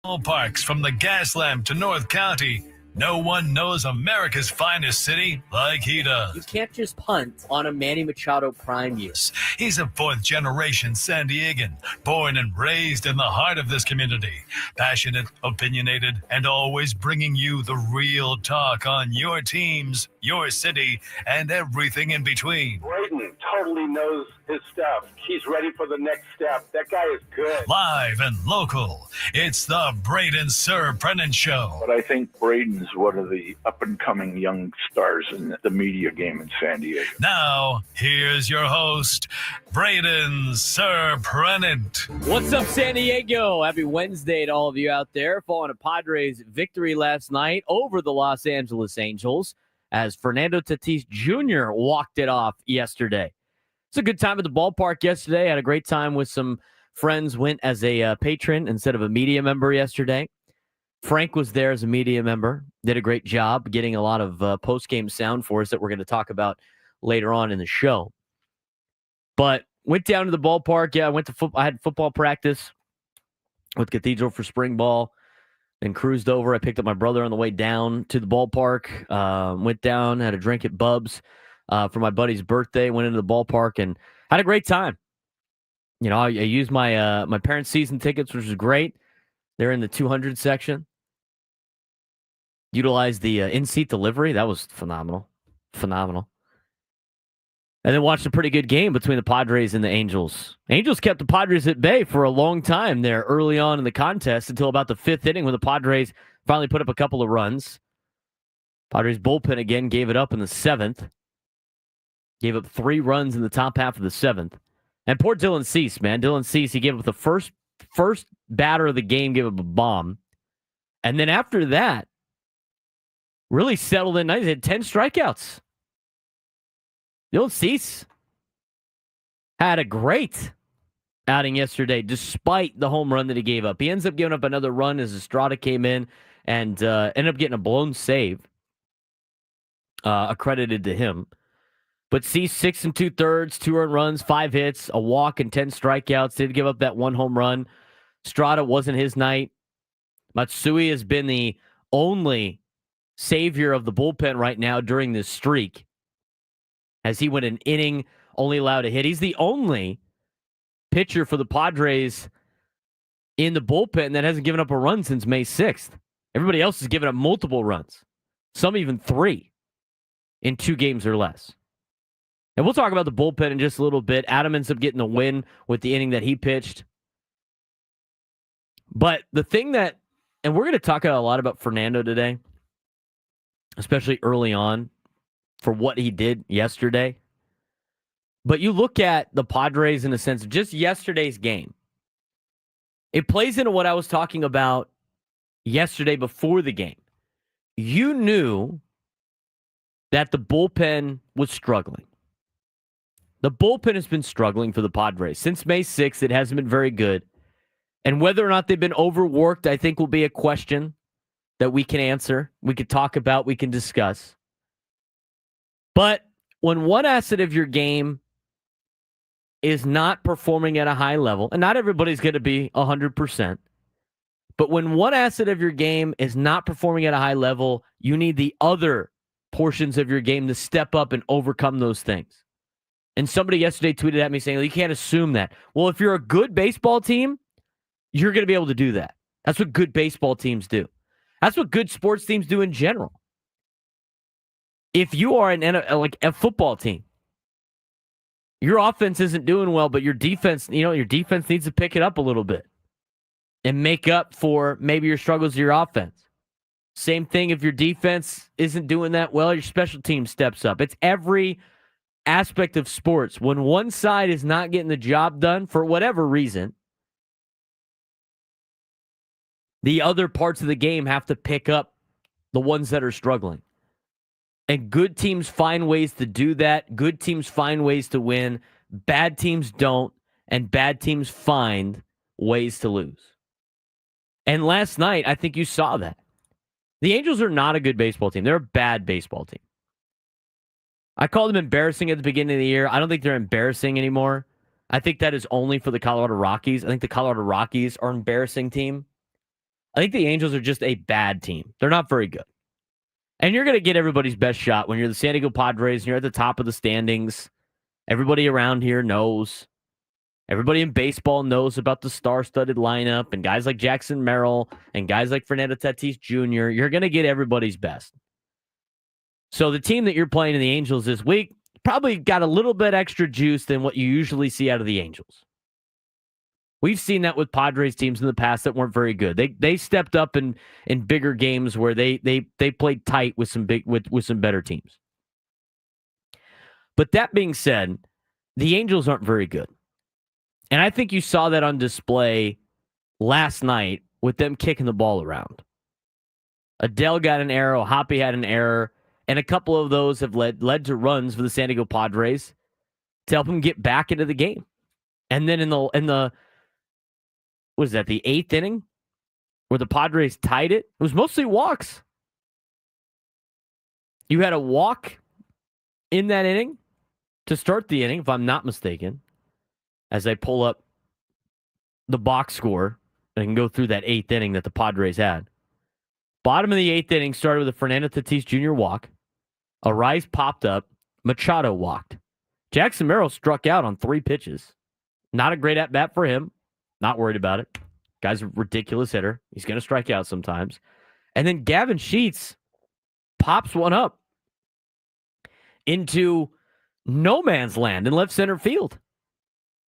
Ballparks from the Gaslamp to North County. No one knows America's finest city like he does. You can't just punt on a Manny Machado prime year. He's a fourth-generation San Diegan, born and raised in the heart of this community. Passionate, opinionated, and always bringing you the real talk on your teams, your city, and everything in between. Braden totally knows his stuff. He's ready for the next step. That guy is good. Live and local, it's the Braden Surprenant Show. But I think Braden's one of the up-and-coming young stars in the media game in San Diego. Now, here's your host, Braden Surprenant. What's up, San Diego? Happy Wednesday to all of you out there. Following a Padres victory last night over the Los Angeles Angels as Fernando Tatis Jr. walked it off yesterday. It's a good time at the ballpark yesterday. Had a great time with some friends. Went as a patron instead of a media member yesterday. Frank was there as a media member. Did a great job getting a lot of post-game sound for us that we're going to talk about later on in the show. But went down to the ballpark. Yeah, I had football practice with Cathedral for spring ball. Then cruised over. I picked up my brother on the way down to the ballpark. Went down, had a drink at Bub's for my buddy's birthday. Went into the ballpark and had a great time. You know, I used my my parents' season tickets, which was great. They're in the 200 section. Utilized the in-seat delivery. That was phenomenal. Phenomenal. And then watched a pretty good game between the Padres and the Angels. Angels kept the Padres at bay for a long time there early on in the contest until about the fifth inning when the Padres finally put up a couple of runs. Padres bullpen again gave it up in the seventh. Gave up 3 runs in the top half of the seventh. And poor Dylan Cease, man. Dylan Cease, he gave up the first batter of the game, gave up a bomb. And then after that, really settled in nice. He had 10 strikeouts. Dylan Cease had a great outing yesterday, despite the home run that he gave up. He ends up giving up another run as Estrada came in and ended up getting a blown save, accredited to him. But Cease, 6 2/3, 2 earned runs, 5 hits, a walk, and 10 strikeouts. Did give up that 1 home run. Estrada wasn't his night. Matsui has been the only savior of the bullpen right now during this streak, as he went an inning, only allowed a hit. He's the only pitcher for the Padres in the bullpen that hasn't given up a run since May 6th. Everybody else has given up multiple runs, some even 3 in 2 games or less. And we'll talk about the bullpen in just a little bit. Adam ends up getting the win with the inning that he pitched. But the thing that, and we're going to talk a lot about Fernando today, especially early on, for what he did yesterday. But you look at the Padres in a sense of just yesterday's game. It plays into what I was talking about yesterday before the game. You knew that the bullpen was struggling. The bullpen has been struggling for the Padres. Since May 6th, it hasn't been very good. And whether or not they've been overworked, I think will be a question that we can answer, we can talk about, we can discuss. But when one asset of your game is not performing at a high level, and not everybody's going to be 100%, but when one asset of your game is not performing at a high level, you need the other portions of your game to step up and overcome those things. And somebody yesterday tweeted at me saying, you can't assume that. Well, if you're a good baseball team, you're going to be able to do that. That's what good baseball teams do. That's what good sports teams do in general. If you are like a football team, your offense isn't doing well, but your defense, your defense needs to pick it up a little bit and make up for maybe your struggles of your offense. Same thing if your defense isn't doing that well, your special team steps up. It's every aspect of sports. When one side is not getting the job done for whatever reason, the other parts of the game have to pick up the ones that are struggling. And good teams find ways to do that. Good teams find ways to win. Bad teams don't. And bad teams find ways to lose. And last night, I think you saw that. The Angels are not a good baseball team. They're a bad baseball team. I called them embarrassing at the beginning of the year. I don't think they're embarrassing anymore. I think that is only for the Colorado Rockies. I think the Colorado Rockies are an embarrassing team. I think the Angels are just a bad team. They're not very good. And you're going to get everybody's best shot when you're the San Diego Padres and you're at the top of the standings. Everybody around here knows. Everybody in baseball knows about the star-studded lineup and guys like Jackson Merrill and guys like Fernando Tatis Jr. You're going to get everybody's best. So the team that you're playing in the Angels this week probably got a little bit extra juice than what you usually see out of the Angels. We've seen that with Padres teams in the past that weren't very good. They stepped up in bigger games where they played tight with some better teams. But that being said, the Angels aren't very good. And I think you saw that on display last night with them kicking the ball around. Adele got an error, Hoppy had an error, and a couple of those have led to runs for the San Diego Padres to help them get back into the game. And then in the what is that, the 8th inning where the Padres tied it? It was mostly walks. You had a walk in that inning to start the inning, if I'm not mistaken, as I pull up the box score and I can go through that 8th inning that the Padres had. Bottom of the 8th inning started with a Fernando Tatis Jr. walk. Arise popped up. Machado walked. Jackson Merrill struck out on 3 pitches. Not a great at-bat for him. Not worried about it. Guy's a ridiculous hitter. He's going to strike out sometimes. And then Gavin Sheets pops one up into no man's land in left center field.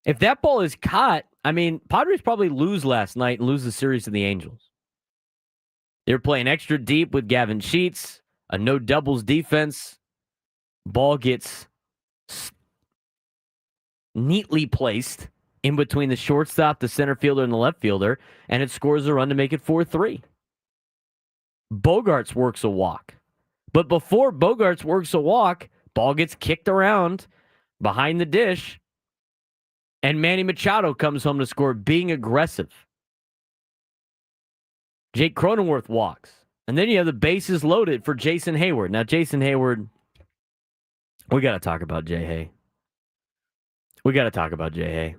If that ball is caught, I mean, Padres probably lose last night and lose the series to the Angels. They were playing extra deep with Gavin Sheets, a no doubles defense. Ball gets neatly placed in between the shortstop, the center fielder, and the left fielder, and it scores a run to make it 4-3. Bogaerts works a walk. But before Bogaerts works a walk, ball gets kicked around behind the dish, and Manny Machado comes home to score, being aggressive. Jake Cronenworth walks. And then you have the bases loaded for Jason Heyward. Now, Jason Heyward, we got to talk about Jay Hay. We got to talk about Jay Hay.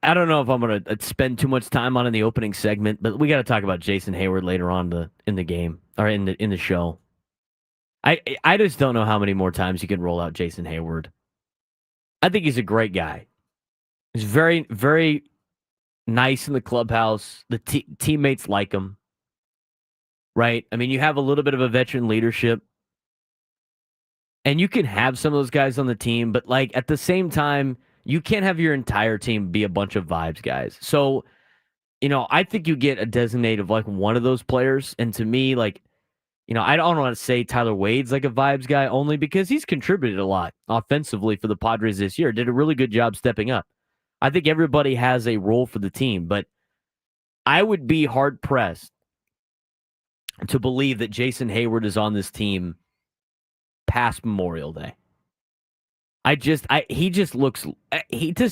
I don't know if I'm going to spend too much time on in the opening segment, but we got to talk about Jason Heyward later on in the game or in the show. I just don't know how many more times you can roll out Jason Heyward. I think he's a great guy. He's very, very nice in the clubhouse. The teammates like him, right? I mean, you have a little bit of a veteran leadership, and you can have some of those guys on the team, but like at the same time, you can't have your entire team be a bunch of vibes guys. So, I think you get a designate of like one of those players. And to me, like, I don't want to say Tyler Wade's like a vibes guy only because he's contributed a lot offensively for the Padres this year. Did a really good job stepping up. I think everybody has a role for the team, but I would be hard pressed to believe that Jason Heyward is on this team past Memorial Day. He just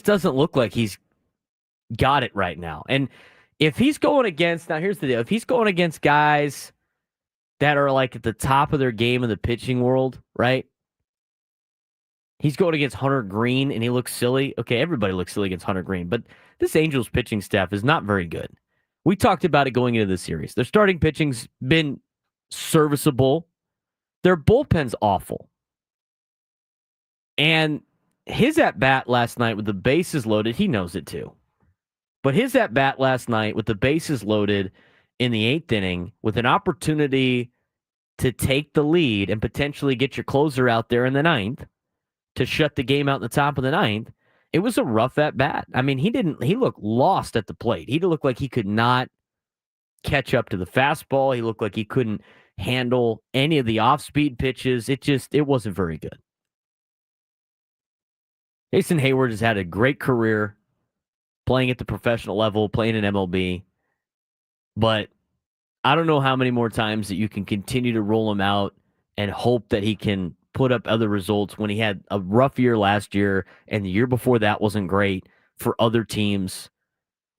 doesn't look like he's got it right now. And if he's going against, now here's the deal, if he's going against guys that are like at the top of their game in the pitching world, right? He's going against Hunter Green and he looks silly. Okay, everybody looks silly against Hunter Green, but this Angels pitching staff is not very good. We talked about it going into the series. Their starting pitching's been serviceable. Their bullpen's awful. And his at-bat last night with the bases loaded, he knows it too. But his at-bat last night with the bases loaded in the 8th inning with an opportunity to take the lead and potentially get your closer out there in the 9th to shut the game out in the top of the 9th, it was a rough at-bat. I mean, he looked lost at the plate. He looked like he could not catch up to the fastball. He looked like he couldn't handle any of the off-speed pitches. It wasn't very good. Jason Heyward has had a great career playing at the professional level, playing in MLB. But I don't know how many more times that you can continue to roll him out and hope that he can put up other results when he had a rough year last year and the year before that wasn't great for other teams.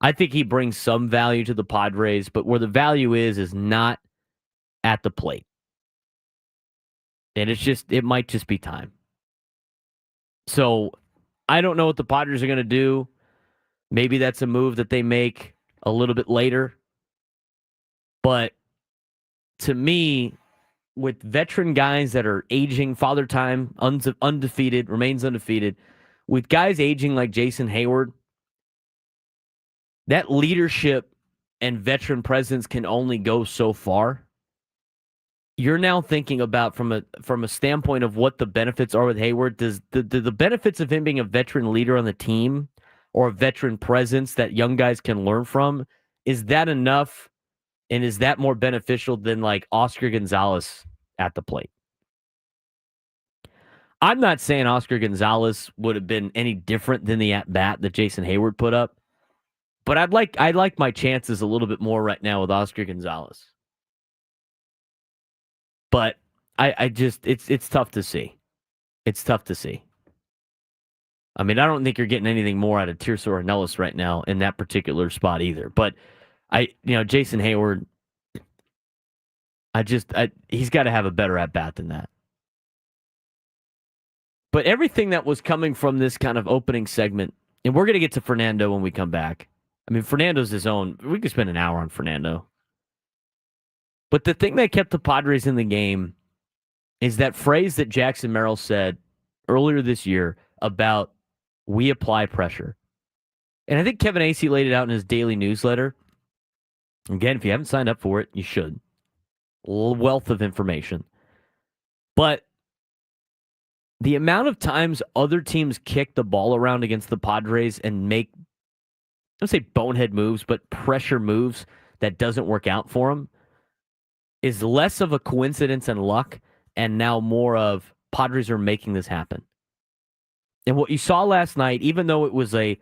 I think he brings some value to the Padres, but where the value is not at the plate. And it might just be time. So I don't know what the Padres are going to do. Maybe that's a move that they make a little bit later. But to me, with veteran guys that are aging, Father Time, undefeated, remains undefeated, with guys aging like Jason Heyward, that leadership and veteran presence can only go so far. You're now thinking about from a standpoint of what the benefits are with Heyward. Does the benefits of him being a veteran leader on the team or a veteran presence that young guys can learn from, is that enough? And is that more beneficial than like Oscar Gonzalez at the plate? I'm not saying Oscar Gonzalez would have been any different than the at bat that Jason Heyward put up, but I'd like my chances a little bit more right now with Oscar Gonzalez. But I just it's tough to see. It's tough to see. I mean, I don't think you're getting anything more out of Tirso or Nellis right now in that particular spot either. But Jason Heyward, he's got to have a better at bat than that. But everything that was coming from this kind of opening segment, and we're going to get to Fernando when we come back. I mean, Fernando's his own. We could spend an hour on Fernando. But the thing that kept the Padres in the game is that phrase that Jackson Merrill said earlier this year about we apply pressure. And I think Kevin Acee laid it out in his daily newsletter. Again, if you haven't signed up for it, you should. Wealth of information. But the amount of times other teams kick the ball around against the Padres and make, I don't say bonehead moves, but pressure moves that doesn't work out for them is less of a coincidence and luck and now more of Padres are making this happen. And what you saw last night, even though it was a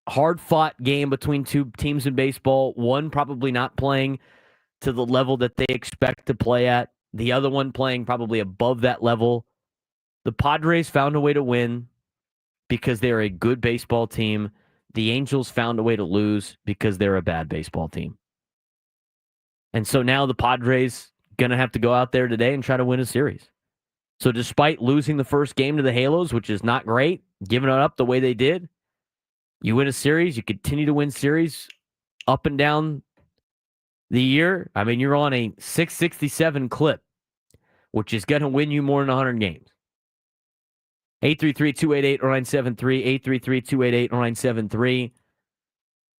hard-fought game between two teams in baseball, one probably not playing to the level that they expect to play at, the other one playing probably above that level, the Padres found a way to win because they're a good baseball team. The Angels found a way to lose because they're a bad baseball team. And so now the Padres going to have to go out there today and try to win a series. So despite losing the first game to the Halos, which is not great, giving it up the way they did, you win a series, you continue to win series up and down the year. I mean, you're on a 667 clip, which is going to win you more than 100 games. 833-288-0973, 833-288-0973.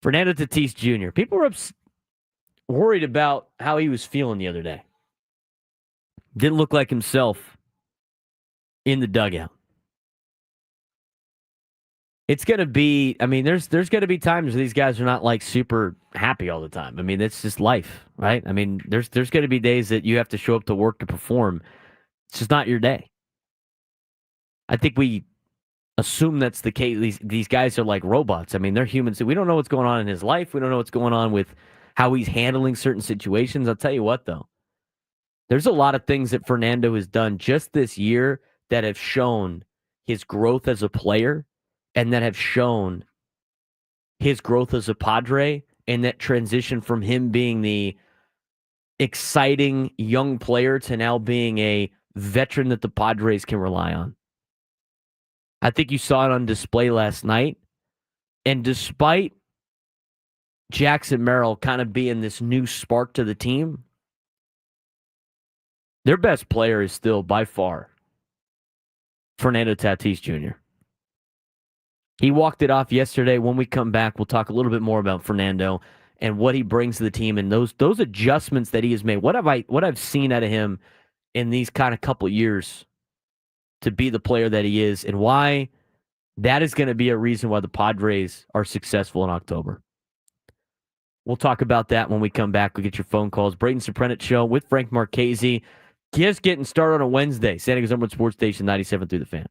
Fernando Tatis Jr. People were worried about how he was feeling the other day. Didn't look like himself in the dugout. It's going to be, I mean, there's going to be times where these guys are not like super happy all the time. I mean, it's just life, right? I mean, there's going to be days that you have to show up to work to perform. It's just not your day. I think we assume that's the case. These guys are like robots. I mean, they're humans. We don't know what's going on in his life. We don't know what's going on with how he's handling certain situations. I'll tell you what, though. There's a lot of things that Fernando has done just this year that have shown his growth as a player and that have shown his growth as a Padre and that transition from him being the exciting young player to now being a veteran that the Padres can rely on. I think you saw it on display last night. And despite Jackson Merrill kind of being this new spark to the team, their best player is still by far Fernando Tatis Jr. He walked it off yesterday. When we come back, we'll talk a little bit more about Fernando and what he brings to the team and those adjustments that he has made. What I've seen out of him in these kind of couple years to be the player that he is and why that is going to be a reason why the Padres are successful in October. We'll talk about that when we come back. We'll get your phone calls. Braden Surprenant Show with Frank Marchese. Just getting started on a Wednesday. San Diego's #1 sports station, 97 through the Fan.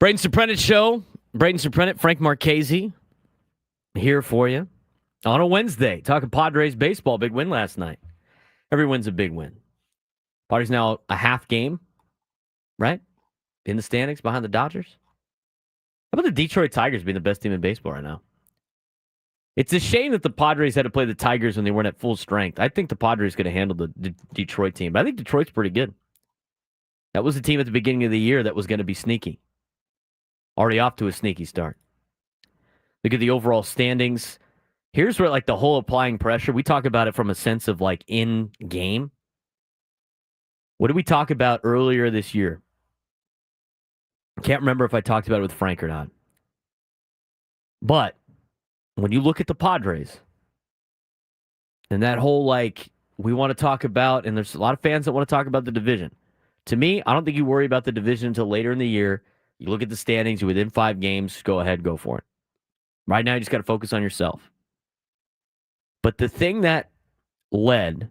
Braden Surprenant Show. Braden Surprenant, Frank Marchese here for you on a Wednesday. Talking Padres baseball. Big win last night. Every win's a big win. Padres now a half game, right? In the standings behind the Dodgers. How about the Detroit Tigers being the best team in baseball right now? It's a shame that the Padres had to play the Tigers when they weren't at full strength. I think the Padres could have handled the Detroit team, but I think Detroit's pretty good. That was the team at the beginning of the year that was going to be sneaky. Already off to a sneaky start. Look at the overall standings. Here's where, like, the whole applying pressure, we talk about it from a sense of, like, in-game. What did we talk about earlier this year? I can't remember if I talked about it with Frank or not. But when you look at the Padres and that whole, like, we want to talk about, and there's a lot of fans that want to talk about the division. To me, I don't think you worry about the division until later in the year. You look at the standings, you're within 5 games, go ahead, go for it. Right now, you just got to focus on yourself. But the thing that led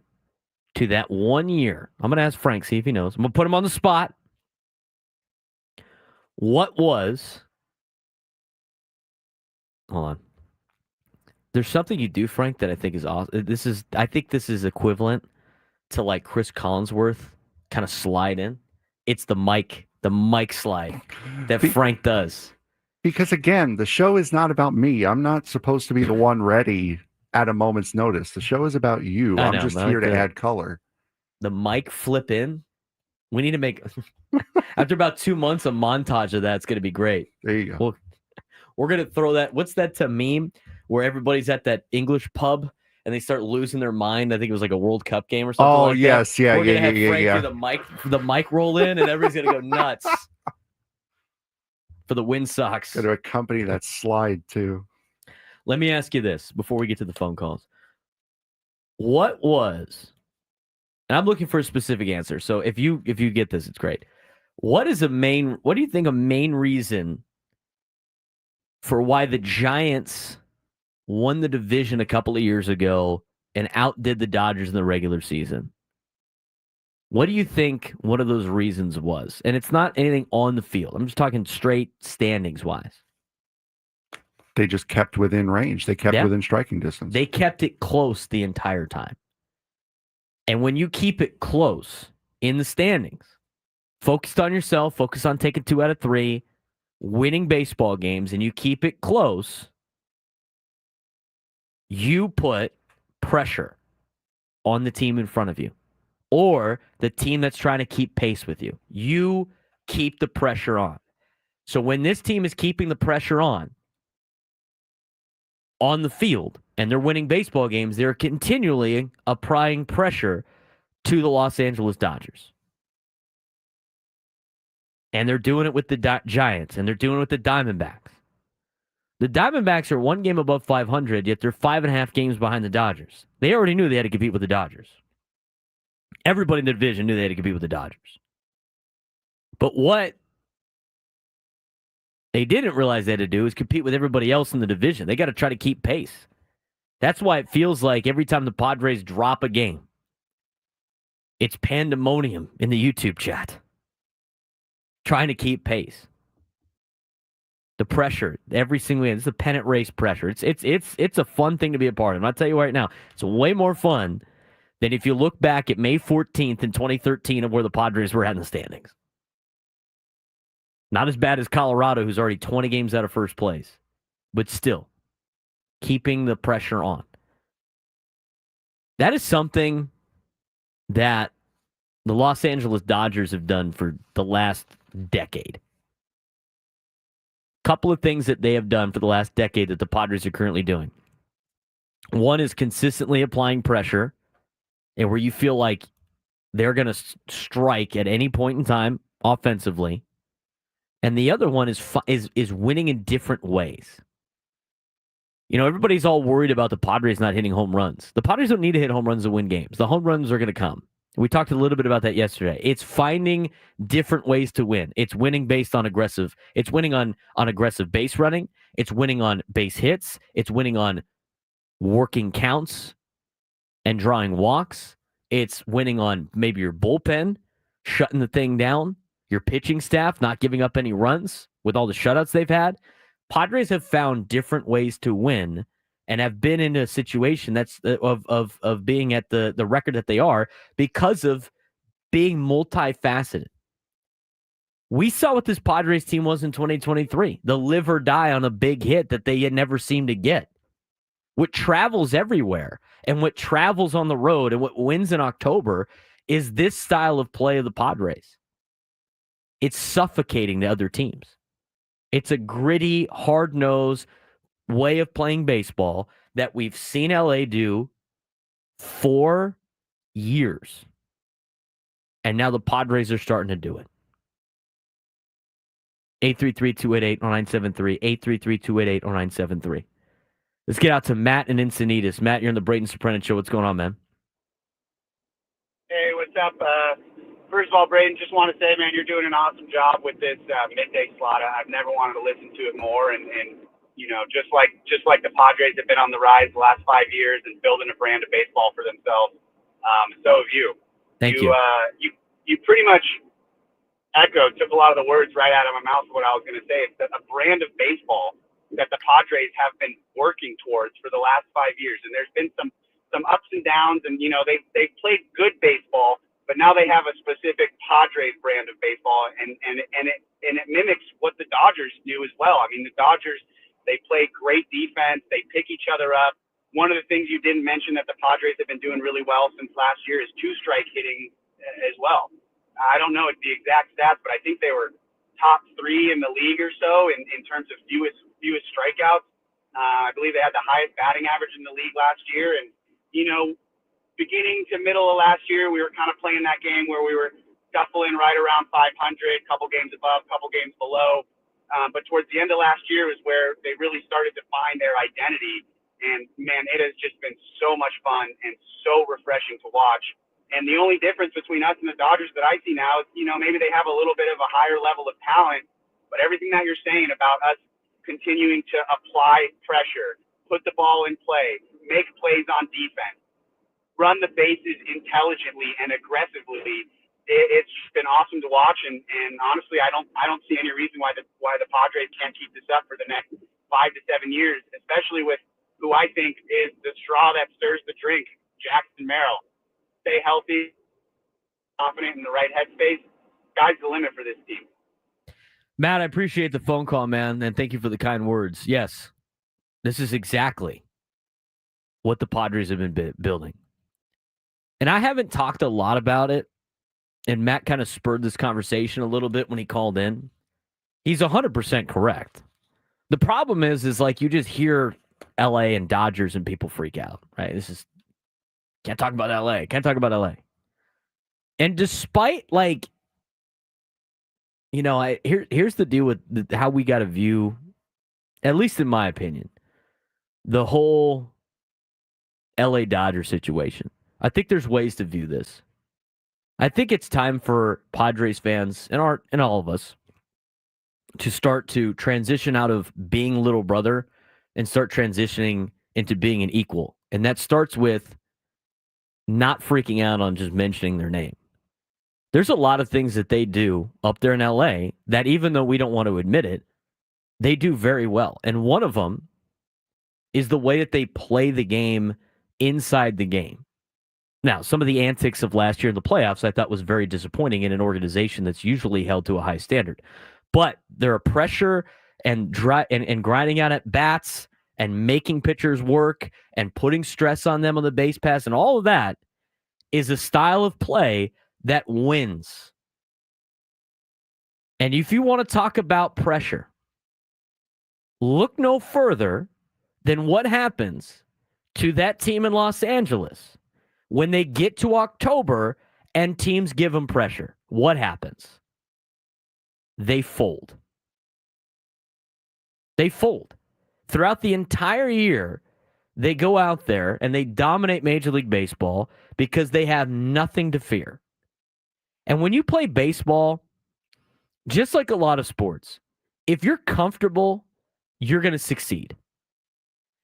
to that 1 year, I'm going to ask Frank, see if he knows. I'm going to put him on the spot. What was... Hold on. There's something you do, Frank, that I think is awesome. I think this is equivalent to, like, Chris Collinsworth kind of slide in. It's the mic slide that Frank does. Because, again, the show is not about me. I'm not supposed to be the one ready at a moment's notice. The show is about you. I'm just here to add color. The mic flip in. We need to make, after about 2 months, a montage of that's going to be great. There you go. We're going to throw that. What's that to meme where everybody's at that English pub and they start losing their mind? I think it was like a World Cup game or something. Oh, like yes. That. Yeah. We're going to have Frank Yeah. do the mic roll in and everybody's going to go nuts for the Win Sox. Got to accompany that slide, too. Let me ask you this before we get to the phone calls. What was, and I'm looking for a specific answer, so if you get this, it's great. What do you think a main reason for why the Giants won the division a couple of years ago and outdid the Dodgers in the regular season? What do you think one of those reasons was? And it's not anything on the field. I'm just talking straight standings-wise. They just kept within range. They kept within striking distance. They kept it close the entire time. And when you keep it close in the standings, focused on yourself, focus on taking 2 out of 3, winning baseball games, and you keep it close, you put pressure on the team in front of you or the team that's trying to keep pace with you. You keep the pressure on. So when this team is keeping the pressure on the field and they're winning baseball games, they're continually applying pressure to the Los Angeles Dodgers. And they're doing it with the Giants, and they're doing it with the Diamondbacks. The Diamondbacks are 1 game above 500, yet they're 5.5 games behind the Dodgers. They already knew they had to compete with the Dodgers. Everybody in the division knew they had to compete with the Dodgers. But what they didn't realize they had to do is compete with everybody else in the division. They got to try to keep pace. That's why it feels like every time the Padres drop a game, it's pandemonium in the YouTube chat. Trying to keep pace. The pressure, every single game. It's a pennant race pressure. It's a fun thing to be a part of. And I'll tell you right now, it's way more fun than if you look back at May 14th in 2013 of where the Padres were at in the standings. Not as bad as Colorado, who's already 20 games out of first place, but still keeping the pressure on. That is something that the Los Angeles Dodgers have done for the last decade. Couple of things that they have done for the last decade that the Padres are currently doing. One is consistently applying pressure, and where you feel like they're going to strike at any point in time offensively. And the other one is winning in different ways. You know, everybody's all worried about the Padres not hitting home runs. The Padres don't need to hit home runs to win games. The home runs are going to come. We talked a little bit about that yesterday. It's finding different ways to win. It's winning based on aggressive. It's winning on aggressive base running. It's winning on base hits. It's winning on working counts and drawing walks. It's winning on maybe your bullpen, shutting the thing down, your pitching staff not giving up any runs with all the shutouts they've had. Padres have found different ways to win and have been in a situation that's of being at the record that they are because of being multifaceted. We saw what this Padres team was in 2023, the live or die on a big hit that they had never seemed to get. What travels everywhere and what travels on the road and what wins in October is this style of play of the Padres. It's suffocating the other teams. It's a gritty, hard-nosed way of playing baseball that we've seen LA do for years. And now the Padres are starting to do it. 833-288-0973. 833-288-0973. Let's get out to Matt in Encinitas. Matt, you're in the Braden Surprenant Show. What's going on, man? Hey, what's up? First of all, Braden, just want to say, man, you're doing an awesome job with this midday slot. I've never wanted to listen to it more, and you know, just like the Padres have been on the rise the last 5 years and building a brand of baseball for themselves. So have you. Thank you. You pretty much took a lot of the words right out of my mouth of what I was going to say. It's a brand of baseball that the Padres have been working towards for the last 5 years, and there's been some ups and downs, and you know they've played good baseball, but now they have a specific Padres brand of baseball, and it mimics what the Dodgers do as well. I mean, the Dodgers, they play great defense, they pick each other up. One of the things you didn't mention that the Padres have been doing really well since last year is two-strike hitting as well. I don't know the exact stats, but I think they were top 3 in the league or so in terms of fewest strikeouts. I believe they had the highest batting average in the league last year. And, you know, beginning to middle of last year, we were kind of playing that game where we were scuffling right around 500, couple games above, couple games below. But towards the end of last year was where they really started to find their identity. And, man, it has just been so much fun and so refreshing to watch. And the only difference between us and the Dodgers that I see now is, you know, maybe they have a little bit of a higher level of talent, but everything that you're saying about us continuing to apply pressure, put the ball in play, make plays on defense, run the bases intelligently and aggressively, it's been awesome to watch. And honestly, I don't see any reason why the Padres can't keep this up for the next 5 to 7 years, especially with who I think is the straw that stirs the drink, Jackson Merrill. Stay healthy, confident in the right headspace. Sky's the limit for this team. Matt, I appreciate the phone call, man, and thank you for the kind words. Yes, this is exactly what the Padres have been building. And I haven't talked a lot about it, and Matt kind of spurred this conversation a little bit when he called in. He's 100% correct. The problem is like you just hear LA and Dodgers and people freak out, right? Can't talk about LA. Can't talk about LA. And despite, like, you know, here's the deal with how we got to view, at least in my opinion, the whole LA Dodger situation. I think there's ways to view this. I think it's time for Padres fans and all of us to start to transition out of being little brother and start transitioning into being an equal. And that starts with not freaking out on just mentioning their name. There's a lot of things that they do up there in LA that, even though we don't want to admit it, they do very well. And one of them is the way that they play the game inside the game. Now, some of the antics of last year in the playoffs I thought was very disappointing in an organization that's usually held to a high standard. But there are pressure and grinding out at bats and making pitchers work and putting stress on them on the base pass, and all of that is a style of play that wins. And if you want to talk about pressure, look no further than what happens to that team in Los Angeles when they get to October and teams give them pressure. What happens? They fold. They fold. Throughout the entire year, they go out there and they dominate Major League Baseball because they have nothing to fear. And when you play baseball, just like a lot of sports, if you're comfortable, you're going to succeed.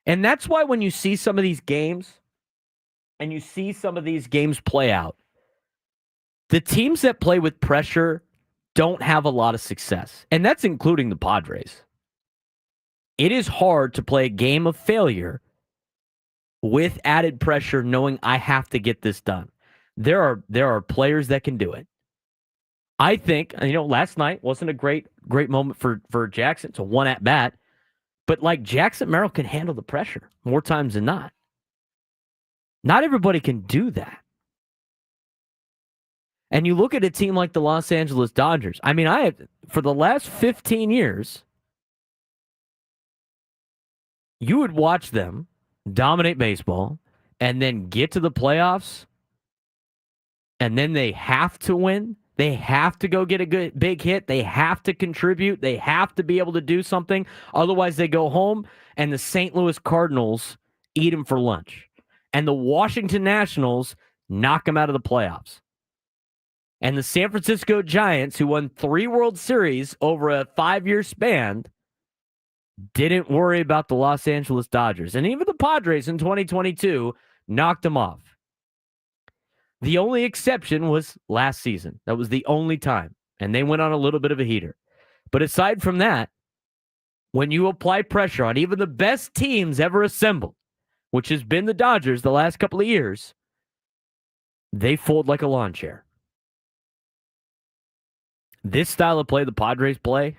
And that's why when you see some of these games and you see some of these games play out, the teams that play with pressure don't have a lot of success, and that's including the Padres. It is hard to play a game of failure with added pressure, knowing I have to get this done. There are players that can do it. I think, last night wasn't a great moment for Jackson. It's a one at bat, but like Jackson Merrill can handle the pressure more times than not. Not everybody can do that. And you look at a team like the Los Angeles Dodgers. I mean, for the last 15 years, you would watch them dominate baseball and then get to the playoffs, and then they have to win. They have to go get a big hit. They have to contribute. They have to be able to do something. Otherwise, they go home, and the St. Louis Cardinals eat them for lunch. And the Washington Nationals knock them out of the playoffs. And the San Francisco Giants, who won 3 World Series over a 5-year span, didn't worry about the Los Angeles Dodgers. And even the Padres in 2022 knocked them off. The only exception was last season. That was the only time. And they went on a little bit of a heater. But aside from that, when you apply pressure on even the best teams ever assembled, which has been the Dodgers the last couple of years, they fold like a lawn chair. This style of play the Padres play,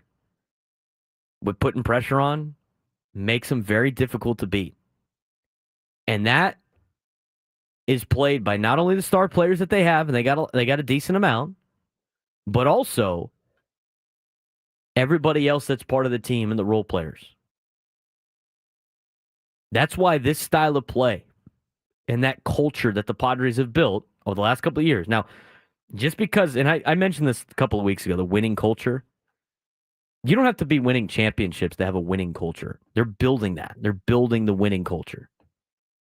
with putting pressure on, makes them very difficult to beat. And that is played by not only the star players that they have, and they got a decent amount, but also everybody else that's part of the team and the role players. That's why this style of play and that culture that the Padres have built over the last couple of years. Now, just because, and I mentioned this a couple of weeks ago, the winning culture. You don't have to be winning championships to have a winning culture. They're building that. They're building the winning culture.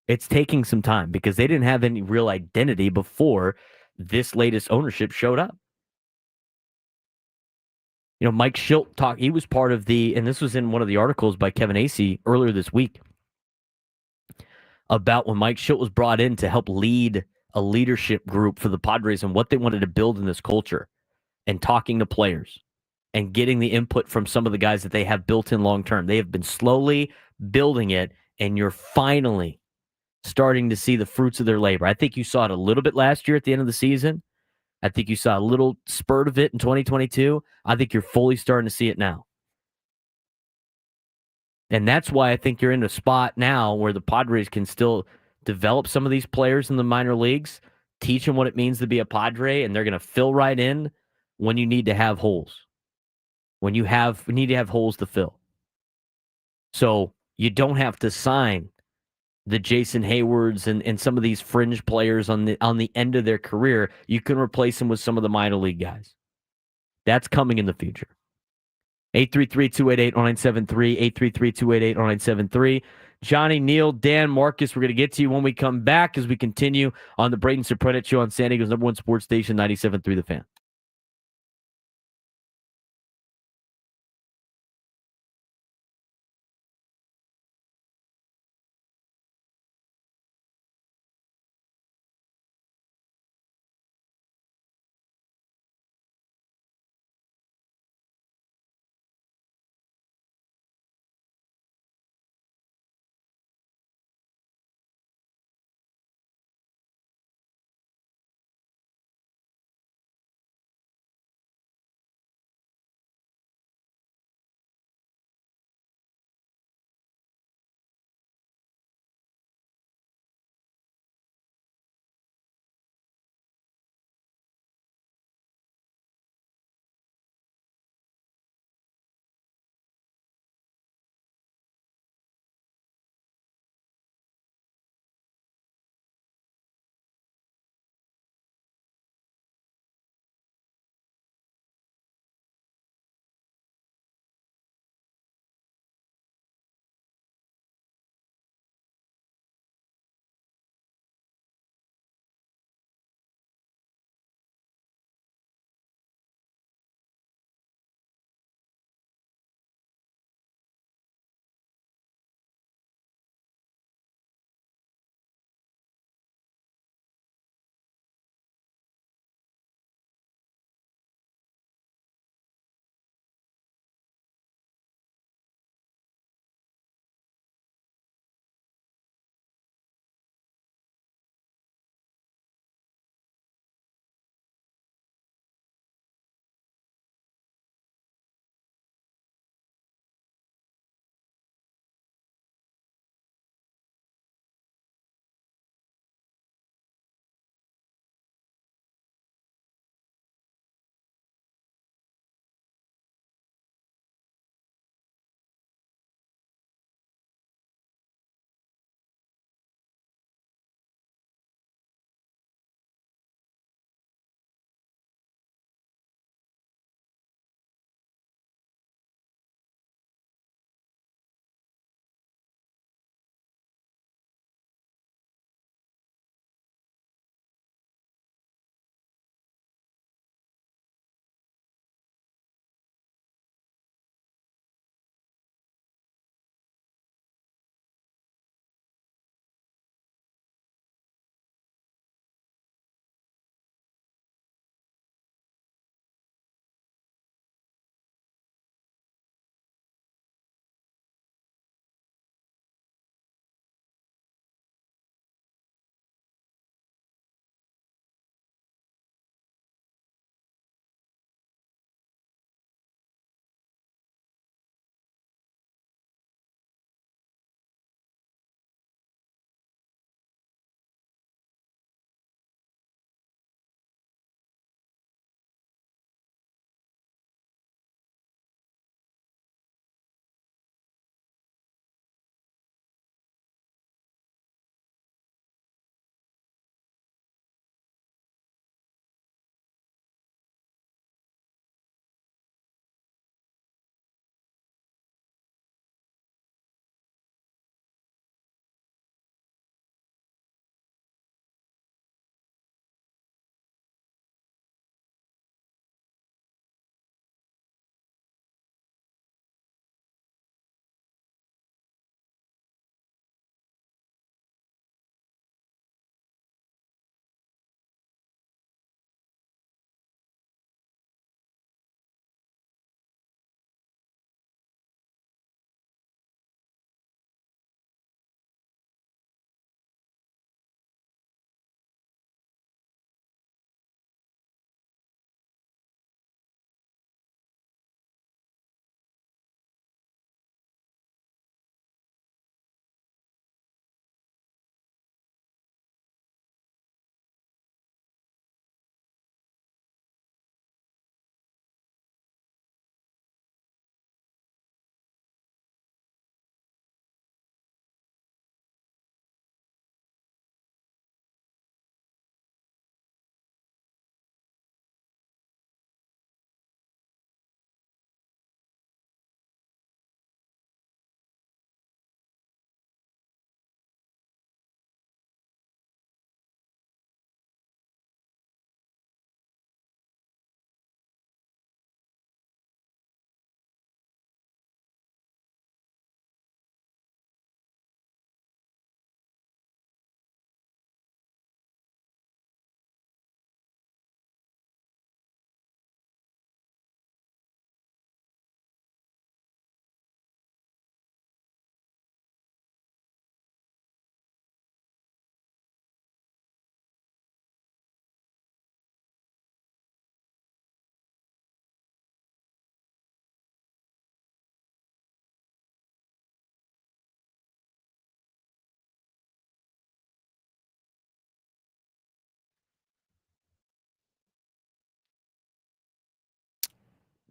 It's taking some time because they didn't have any real identity before this latest ownership showed up. Mike Shildt talked, he was part of and this was in one of the articles by Kevin Acee earlier this week, about when Mike Shildt was brought in to help lead a leadership group for the Padres and what they wanted to build in this culture, and talking to players and getting the input from some of the guys that they have built in long term. They have been slowly building it, and you're finally starting to see the fruits of their labor. I think you saw it a little bit last year at the end of the season. I think you saw a little spurt of it in 2022. I think you're fully starting to see it now. And that's why I think you're in a spot now where the Padres can still develop some of these players in the minor leagues, teach them what it means to be a Padre, and they're going to fill right in when you need to have holes. When you need to have holes to fill. So you don't have to sign the Jason Heywards and some of these fringe players on the end of their career. You can replace them with some of the minor league guys. That's coming in the future. 833-288-0973, 833-288-0973. Johnny, Neil, Dan, Marcus, we're going to get to you when we come back as we continue on the Braden Surprenant Show on San Diego's #1 sports station, 97.3 The Fan.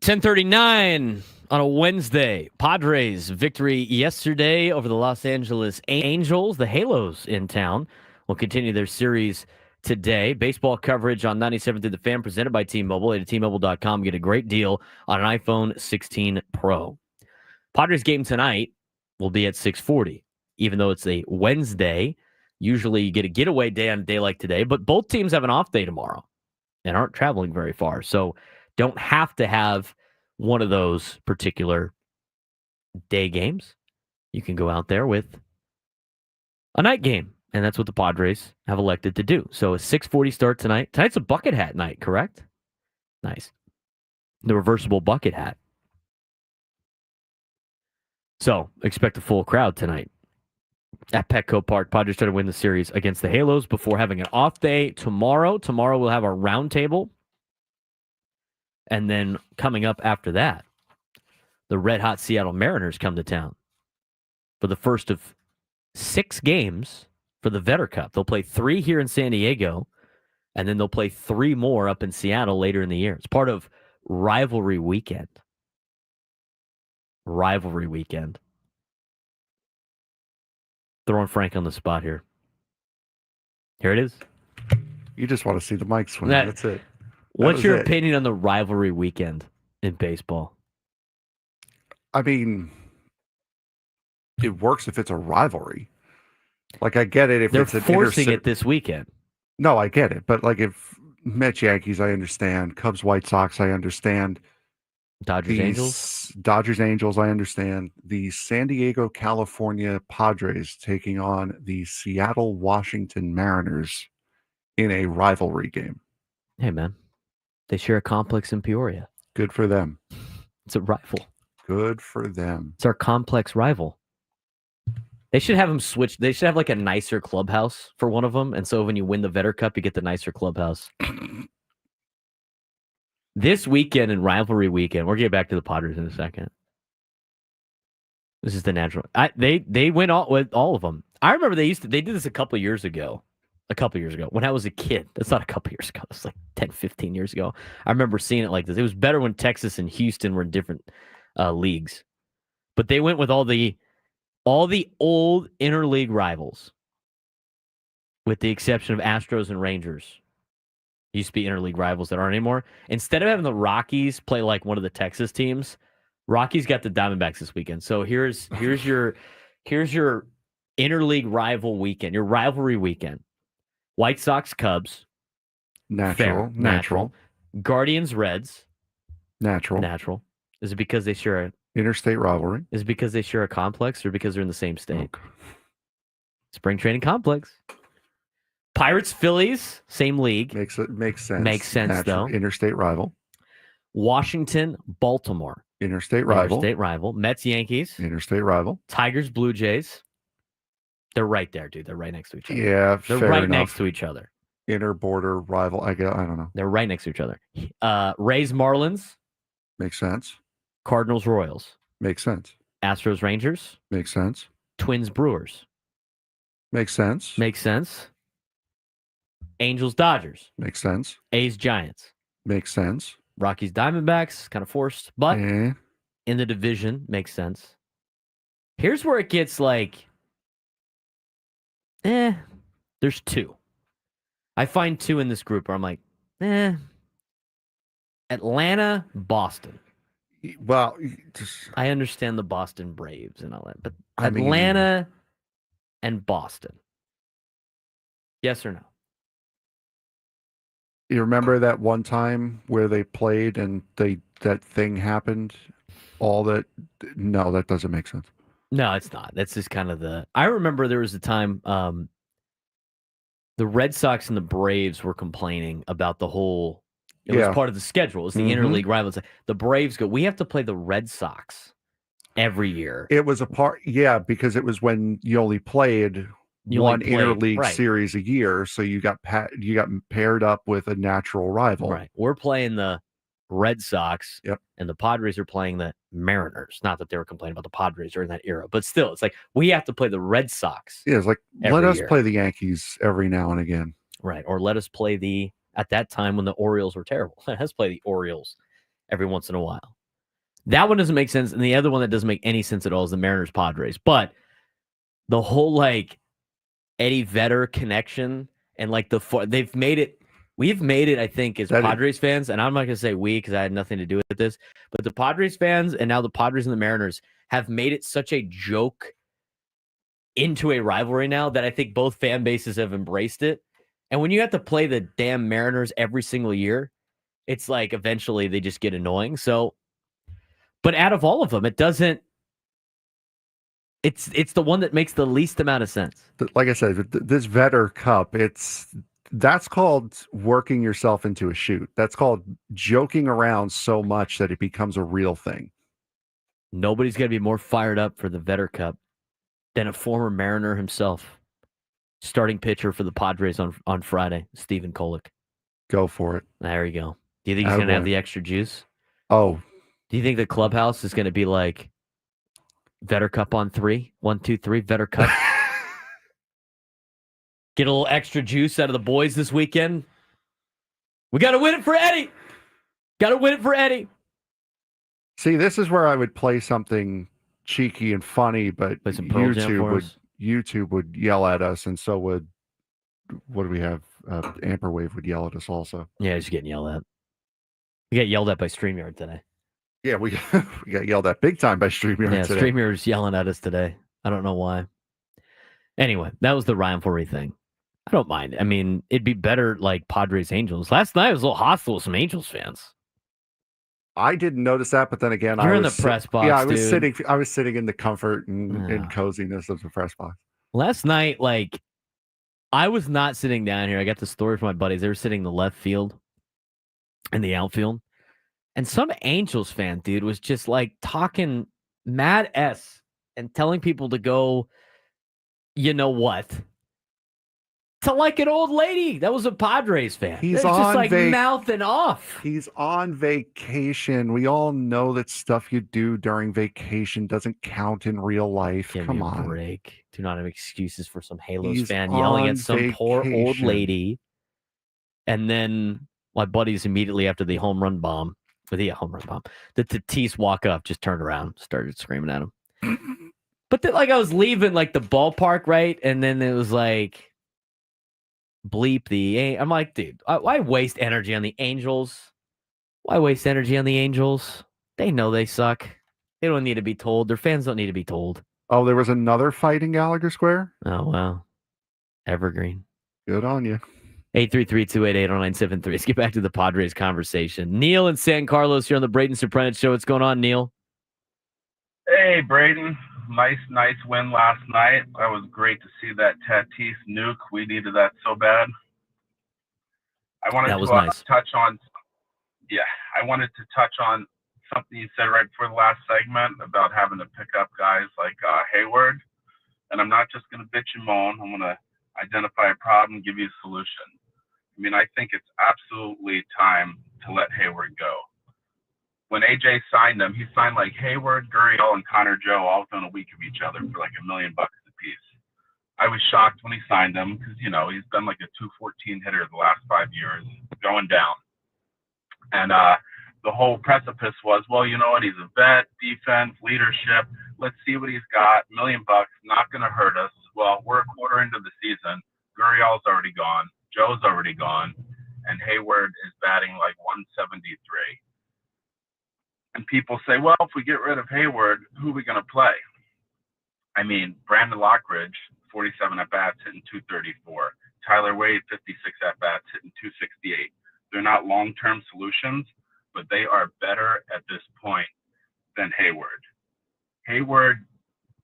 10:39 on a Wednesday. Padres victory yesterday over the Los Angeles Angels. The Halos in town will continue their series today. Baseball coverage on 97 through the Fan presented by T-Mobile. At T-Mobile.com, get a great deal on an iPhone 16 Pro. Padres game tonight will be at 6:40, even though it's a Wednesday. Usually you get a getaway day on a day like today, but both teams have an off day tomorrow and aren't traveling very far. So don't have to have one of those particular day games. You can go out there with a night game, and that's what the Padres have elected to do. So a 6:40 start tonight. Tonight's a bucket hat night, correct? Nice. The reversible bucket hat. So expect a full crowd tonight at Petco Park. Padres try to win the series against the Halos before having an off day tomorrow. Tomorrow we'll have our roundtable. And then coming up after that, the red-hot Seattle Mariners come to town for the first of 6 games for the Vetter Cup. They'll play 3 here in San Diego, and then they'll play 3 more up in Seattle later in the year. It's part of Rivalry Weekend. Rivalry Weekend. Throwing Frank on the spot here. Here it is. You just want to see the mic swing. That's it. What's your opinion on the Rivalry Weekend in baseball? I mean, it works if it's a rivalry. Like, I get it if they're it's an forcing it this weekend. No, I get it. But, like, if Mets, Yankees, I understand. Cubs, White Sox, I understand. Dodgers, Angels? Dodgers, Angels, I understand. The San Diego, California Padres taking on the Seattle, Washington Mariners in a rivalry game. Hey, man. They share a complex in Peoria. Good for them. It's a rival. Good for them. It's our complex rival. They should have them switch. They should have like a nicer clubhouse for one of them. And so when you win the Vetter Cup, you get the nicer clubhouse. This weekend and Rivalry Weekend, we'll get back to the Padres in a second. This is the natural. They went all with all of them. I remember they did this a couple years ago. When I was a kid. That's not a couple years ago. It's like 10, 15 years ago. I remember seeing it like this. It was better when Texas and Houston were in different leagues. But they went with all the old interleague rivals, with the exception of Astros and Rangers. Used to be interleague rivals that aren't anymore. Instead of having the Rockies play like one of the Texas teams, Rockies got the Diamondbacks this weekend. So here's your interleague rival weekend, your rivalry weekend. White Sox, Cubs. Natural. Guardians, Reds. Natural. Is it because they share interstate rivalry? Is it because they share a complex or because they're in the same state? Okay. Spring training complex. Pirates, Phillies, same league. Makes sense. Makes sense, though. Interstate rival. Washington, Baltimore. Interstate rival. Mets, Yankees. Interstate rival. Tigers, Blue Jays. They're right there, dude. They're right next to each other. Yeah, they're fair right enough. next to each other. Inter-border rival. I don't know. They're right next to each other. Rays, Marlins. Makes sense. Cardinals, Royals. Makes sense. Astros, Rangers. Makes sense. Twins, Brewers. Makes sense. Makes sense. Angels, Dodgers. Makes sense. A's, Giants. Makes sense. Rockies, Diamondbacks. Kind of forced, but Eh. in the division, makes sense. Here's where it gets like, there's 2. I find 2 in this group where I'm like, Atlanta, Boston. Well, I understand the Boston Braves and all that, but Atlanta and Boston. Yes or no? You remember that one time where they played and that thing happened? No, that doesn't make sense. No, it's not. That's just kind of I remember there was a time the Red Sox and the Braves were complaining about the whole. It was part of the schedule. It was the interleague rivals. The Braves go, we have to play the Red Sox every year. It was a part, because it was when you only played one interleague series a year, so you got paired up with a natural rival. Right. We're playing the Red Sox, Yep. and the Padres are playing the Mariners. Not that they were complaining about the Padres during that era, but still, it's like we have to play the Red Sox. Yeah, it's like let us play the Yankees every now and again. Right. Or let us play at that time when the Orioles were terrible. Let us play the Orioles every once in a while. That one doesn't make sense, and the other one that doesn't make any sense at all is the Mariners Padres. But the whole like Eddie Vedder connection and like we've made it, I think, as Padres fans, and I'm not gonna say we because I had nothing to do with this, but the Padres fans and now the Padres and the Mariners have made it such a joke into a rivalry now that I think both fan bases have embraced it. And when you have to play the damn Mariners every single year, it's like eventually they just get annoying. So, but out of all of them, it doesn't. It's the one that makes the least amount of sense. Like I said, this Vedder Cup, that's called working yourself into a shoot. That's called joking around so much that it becomes a real thing. Nobody's going to be more fired up for the Vedder Cup than a former Mariner himself. Starting pitcher for the Padres on Friday, Stephen Kolek. Go for it. There you go. Do you think he's going to have the extra juice? Oh. Do you think the clubhouse is going to be like Vedder Cup on 3? 1, 2, 3, Vedder Cup. Get a little extra juice out of the boys this weekend. We got to win it for Eddie. Got to win it for Eddie. See, this is where I would play something cheeky and funny, but YouTube would yell at us, and so would, what do we have? Amperwave would yell at us also. Yeah, just getting yelled at. We got yelled at by StreamYard today. Yeah, we got yelled at big time by StreamYard today. StreamYard's yelling at us today. I don't know why. Anyway, that was the rivalry thing. I don't mind. I mean, it'd be better like Padres Angels. Last night I was a little hostile with some Angels fans. I didn't notice that, but then again, You're in the press box. Yeah, I was sitting in the comfort and coziness of the press box. Last night, like, I was not sitting down here. I got the story from my buddies. They were sitting in the left field and the outfield. And some Angels fan, dude, was just like talking mad S and telling people to go, you know what? To like an old lady that was a Padres fan. He's just like mouthing off. He's on vacation. We all know that stuff you do during vacation doesn't count in real life. Come on. Break. Do not have excuses for some Halos fan yelling at some poor old lady. And then my buddies immediately after the home run bomb, the Tatis walk up, just turned around, started screaming at him. But then, like, I was leaving like the ballpark, right? And then it was like, bleep the. I'm like, dude, why waste energy on the Angels? Why waste energy on the Angels? They know they suck. They don't need to be told. Their fans don't need to be told. Oh, there was another fight in Gallagher Square? Oh, wow. Evergreen. Good on you. 833-288-0973. Let's get back to the Padres conversation. Neil in San Carlos here on the Braden Surprenant Show. What's going on, Neil? Hey, Braden. Nice win last night. That was great to see that Tatis nuke. We needed that so bad. I wanted to touch on something you said right before the last segment about having to pick up guys like Heyward. And I'm not just going to bitch and moan. I'm going to identify a problem and give you a solution. I mean, I think it's absolutely time to let Heyward go. When AJ signed him, he signed like Heyward, Gurriel, and Connor Joe all within a week of each other for like $1 million a piece. I was shocked when he signed him because, you know, he's been like a 214 hitter the last 5 years, going down. And the whole precipice was, well, you know what? He's a vet, defense, leadership. Let's see what he's got. $1 million, not going to hurt us. Well, we're a quarter into the season. Gurriel's already gone. Joe's already gone. And Heyward is batting like 173. And people say, well, if we get rid of Heyward, who are we going to play? I mean, Brandon Lockridge, 47 at-bats, hitting 234. Tyler Wade, 56 at-bats, hitting 268. They're not long-term solutions, but they are better at this point than Heyward. Heyward,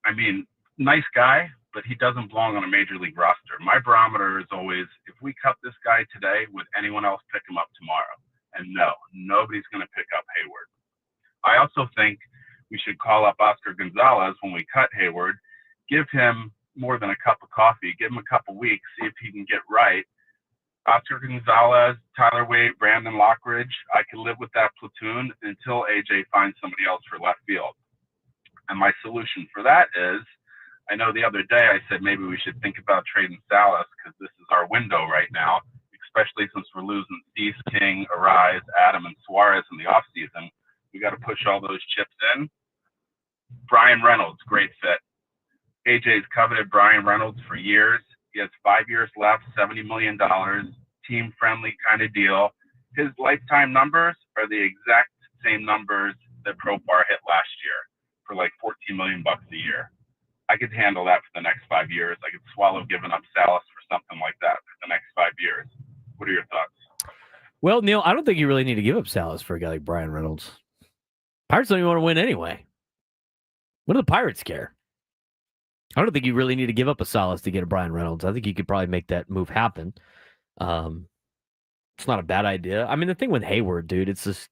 I mean, nice guy, but he doesn't belong on a major league roster. My barometer is always, if we cut this guy today, would anyone else pick him up tomorrow? And no, nobody's going to pick up Heyward. I also think we should call up Oscar Gonzalez when we cut Heyward, give him more than a cup of coffee, give him a couple weeks, see if he can get right. Oscar Gonzalez, Tyler Wade, Brandon Lockridge, I can live with that platoon until AJ finds somebody else for left field. And my solution for that is, I know the other day I said maybe we should think about trading Salas because this is our window right now, especially since we're losing Cease, King, Arise, Adam, and Suarez in the offseason. We got to push all those chips in. Brian Reynolds, great fit. AJ's coveted Brian Reynolds for years. He has 5 years left, $70 million, team-friendly kind of deal. His lifetime numbers are the exact same numbers that Profar hit last year for like $14 million a year. I could handle that for the next 5 years. I could swallow giving up Salas for something like that for the next 5 years. What are your thoughts? Well, Neil, I don't think you really need to give up Salas for a guy like Brian Reynolds. Pirates don't even want to win anyway. What do the Pirates care? I don't think you really need to give up a Salas to get a Brian Reynolds. I think you could probably make that move happen. It's not a bad idea. I mean, the thing with Heyward, dude, it's just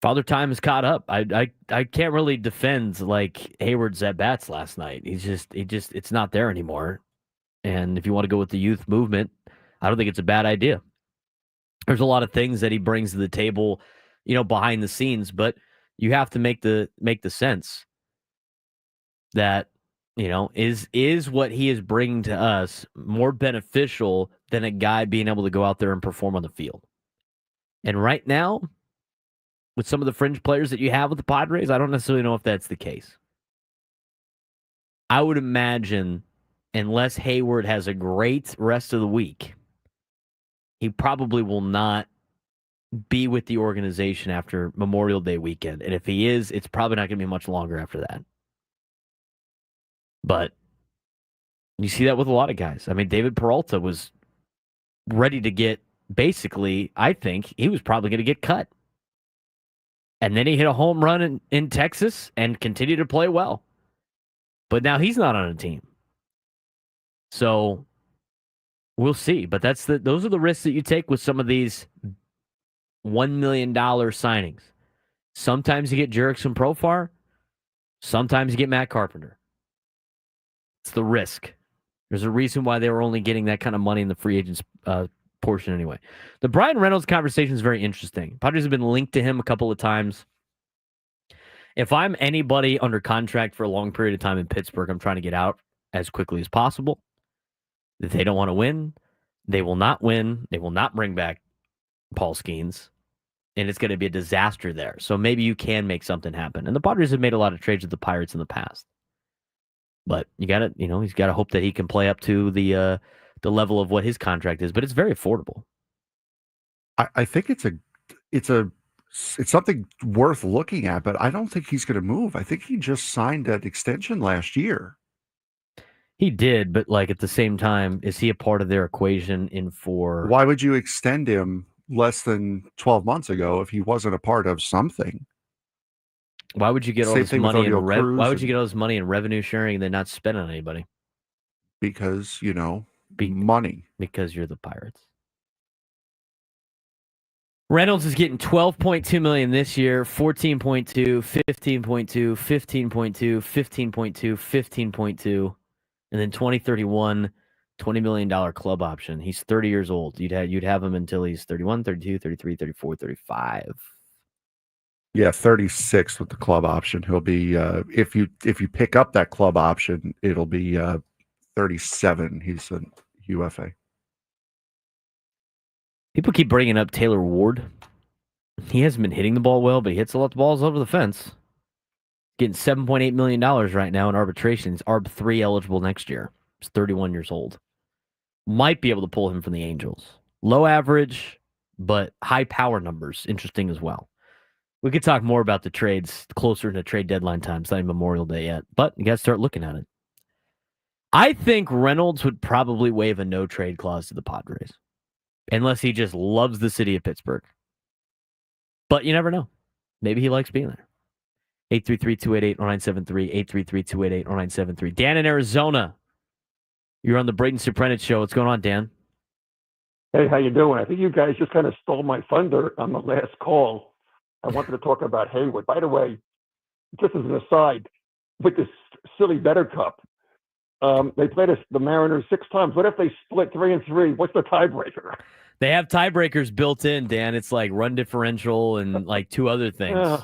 Father Time is caught up. I can't really defend like Heyward's at bats last night. It's not there anymore. And if you want to go with the youth movement, I don't think it's a bad idea. There's a lot of things that he brings to the table, behind the scenes, but you have to make the sense that, is what he is bringing to us more beneficial than a guy being able to go out there and perform on the field. And right now, with some of the fringe players that you have with the Padres, I don't necessarily know if that's the case. I would imagine, unless Heyward has a great rest of the week, he probably will not be with the organization after Memorial Day weekend. And if he is, it's probably not going to be much longer after that. But you see that with a lot of guys. I mean, David Peralta was ready to get, basically, I think, he was probably going to get cut. And then he hit a home run in Texas and continued to play well. But now he's not on a team. So we'll see. But those are the risks that you take with some of these $1 million signings. Sometimes you get Jurickson Profar. Sometimes you get Matt Carpenter. It's the risk. There's a reason why they were only getting that kind of money in the free agents portion anyway. The Brian Reynolds conversation is very interesting. Padres have been linked to him a couple of times. If I'm anybody under contract for a long period of time in Pittsburgh, I'm trying to get out as quickly as possible. If they don't want to win, they will not win. They will not bring back Paul Skeens. And it's going to be a disaster there. So maybe you can make something happen. And the Padres have made a lot of trades with the Pirates in the past. But you got to, he's got to hope that he can play up to the level of what his contract is. But it's very affordable. I think it's something worth looking at. But I don't think he's going to move. I think he just signed that extension last year. He did, but at the same time, is he a part of their equation Why would you extend him less than 12 months ago if he wasn't a part of something? Why would you get all this money in money in revenue sharing and then not spend on anybody? Because, money. Because you're the Pirates. Reynolds is getting $12.2 million this year, $14.2, $15.2, $15.2, $15.2, $15.2, and then 2031, $20 million club option. He's 30 years old. You'd have him until he's 31, 32, 33, 34, 35. Yeah, 36 with the club option. He'll be if you pick up that club option, it'll be 37. He's a UFA. People keep bringing up Taylor Ward. He hasn't been hitting the ball well, but he hits a lot of balls over the fence. Getting $7.8 million right now in arbitration. He's ARB 3 eligible next year. He's 31 years old. Might be able to pull him from the Angels. Low average, but high power numbers. Interesting as well. We could talk more about the trades closer to trade deadline time. It's not even Memorial Day yet, but you got to start looking at it. I think Reynolds would probably waive a no-trade clause to the Padres, unless he just loves the city of Pittsburgh. But you never know. Maybe he likes being there. 833-288-0973, 833-288-0973. Dan in Arizona, you're on the Braden Surprenant show. What's going on, Dan? Hey, how you doing? I think you guys just kind of stole my thunder on the last call. I wanted to talk about Heyward. By the way, just as an aside, with this silly Better Cup, they played the Mariners 6 times. What if they split 3-3? What's the tiebreaker? They have tiebreakers built in, Dan. It's like run differential and like 2 other things.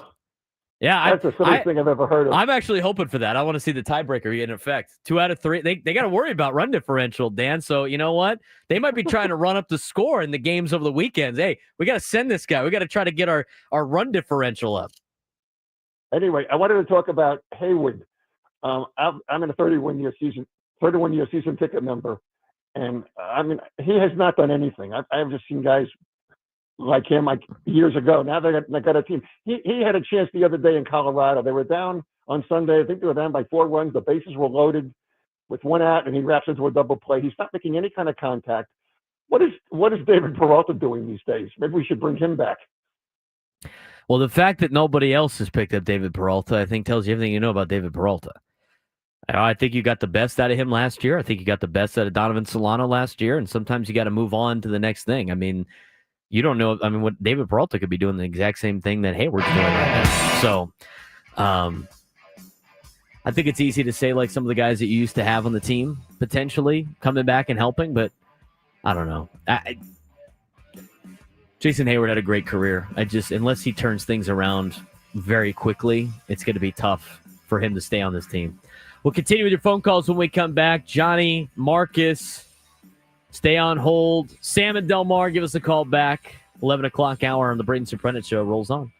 Yeah, That's the silliest thing I've ever heard of. I'm actually hoping for that. I want to see the tiebreaker in effect. 2 out of 3. They got to worry about run differential, Dan. So you know what? They might be trying to run up the score in the games over the weekends. Hey, we got to send this guy. We got to try to get our run differential up. Anyway, I wanted to talk about Heyward. I'm in a 31-year season ticket member, and I mean he has not done anything. I've just seen guys like him like years ago. Now they got a team. He had a chance the other day in Colorado. They were down on Sunday. I think they were down by 4 runs. The bases were loaded with 1 out, and he wraps into a double play. He's not making any kind of contact. What is David Peralta doing these days? Maybe we should bring him back. Well, the fact that nobody else has picked up David Peralta, I think, tells you everything you know about David Peralta. I think you got the best out of him last year. I think you got the best out of Donovan Solano last year, and sometimes you got to move on to the next thing. I mean, you don't know. I mean, what David Peralta could be doing the exact same thing that Heyward's doing right now. So, I think it's easy to say like some of the guys that you used to have on the team potentially coming back and helping, but I don't know. Jason Heyward had a great career. Unless he turns things around very quickly, it's going to be tough for him to stay on this team. We'll continue with your phone calls when we come back. Johnny, Marcus, stay on hold. Sam and Del Mar, give us a call back. 11 o'clock hour on the Braden Surprenant Show rolls on.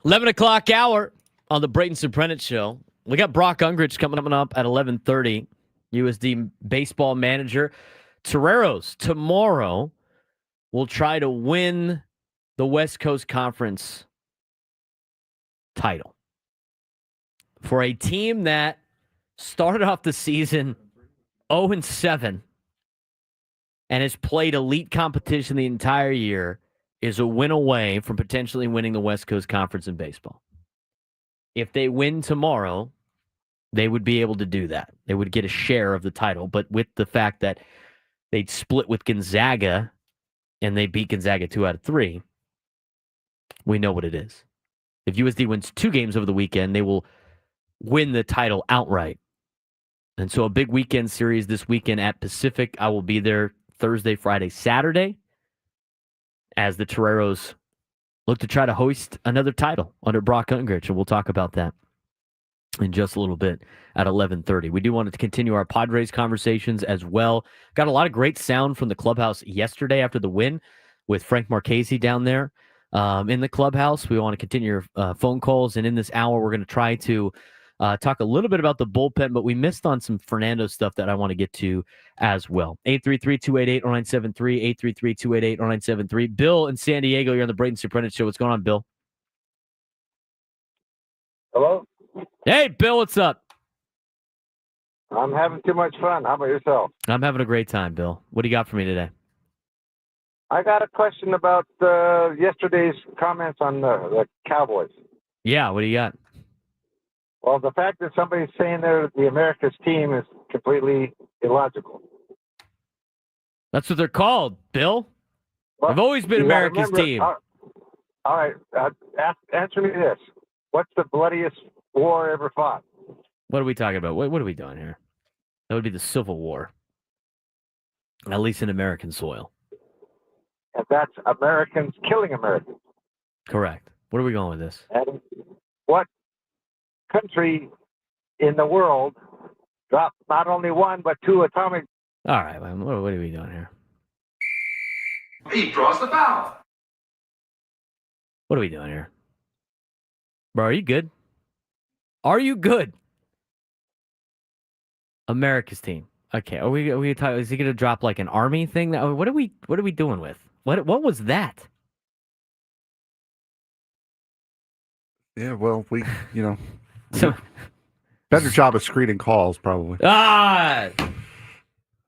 11 o'clock hour on the Braden Surprenant Show. We got Brock Ungricht coming up at 11:30. USD baseball manager. Toreros tomorrow will try to win the West Coast Conference title for a team that started off the season 0-7 and has played elite competition the entire year, is a win away from potentially winning the West Coast Conference in baseball. If they win tomorrow, they would be able to do that. They would get a share of the title, but with the fact that they'd split with Gonzaga and they beat Gonzaga 2 out of 3, we know what it is. If USD wins 2 games over the weekend, they will win the title outright. And so a big weekend series this weekend at Pacific. I will be there Thursday, Friday, Saturday as the Toreros look to try to hoist another title under Brock Ungricht, and we'll talk about that in just a little bit at 11:30. We do want to continue our Padres conversations as well. Got a lot of great sound from the clubhouse yesterday after the win with Frank Marchese down there in the clubhouse. We want to continue your phone calls, and in this hour, we're going to try to talk a little bit about the bullpen, but we missed on some Fernando stuff that I want to get to as well. 833-288-0973, 833-288-0973. Bill in San Diego, you're on the Braden Surprenant Show. What's going on, Bill? Hello? Hey, Bill, what's up? I'm having too much fun. How about yourself? I'm having a great time, Bill. What do you got for me today? I got a question about yesterday's comments on the Cowboys. Yeah, what do you got? Well, the fact that somebody's saying they're the America's team is completely illogical. That's what they're called, Bill. Well, I've always been America's team. All right. Answer me this. What's the bloodiest war ever fought? What are we talking about? What are we doing here? That would be the Civil War. At least in American soil. And that's Americans killing Americans. Correct. What are we going with this? And what country in the world dropped not only 1 but 2 atomic? All right, man. What are we doing here? He draws the foul. What are we doing here? Bro, are you good? Are you good? America's team. Okay, are we talking? Is he going to drop like an army thing? What are we doing with? What was that? Yeah, well, So better job of screening calls, probably.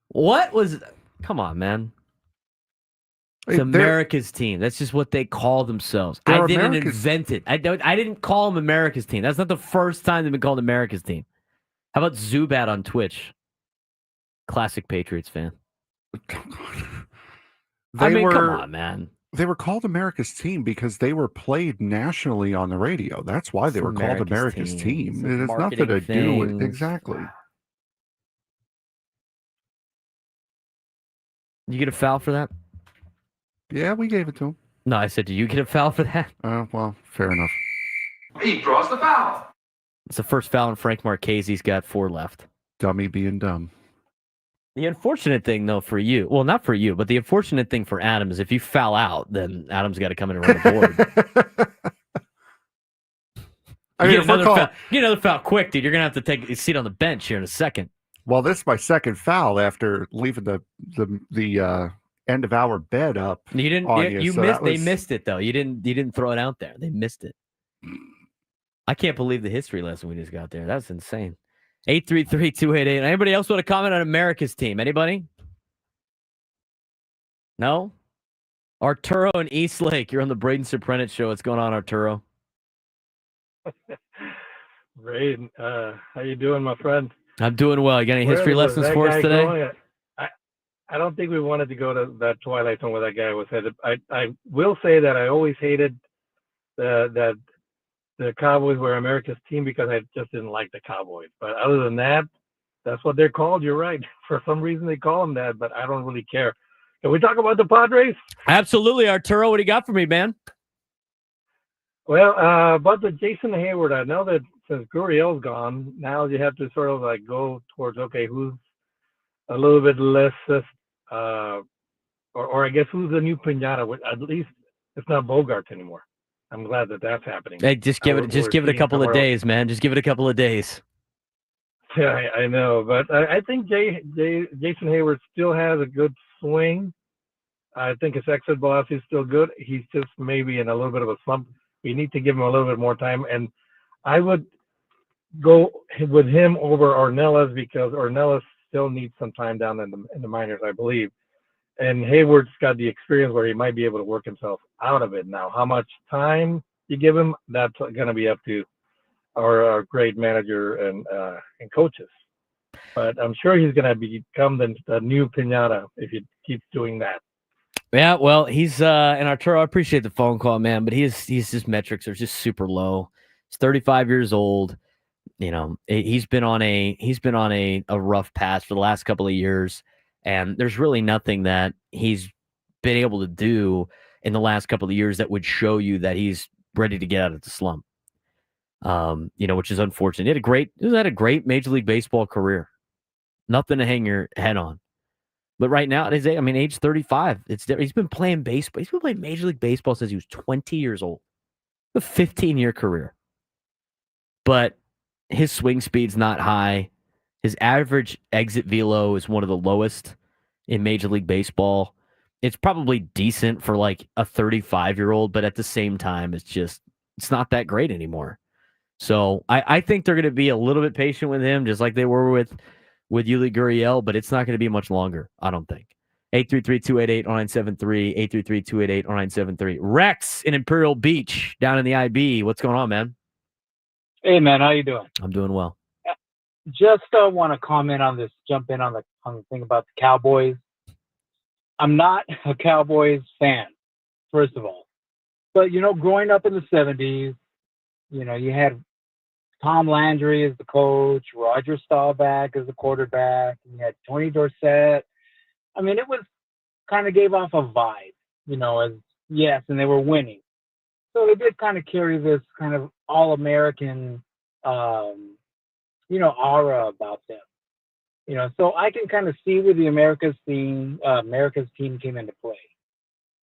What was? Come on, man. It's America's team. That's just what they call themselves. I didn't invent it. I didn't call them America's team. That's not the first time they've been called America's team. How about Zubat on Twitch? Classic Patriots fan. Come on, man. They were called America's team because they were played nationally on the radio. That's why they were called America's team. It has nothing to do with exactly. You get a foul for that? Yeah, we gave it to him. No, I said, do you get a foul for that? Well, fair enough. He draws the foul. It's the first foul, and Frank Marchese's got 4 left. Dummy being dumb. The unfortunate thing, though, for you, well, not for you, but the unfortunate thing for Adam is if you foul out, then Adam's got to come in and run the board. Get another foul quick, dude. You're going to have to take a seat on the bench here in a second. Well, this is my second foul after leaving the end of our bed up. You didn't. They missed it though. You didn't throw it out there. They missed it. I can't believe the history lesson we just got there. That's insane. 833-288. Anybody else want to comment on America's team? Anybody? No? Arturo in Eastlake. You're on the Braden Surprenant Show. What's going on, Arturo? Braden, how you doing, my friend? I'm doing well. You got any history lessons for us today? I don't think we wanted to go to that Twilight Zone where that guy was headed. I will say that I always hated that the Cowboys were America's team because I just didn't like the Cowboys. But other than that, that's what they're called. You're right. For some reason, they call them that, but I don't really care. Can we talk about the Padres? Absolutely, Arturo. What do you got for me, man? Well, about the Jason Heyward, I know that since Gurriel's gone, now you have to sort of like go towards, okay, who's a little bit less, or I guess who's the new Pinata? At least it's not Bogaerts anymore. I'm glad that that's happening. Hey, just give it a couple of days, man. Just give it a couple of days. Yeah, I know, but I think Jason Heyward still has a good swing. I think his exit velocity is still good. He's just maybe in a little bit of a slump. We need to give him a little bit more time, and I would go with him over Ornelas because Ornelas still needs some time down in the minors, I believe. And Heyward's got the experience where he might be able to work himself out of it now. How much time you give him, that's going to be up to our great manager and coaches. But I'm sure he's going to become the new Pinata if he keeps doing that. Yeah, well, he's and Arturo, I appreciate the phone call, man, but his just metrics are just super low. He's 35 years old. You know, he's been on a rough patch for the last couple of years, and there's really nothing that he's been able to do in the last couple of years that would show you that he's ready to get out of the slump. You know, which is unfortunate. He had a great Major League Baseball career. Nothing to hang your head on. But right now, at his age, age 35, he's been playing baseball. He's been playing Major League Baseball since he was 20 years old. A 15-year career. But his swing speed's not high. His average exit velo is one of the lowest in Major League Baseball. It's probably decent for like a 35-year-old, but at the same time, it's not that great anymore. So I think they're going to be a little bit patient with him, just like they were with Yuli Gurriel, but it's not going to be much longer, I don't think. 833-288-0973, 833-288-0973. Rex in Imperial Beach down in the IB. What's going on, man? Hey, man, how you doing? I'm doing well. Just want to comment on this, jump in on the thing about the Cowboys. I'm not a Cowboys fan, first of all. But, you know, growing up in the 70s, you know, you had Tom Landry as the coach, Roger Staubach as the quarterback, and you had Tony Dorsett. I mean, it was kind of gave off a vibe, you know, and they were winning. So they did kind of carry this kind of all-American, you know, aura about them. You know, so I can kind of see where the America's team came into play.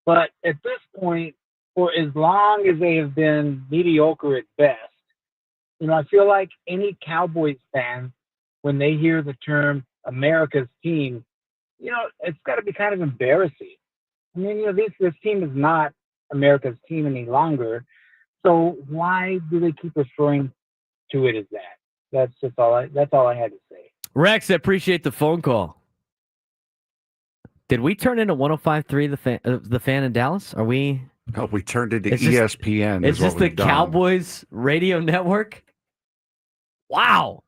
But at this point, for as long as they have been mediocre at best, you know, I feel like any Cowboys fan, when they hear the term America's team, you know, it's got to be kind of embarrassing. I mean, you know, this team is not America's team any longer. So why do they keep referring to it as that? That's all I had to say. Rex, I appreciate the phone call. Did we turn into 105.3 the fan in Dallas? Are we? No, we turned into ESPN. Is this the Cowboys radio network? Wow.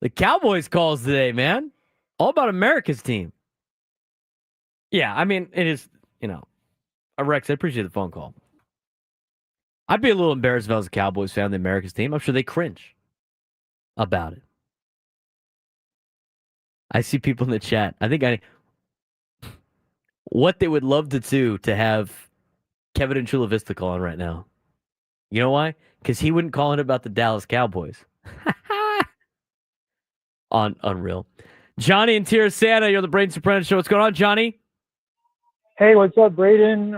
The Cowboys calls today, man. All about America's team. Yeah, I mean, it is, you know, Rex, I appreciate the phone call. I'd be a little embarrassed if I was a Cowboys fan of the America's team. I'm sure they cringe about it. I see people in the chat. What they would love to do to have Kevin and Chula Vista call in right now. You know why? Because he wouldn't call in about the Dallas Cowboys. Unreal. Johnny and Tirasana, you're the Braden Surprenant Show. What's going on, Johnny? Hey, what's up, Braden?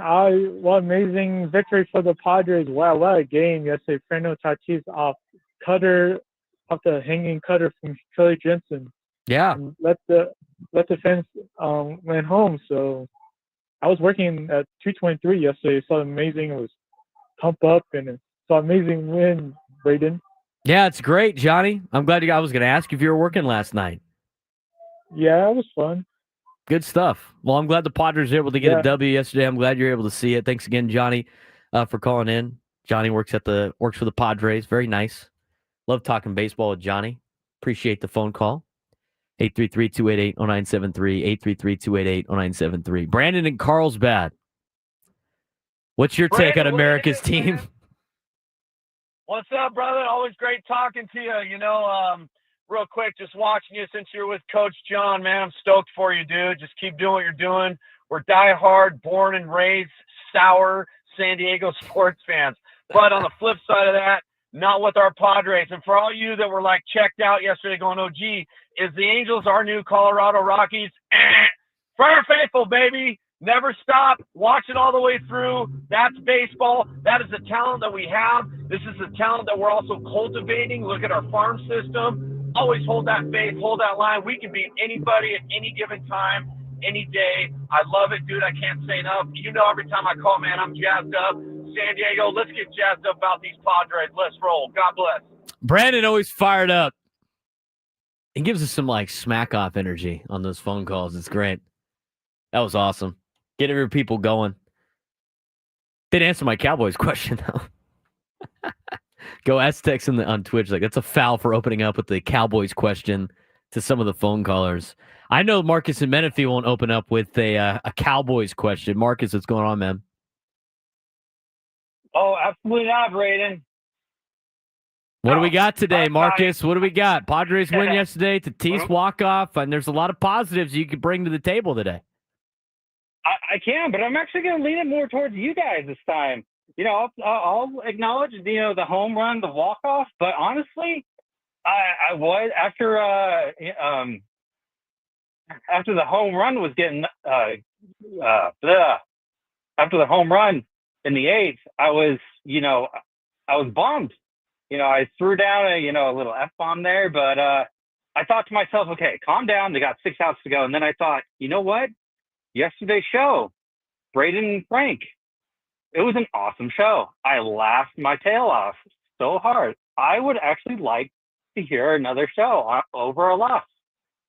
What amazing victory for the Padres. Wow, what a game yesterday. Fernando Tatis off the hanging cutter from Kelly Jensen. Yeah. And let the fence went home. So I was working at 223 yesterday. So amazing. It was pump up and it's so amazing win, Braden. Yeah, it's great, Johnny. I'm glad I was going to ask if you were working last night. Yeah, it was fun. Good stuff. Well, I'm glad the Padres were able to get a W yesterday. I'm glad you're able to see it. Thanks again, Johnny, for calling in. Johnny works for the Padres. Very nice. Love talking baseball with Johnny. Appreciate the phone call. 833-288-0973. 833-288-0973. Brandon in Carlsbad. What's your take on America's team? What's up, brother? Always great talking to you. You know, real quick, just watching you since you're with Coach John, man. I'm stoked for you, dude. Just keep doing what you're doing. We're diehard, born and raised, sour San Diego sports fans. But on the flip side of that, not with our Padres. And for all you that were like checked out yesterday going, oh, gee, is the Angels our new Colorado Rockies? Fire faithful, baby. Never stop. Watch it all the way through. That's baseball. That is the talent that we have. This is the talent that we're also cultivating. Look at our farm system. Always hold that faith, hold that line. We can beat anybody at any given time, any day. I love it, dude. I can't say enough. You know, every time I call, man, I'm jazzed up. San Diego, let's get jazzed up about these Padres. Let's roll. God bless. Brandon always fired up. He gives us some like smack off energy on those phone calls. It's great. That was awesome. Get your people going. Didn't answer my Cowboys question though. Go Aztecs on Twitch. Like, that's a foul for opening up with the Cowboys question to some of the phone callers. I know Marcus and Menifee won't open up with a Cowboys question. Marcus, what's going on, man? Oh, absolutely not, Braden. What do we got today, Marcus? What do we got? Padres win yesterday. Tatis walk-off, and there's a lot of positives you could bring to the table today. I can, but I'm actually going to lean it more towards you guys this time. You know, I'll acknowledge, you know, the home run, the walk-off, but honestly, I was after the home run was getting after the home run in the eighth, I was bummed. You know, I threw down a little F-bomb there, but I thought to myself, okay, calm down. They got 6 outs to go, and then I thought, you know what? Yesterday's show, Braden and Frank, it was an awesome show. I laughed my tail off so hard. I would actually like to hear another show over a loss.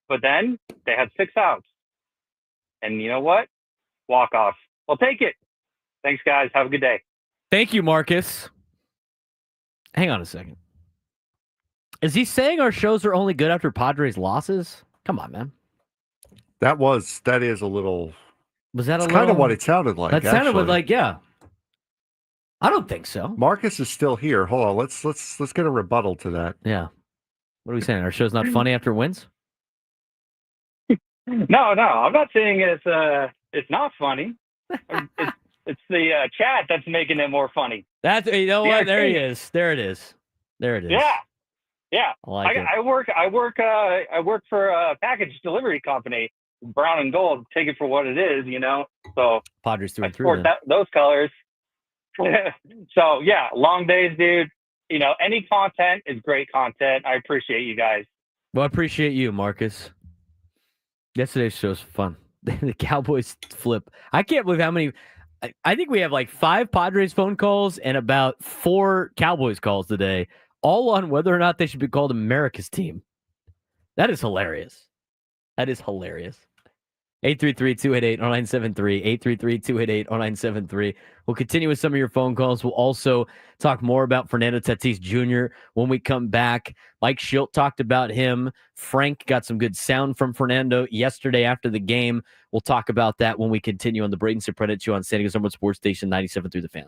But then they had 6 outs. And you know what? Walk off. I'll take it. Thanks, guys. Have a good day. Thank you, Marcus. Hang on a second. Is he saying our shows are only good after Padres losses? Come on, man. That is a little. Was that kind of what it sounded like? That sounded like, yeah. I don't think so. Marcus is still here. Hold on. Let's get a rebuttal to that. Yeah. What are we saying? Our show's not funny after wins? No. I'm not saying it's not funny. It's the chat that's making it more funny. That's, you know what? There he is. There it is. Yeah. I work for a package delivery company, brown and gold. Take it for what it is, you know. So Padres through I and through. sport those colors. So yeah, long days, dude. You know, any content is great content. I appreciate you guys. Well, I appreciate you, Marcus. Yesterday's show's fun. The Cowboys flip. I can't believe how many. I think we have like 5 Padres phone calls and about 4 Cowboys calls today, all on whether or not they should be called America's team. That is hilarious. 833-288-0973, 833-288-0973. We'll continue with some of your phone calls. We'll also talk more about Fernando Tatis Jr. when we come back. Mike Shildt talked about him. Frank got some good sound from Fernando yesterday after the game. We'll talk about that when we continue on the Braden Surprenant Show on San Diego's #1 Sports Station 97.3 The Fan.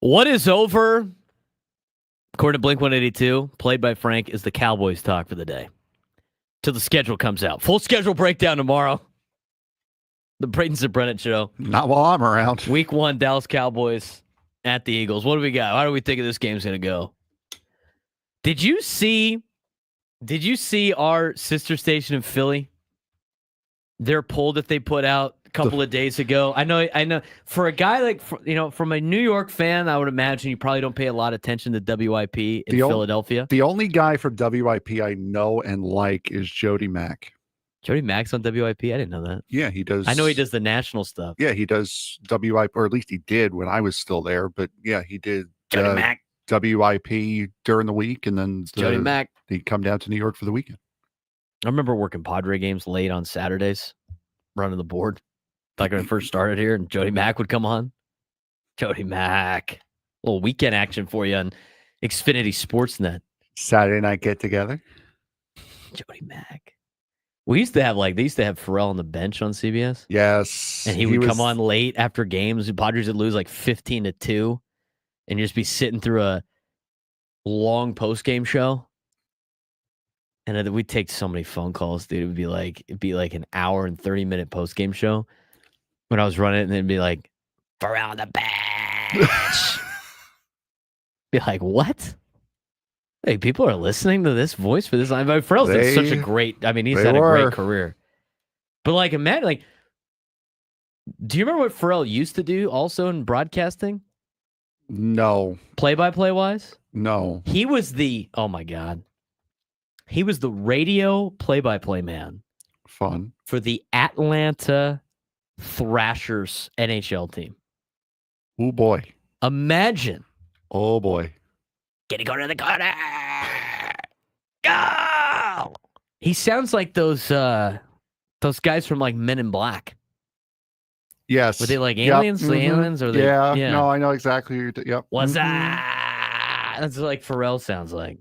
What is over, according to Blink 182, played by Frank, is the Cowboys talk for the day. Till the schedule comes out. Full schedule breakdown tomorrow. The Braden Surprenant Show. Not while I'm around. Week 1, Dallas Cowboys at the Eagles. What do we got? How do we think this game's going to go? Did you see our sister station in Philly? Their poll that they put out a couple of days ago. I know. For a guy like, from a New York fan, I would imagine you probably don't pay a lot of attention to WIP in Philadelphia. The only guy from WIP I know and like is Jody Mack. Jody Mack's on WIP? I didn't know that. Yeah, he does. I know he does the national stuff. Yeah, he does WIP, or at least he did when I was still there. But yeah, he did Jody Mack. WIP during the week, and then Jody Mack. He'd come down to New York for the weekend. I remember working Padre games late on Saturdays, running the board. Like when I first started here, and Jody Mack would come on. Jody Mack. A little weekend action for you on Xfinity Sportsnet. Saturday night get together. Jody Mack. They used to have Pharrell on the bench on CBS. Yes. And he would come on late after games. The Padres would lose like 15-2 and just be sitting through a long post-game show. And then we'd take so many phone calls, dude. It'd be like an hour and 30-minute post-game show when I was running it, and it'd be like, Pharrell on the bench. Be like, what? Hey, people are listening to this voice for this. Pharrell's done such a great. He's had a great career. But imagine, do you remember what Pharrell used to do also in broadcasting? No. Play-by-play wise? No. He was oh my God. He was the radio play-by-play man. Fun. For the Atlanta Thrashers NHL team. Oh boy. Imagine. Oh boy. Get it, go to the corner. Go! He sounds like those guys from Men in Black. Yes. Were they aliens? Yep. The aliens? Or yeah. No, I know exactly. Yep. What's that? That's like Pharrell sounds like.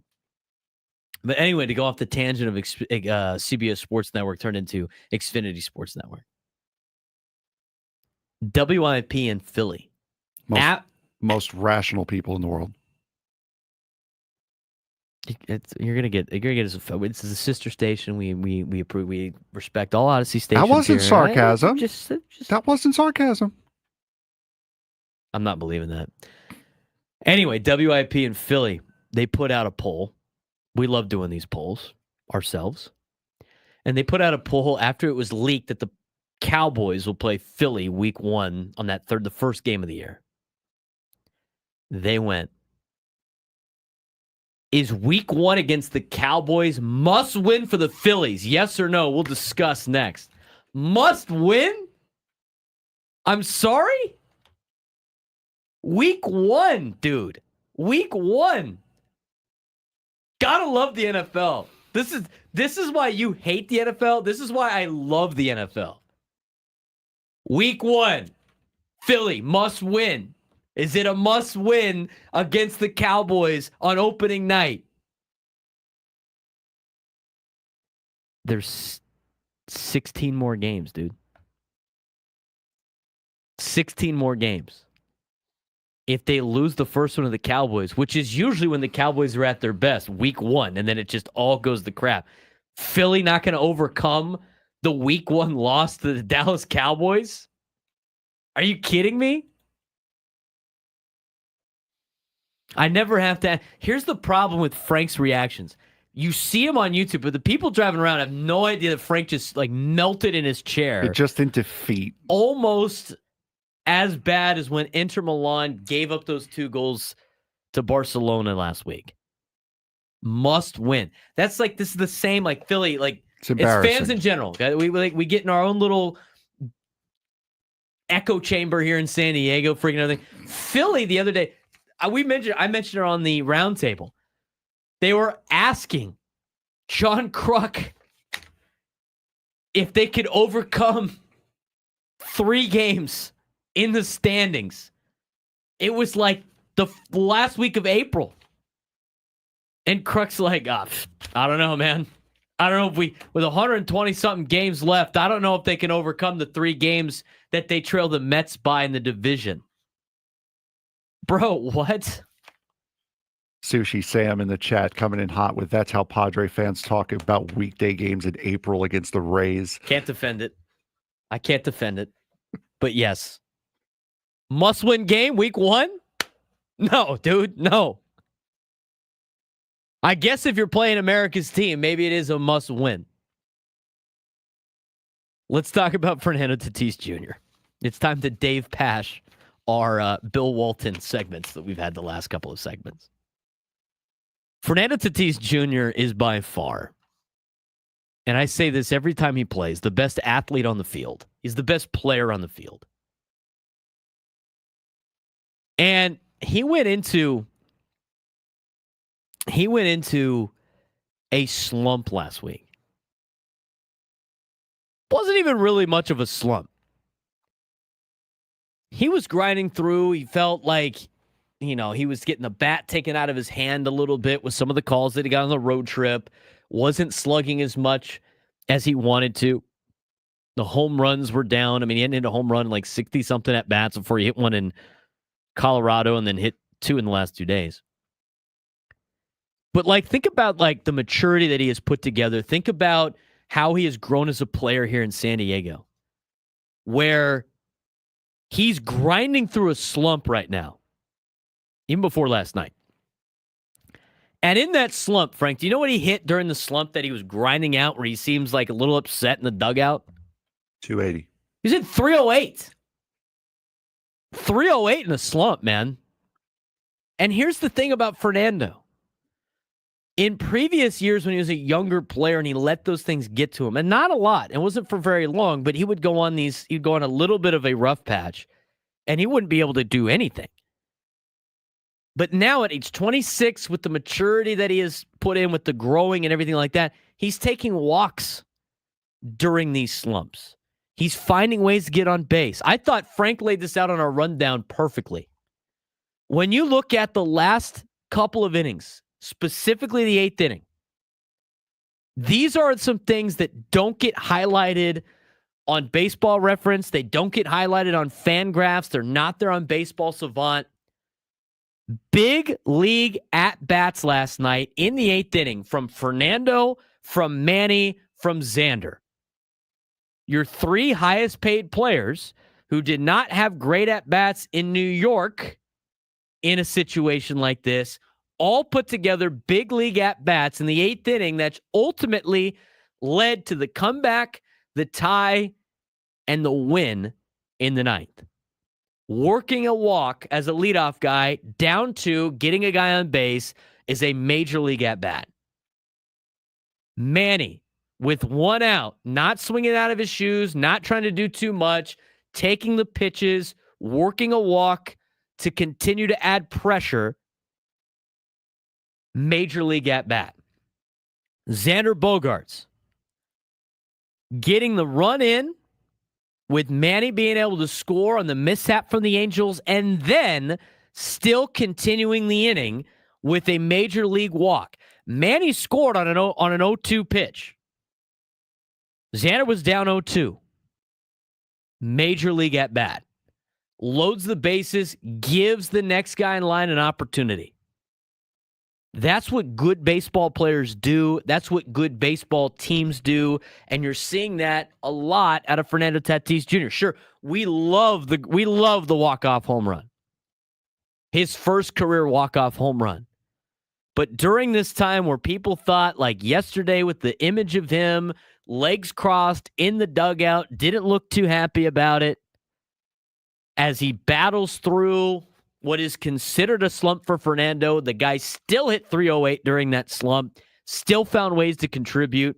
But anyway, to go off the tangent of CBS Sports Network turned into Xfinity Sports Network. WIP in Philly. Most rational people in the world. You're gonna get us. This is a sister station. We approve. We respect all Odyssey stations. That wasn't here. sarcasm. That wasn't sarcasm. I'm not believing that. Anyway, WIP in Philly, they put out a poll. We love doing these polls ourselves, and they put out a poll after it was leaked that the Cowboys will play Philly Week 1 on the first game of the year. They went. Is Week 1 against the Cowboys must win for the Phillies? Yes or no? We'll discuss next. Must win? I'm sorry? Week 1, dude. Week 1. Gotta love the NFL. This is why you hate the NFL. This is why I love the NFL. Week 1. Philly must win. Is it a must-win against the Cowboys on opening night? There's 16 more games, dude. 16 more games. If they lose the first one to the Cowboys, which is usually when the Cowboys are at their best, Week 1, and then it just all goes to crap. Philly not going to overcome the Week 1 loss to the Dallas Cowboys? Are you kidding me? I never have to. Here's the problem with Frank's reactions. You see him on YouTube, but the people driving around have no idea that Frank just melted in his chair. Just in defeat. Almost as bad as when Inter Milan gave up those 2 goals to Barcelona last week. Must win. That's this is the same Philly. It's fans in general. We get in our own little echo chamber here in San Diego, freaking everything. Philly the other day. I mentioned her on the roundtable. They were asking John Kruk if they could overcome 3 games in the standings. It was the last week of April. And Kruk's I don't know, man. I don't know if with 120-something games left, I don't know if they can overcome the 3 games that they trail the Mets by in the division. Bro, what? Sushi Sam in the chat coming in hot with that's how Padre fans talk about weekday games in April against the Rays. Can't defend it. I can't defend it. But yes. Must-win game week 1? No, dude, no. I guess if you're playing America's team, maybe it is a must-win. Let's talk about Fernando Tatis Jr. It's time to Dave Pash our Bill Walton segments that we've had the last couple of segments. Fernando Tatis Jr. is by far, and I say this every time he plays, the best athlete on the field. He's the best player on the field. And he went into a slump last week. Wasn't even really much of a slump. He was grinding through. He felt like, he was getting the bat taken out of his hand a little bit with some of the calls that he got on the road trip. Wasn't slugging as much as he wanted to. The home runs were down. I mean, he hadn't hit a home run like 60-something at bats before he hit one in Colorado and then hit 2 in the last 2 days. But think about the maturity that he has put together. Think about how he has grown as a player here in San Diego, where he's grinding through a slump right now, even before last night. And in that slump, Frank, do you know what he hit during the slump that he was grinding out where he seems like a little upset in the dugout? 280. He's at 308. 308 in a slump, man. And here's the thing about Fernando. In previous years when he was a younger player and he let those things get to him, and not a lot, it wasn't for very long, but he'd go on a little bit of a rough patch, and he wouldn't be able to do anything. But now at age 26, with the maturity that he has put in with the growing and everything like that, he's taking walks during these slumps. He's finding ways to get on base. I thought Frank laid this out on our rundown perfectly. When you look at the last couple of innings, specifically the 8th inning, these are some things that don't get highlighted on Baseball Reference. They don't get highlighted on Fangraphs. They're not there on Baseball Savant. Big league at-bats last night in the 8th inning from Fernando, from Manny, from Xander. Your 3 highest paid players who did not have great at-bats in New York in a situation like this all put together big league at-bats in the 8th inning that's ultimately led to the comeback, the tie, and the win in the 9th. Working a walk as a leadoff guy, down 2, getting a guy on base is a major league at-bat. Manny, with 1 out, not swinging out of his shoes, not trying to do too much, taking the pitches, working a walk to continue to add pressure. Major league at-bat. Xander Bogaerts getting the run in with Manny being able to score on the mishap from the Angels and then still continuing the inning with a major league walk. Manny scored on an 0-2 pitch. Xander was down 0-2. Major league at-bat. Loads the bases, gives the next guy in line an opportunity. That's what good baseball players do. That's what good baseball teams do. And you're seeing that a lot out of Fernando Tatis Jr. Sure, we love the walk-off home run. His first career walk-off home run. But during this time where people thought, like yesterday with the image of him, legs crossed in the dugout, didn't look too happy about it, as he battles through what is considered a slump for Fernando. The guy still hit 308 during that slump, still found ways to contribute.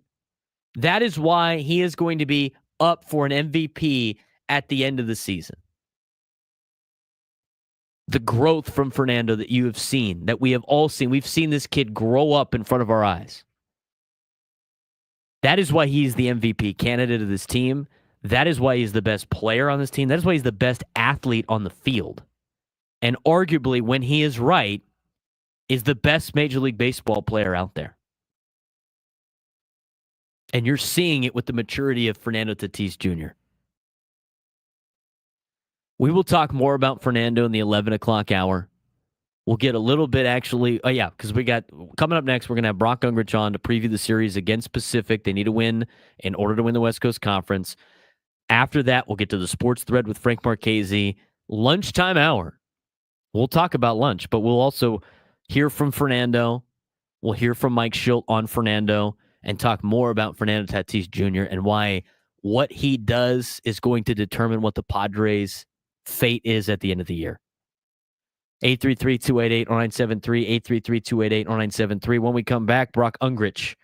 That is why he is going to be up for an MVP at the end of the season. The growth from Fernando that you have seen, that we have all seen. We've seen this kid grow up in front of our eyes. That is why he's the MVP candidate of this team. That is why he's the best player on this team. That is why he's the best athlete on the field. And arguably, when he is right, is the best Major League Baseball player out there. And you're seeing it with the maturity of Fernando Tatis Jr. We will talk more about Fernando in the 11 o'clock hour. We'll get a little bit actually. Oh, yeah, because we got coming up next, we're going to have Brock Ungricht on to preview the series against Pacific. They need to win in order to win the West Coast Conference. After that, we'll get to the sports thread with Frank Marchese. Lunchtime hour. We'll talk about lunch, but we'll also hear from Fernando. We'll hear from Mike Shildt on Fernando and talk more about Fernando Tatis Jr. and why what he does is going to determine what the Padres' fate is at the end of the year. 833-288-0973, 833-288-0973. When we come back, Brock Ungricht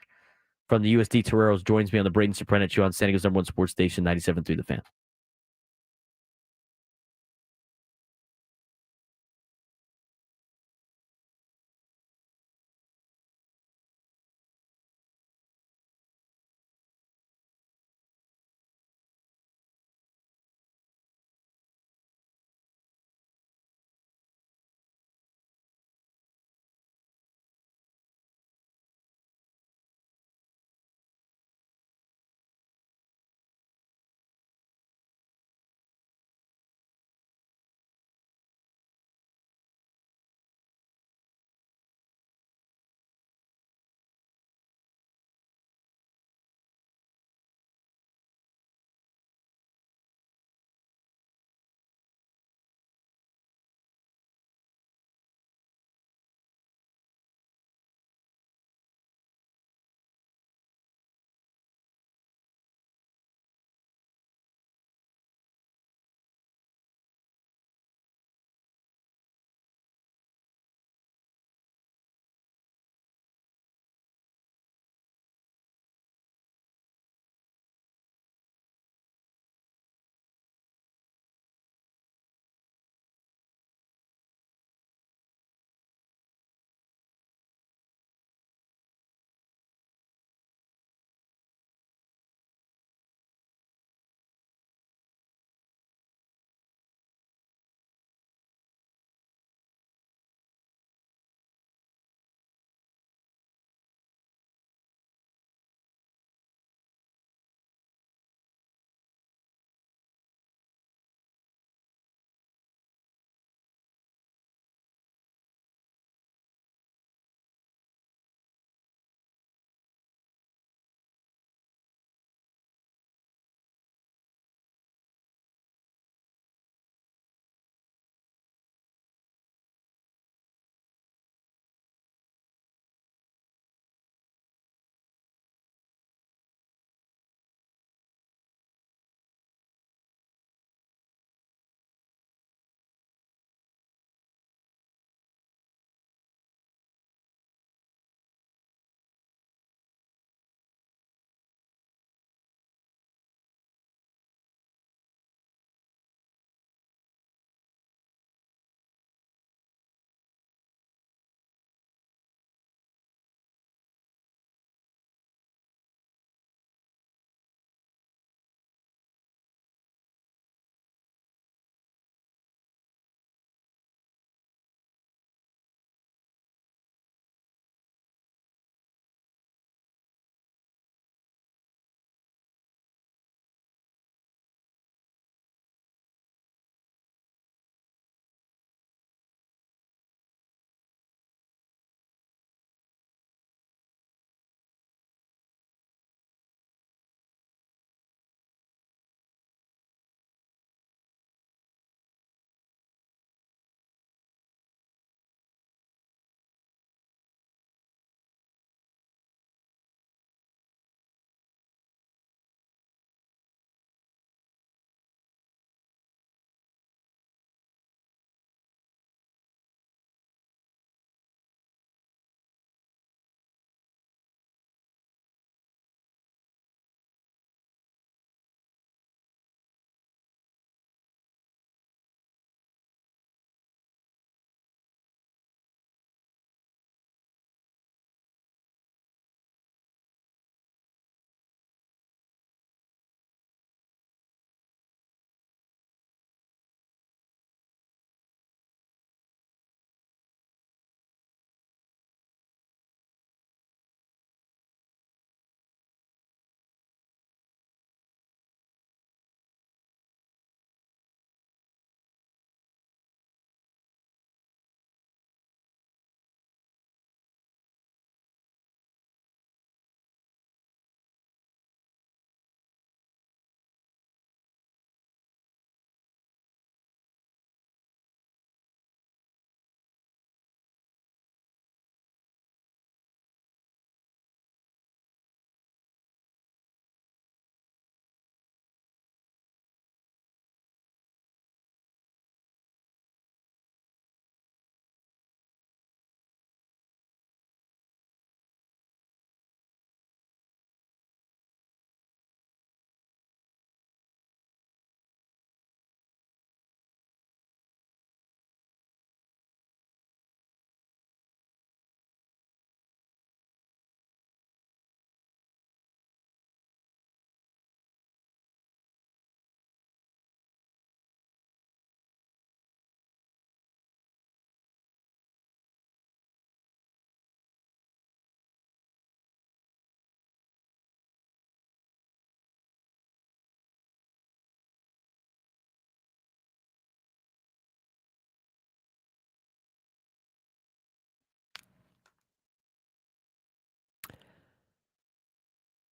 from the USD Toreros joins me on the Braden Surprenant Show on San Diego's #1 sports station, 97.3 The Fan.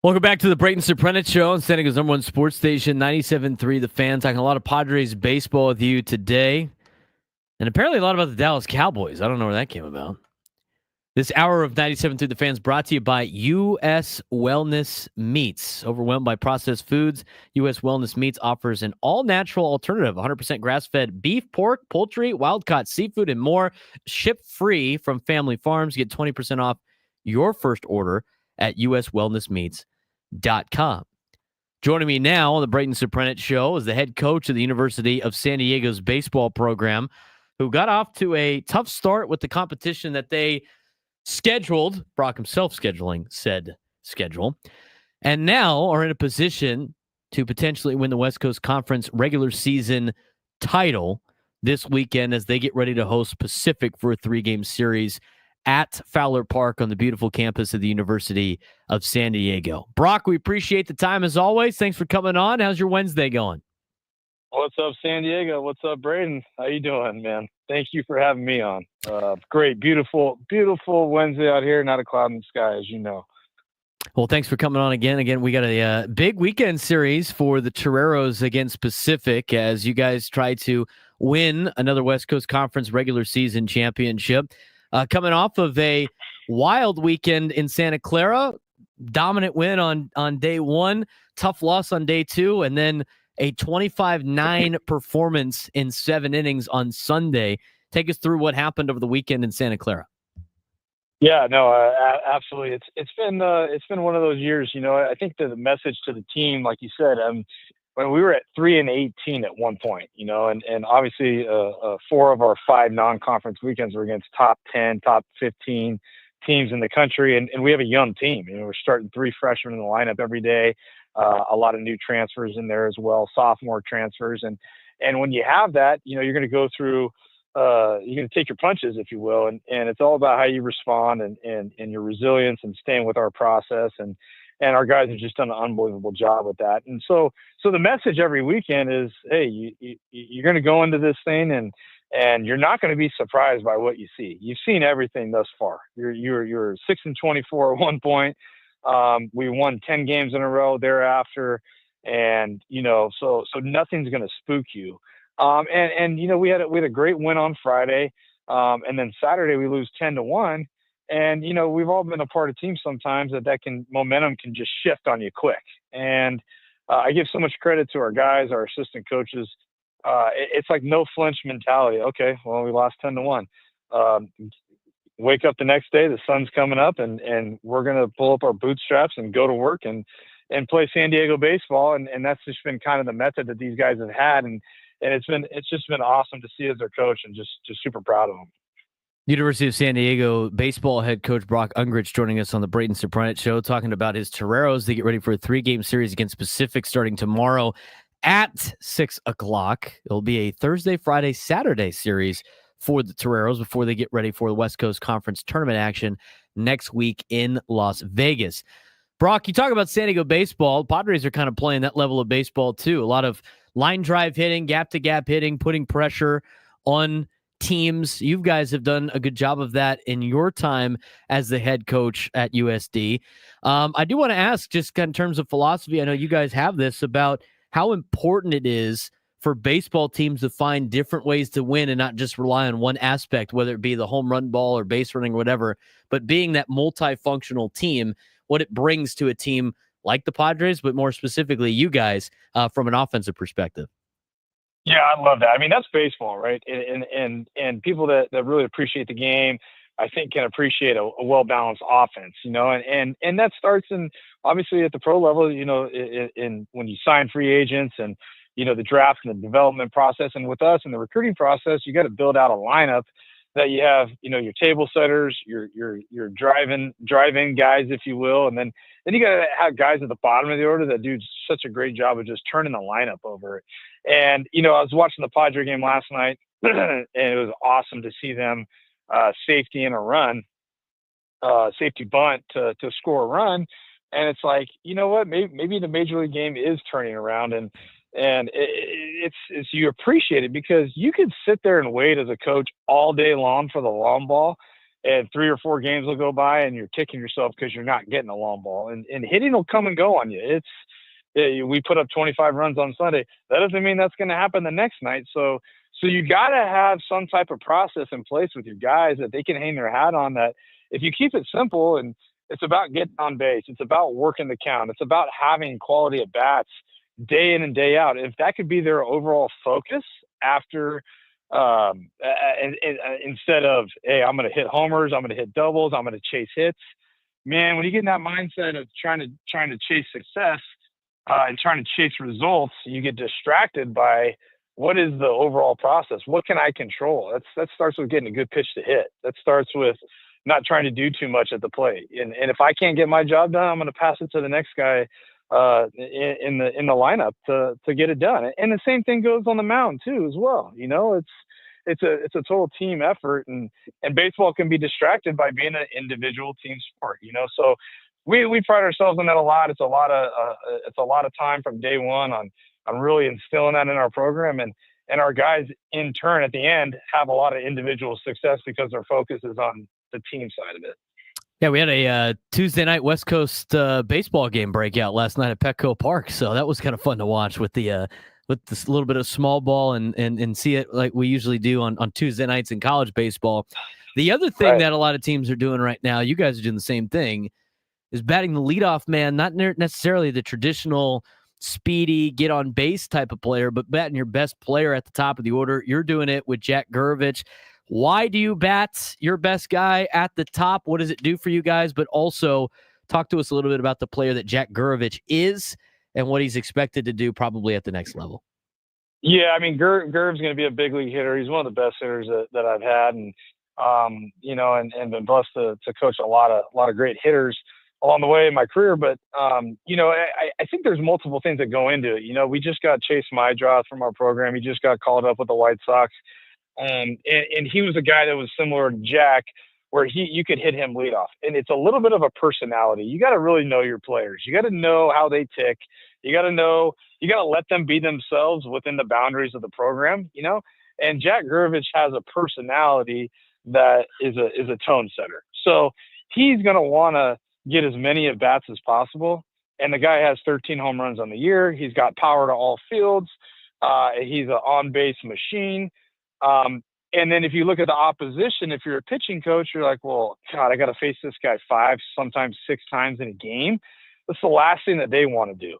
Welcome back to the Braden Surprenant Show on San Diego's #1 sports station, 97.3 The Fan. Talking a lot of Padres baseball with you today. And apparently a lot about the Dallas Cowboys. I don't know where that came about. This hour of 97.3 The Fan is brought to you by U.S. Wellness Meats. Overwhelmed by processed foods, U.S. Wellness Meats offers an all-natural alternative. 100% grass-fed beef, pork, poultry, wild-caught seafood, and more. Ship free from family farms. Get 20% off your first order at uswellnessmeats.com. Joining me now on the Braden Surprenant Show is the head coach of the University of San Diego's baseball program, who got off to a tough start with the competition that they scheduled, Brock himself scheduling said schedule, and now are in a position to potentially win the West Coast Conference regular season title this weekend as they get ready to host Pacific for a 3-game series at Fowler Park on the beautiful campus of the University of San Diego. Brock, we appreciate the time as always. Thanks for coming on. How's your Wednesday going? What's up, San Diego? What's up, Braden? How you doing, man? Thank you for having me on. Great, beautiful Wednesday out here. Not a cloud in the sky, as you know. Well, thanks for coming on again. Again, we got a big weekend series for the Toreros against Pacific as you guys try to win another West Coast Conference regular season championship. Coming off of a wild weekend in Santa Clara, dominant win on day one, tough loss on day two, and then a 25-9 performance in 7 innings on Sunday. Take us through what happened over the weekend in Santa Clara. Yeah, no, absolutely. It's been one of those years. You know, I think the message to the team, like you said, when we were at 3-18 at one point, you know, and obviously 4 of our 5 non-conference weekends were against top 10, top 15 teams in the country, and we have a young team. You know, we're starting 3 freshmen in the lineup every day, a lot of new transfers in there as well, sophomore transfers, and when you have that, you know, you're going to go through. You're going to take your punches, if you will, and it's all about how you respond and your resilience and staying with our process. And our guys have just done an unbelievable job with that. And so the message every weekend is, hey, you're going to go into this thing and you're not going to be surprised by what you see. You've seen everything thus far. You're 6-24 at one point. We won 10 games in a row thereafter. And, you know, so nothing's going to spook you. And you know, we had a great win on Friday. And then Saturday we lose 10-1. And, you know, we've all been a part of teams sometimes momentum can just shift on you quick. And I give so much credit to our guys, our assistant coaches. It's like no flinch mentality. Okay, well, we lost 10-1. Wake up the next day, the sun's coming up, and we're going to pull up our bootstraps and go to work and play San Diego baseball. And that's just been kind of the method that these guys have had. And it's just been awesome to see as their coach and just super proud of them. University of San Diego baseball head coach Brock Ungricht joining us on the Braden Surprenant Show, talking about his Toreros. They get ready for a 3-game series against Pacific starting tomorrow at 6 o'clock. It'll be a Thursday, Friday, Saturday series for the Toreros before they get ready for the West Coast Conference tournament action next week in Las Vegas. Brock, you talk about San Diego baseball. Padres are kind of playing that level of baseball too. A lot of line drive hitting, gap-to-gap hitting, putting pressure on teams. You guys have done a good job of that in your time as the head coach at USD. I do want to ask, just in terms of philosophy, I know you guys have this, about how important it is for baseball teams to find different ways to win and not just rely on one aspect, whether it be the home run ball or base running or whatever, but being that multifunctional team, what it brings to a team like the Padres, but more specifically you guys from an offensive perspective. Yeah, I love that. I mean, that's baseball, right? And people that really appreciate the game, I think, can appreciate a well-balanced offense, you know, and that starts in, obviously, at the pro level, you know, in when you sign free agents and, you know, the draft and the development process. And with us in the recruiting process, you got to build out a lineup that you have, you know, your table setters, your drive-in guys, if you will, and then you got to have guys at the bottom of the order that do such a great job of just turning the lineup over. And, you know, I was watching the Padre game last night, and it was awesome to see them safety in a run, safety bunt to score a run. And it's like, you know what, maybe the Major League game is turning around, and it's you appreciate it because you could sit there and wait as a coach all day long for the long ball, and 3 or 4 games will go by and you're kicking yourself because you're not getting a long ball. And hitting will come and go on you. We put up 25 runs on Sunday. That doesn't mean that's going to happen the next night. So you got to have some type of process in place with your guys that they can hang their hat on, that if you keep it simple, and it's about getting on base, it's about working the count, it's about having quality at bats day in and day out. If that could be their overall focus after instead of, hey, I'm going to hit homers, I'm going to hit doubles, I'm going to chase hits. Man, when you get in that mindset of trying to chase success and trying to chase results, you get distracted by what is the overall process? What can I control? That starts with getting a good pitch to hit. That starts with not trying to do too much at the plate. And if I can't get my job done, I'm going to pass it to the next guy in the lineup to get it done. And the same thing goes on the mound too, as well. You know, it's a total team effort, and baseball can be distracted by being an individual team sport. You know, so we pride ourselves on that a lot. It's a lot of time from day one on really instilling that in our program, and our guys in turn at the end have a lot of individual success because their focus is on the team side of it. Yeah, we had a Tuesday night West Coast baseball game breakout last night at Petco Park, so that was kind of fun to watch with this little bit of small ball and see it like we usually do on Tuesday nights in college baseball. The other thing that a lot of teams are doing right now, you guys are doing the same thing, is batting the leadoff man, not necessarily the traditional speedy, get on base type of player, but batting your best player at the top of the order. You're doing it with Jack Gerovich. Why do you bat your best guy at the top? What does it do for you guys? But also talk to us a little bit about the player that Jack Gerovich is and what he's expected to do probably at the next level. Yeah, I mean, Gerov's going to be a big league hitter. He's one of the best hitters that I've had, and you know, and been blessed to coach a lot of great hitters along the way in my career. But you know, I think there's multiple things that go into it. You know, we just got Chase Mydroth from our program. He just got called up with the White Sox. And he was a guy that was similar to Jack, where you could hit him leadoff. And it's a little bit of a personality. You got to really know your players. You got to know how they tick. You got to let them be themselves within the boundaries of the program, you know? And Jack Gerovich has a personality that is a tone setter. So he's going to want to get as many at bats as possible. And the guy has 13 home runs on the year. He's got power to all fields. He's an on-base machine. And then if you look at the opposition, if you're a pitching coach, you're like, well, God, I got to face this guy 5, sometimes 6 times in a game. That's the last thing that they want to do.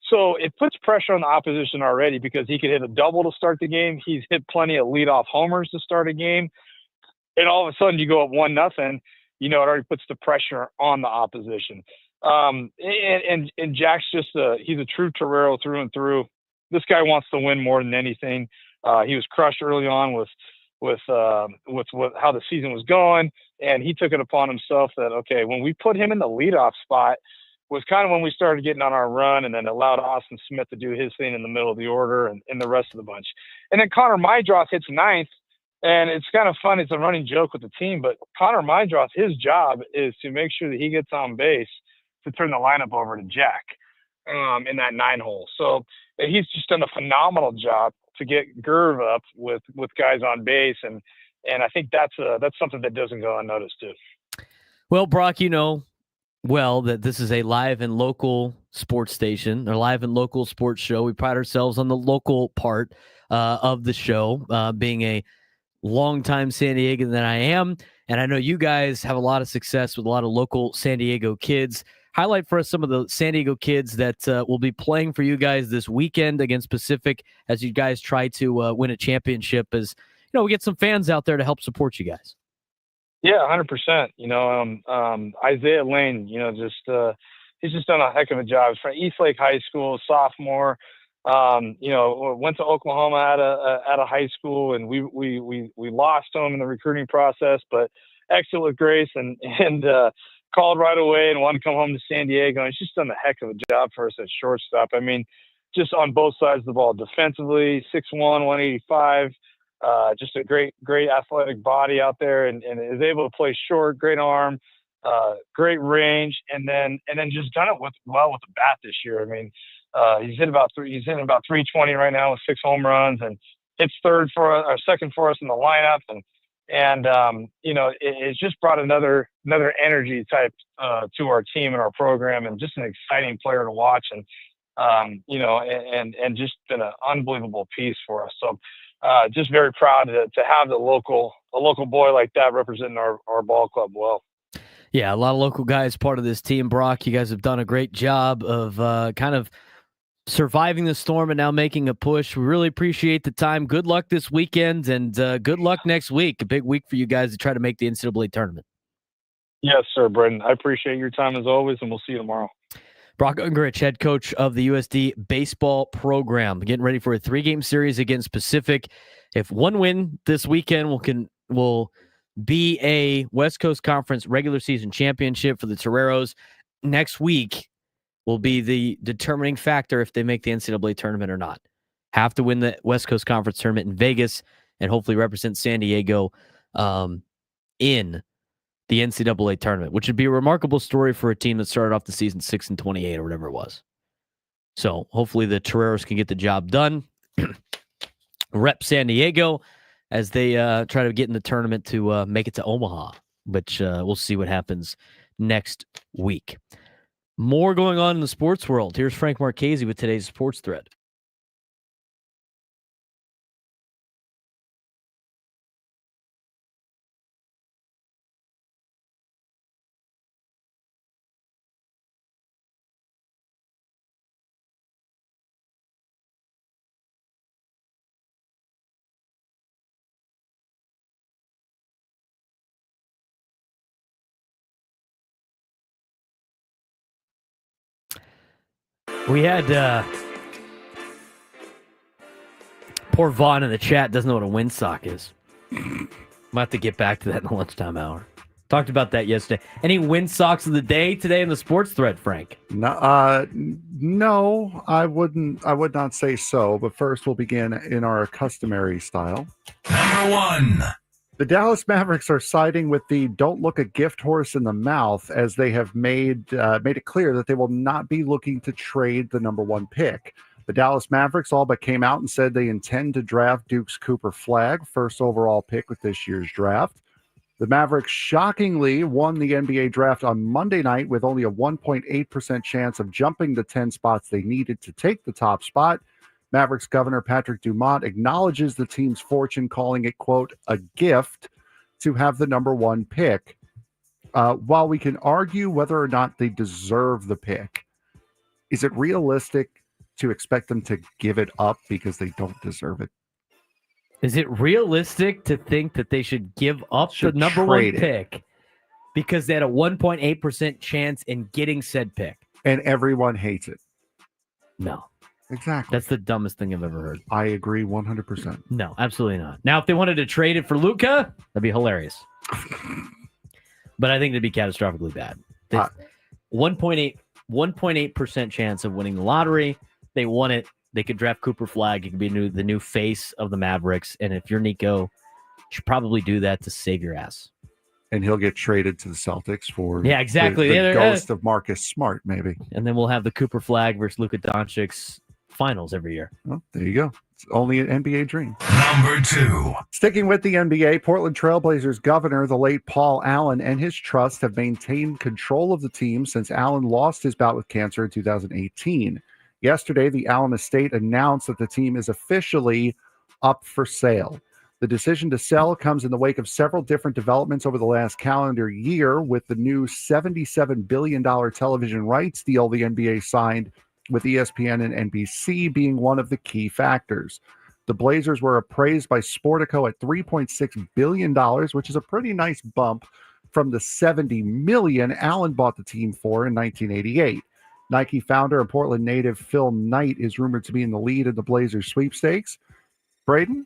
So it puts pressure on the opposition already, because he could hit a double to start the game. He's hit plenty of leadoff homers to start a game. And all of a sudden you go up 1-0, you know, it already puts the pressure on the opposition. And Jack's just he's a true torero through and through. This guy wants to win more than anything. He was crushed early on with how the season was going, and he took it upon himself that, okay, when we put him in the leadoff spot was kind of when we started getting on our run, and then allowed Austin Smith to do his thing in the middle of the order and the rest of the bunch. And then Connor Mydroth hits 9th, and it's kind of fun. It's a running joke with the team, but Connor Mydroth, his job is to make sure that he gets on base to turn the lineup over to Jack in that 9 hole. So he's just done a phenomenal job to get Gerv up with guys on base, and I think that's something that doesn't go unnoticed too. Well, Brock, you know well that this is a live and local sports station, or live and local sports show. We pride ourselves on the local part of the show, being a longtime San Diegan that I am, and I know you guys have a lot of success with a lot of local San Diego kids. Highlight for us some of the San Diego kids that will be playing for you guys this weekend against Pacific, as you guys try to win a championship. As you know, we get some fans out there to help support you guys. Yeah, 100%. You know, Isaiah Lane, you know, he's just done a heck of a job. He's from Eastlake High School, sophomore. You know, went to Oklahoma at a high school, and we lost him in the recruiting process, but exit with grace, and called right away and wanted to come home to San Diego. And he's just done a heck of a job for us at shortstop. I mean, just on both sides of the ball, defensively, 6'1", 185, just a great athletic body out there, and is able to play short, great arm, great range, and then just done it with the bat this year. I mean, he's hitting about 320 right now with 6 home runs, and hits second for us in the lineup, and And it's just brought another energy type to our team and our program, and just an exciting player to watch, and and just been an unbelievable piece for us. So just very proud to have a local boy like that representing our ball club well. Yeah, a lot of local guys part of this team. Brock, you guys have done a great job of kind of surviving the storm and now making a push. We really appreciate the time. Good luck this weekend, and good luck next week. A big week for you guys to try to make the NCAA tournament. Yes, sir, Braden. I appreciate your time as always, and we'll see you tomorrow. Brock Ungricht, head coach of the USD baseball program, getting ready for a 3-game series against Pacific. If one win this weekend will be a West Coast Conference regular season championship for the Toreros. Next week will be the determining factor if they make the NCAA tournament or not. Have to win the West Coast Conference tournament in Vegas and hopefully represent San Diego in the NCAA tournament, which would be a remarkable story for a team that started off the season 6-28 or whatever it was. So hopefully the Toreros can get the job done. Rep San Diego as they try to get in the tournament to make it to Omaha, which we'll see what happens next week. More going on in the sports world. Here's Frank Marchese with today's sports thread. We had poor Vaughn in the chat doesn't know what a windsock is. Might have to get back to that in the lunchtime hour. Talked about that yesterday. Any windsocks of the day today in the sports thread, Frank? No, I would not say so. But first, we'll begin in our customary style. Number 1. The Dallas Mavericks are siding with the "don't look a gift horse in the mouth" as they have made it clear that they will not be looking to trade the number 1 pick. The Dallas Mavericks all but came out and said they intend to draft Duke's Cooper Flagg, first overall pick with this year's draft. The Mavericks shockingly won the NBA draft on Monday night with only a 1.8% chance of jumping the 10 spots they needed to take the top spot. Mavericks Governor Patrick Dumont acknowledges the team's fortune, calling it, quote, a gift to have the number 1 pick. While we can argue whether or not they deserve the pick, is it realistic to expect them to give it up because they don't deserve it? Is it realistic to think that they should give up the number 1 pick because they had a 1.8% chance in getting said pick? And everyone hates it. No. Exactly. That's the dumbest thing I've ever heard. I agree 100%. No, absolutely not. Now, if they wanted to trade it for Luka, that'd be hilarious. But I think it'd be catastrophically bad. 1.8% chance of winning the lottery. They won it. They could draft Cooper Flagg. It could be the new face of the Mavericks. And if you're Nico, you should probably do that to save your ass. And he'll get traded to the Celtics for exactly. the ghost of Marcus Smart, maybe. And then we'll have the Cooper Flagg versus Luka Doncic's finals every year. Well, there you go. It's only an NBA dream. Number 2. Sticking with the NBA, Portland Trailblazers governor, the late Paul Allen, and his trust have maintained control of the team since Allen lost his bout with cancer in 2018. Yesterday, the Allen estate announced that the team is officially up for sale. The decision to sell comes in the wake of several different developments over the last calendar year, with the new $77 billion television rights deal the NBA signed with ESPN and NBC being one of the key factors. The Blazers were appraised by Sportico at $3.6 billion, which is a pretty nice bump from the $70 million Allen bought the team for in 1988. Nike founder and Portland native Phil Knight is rumored to be in the lead in the Blazers sweepstakes. Braden,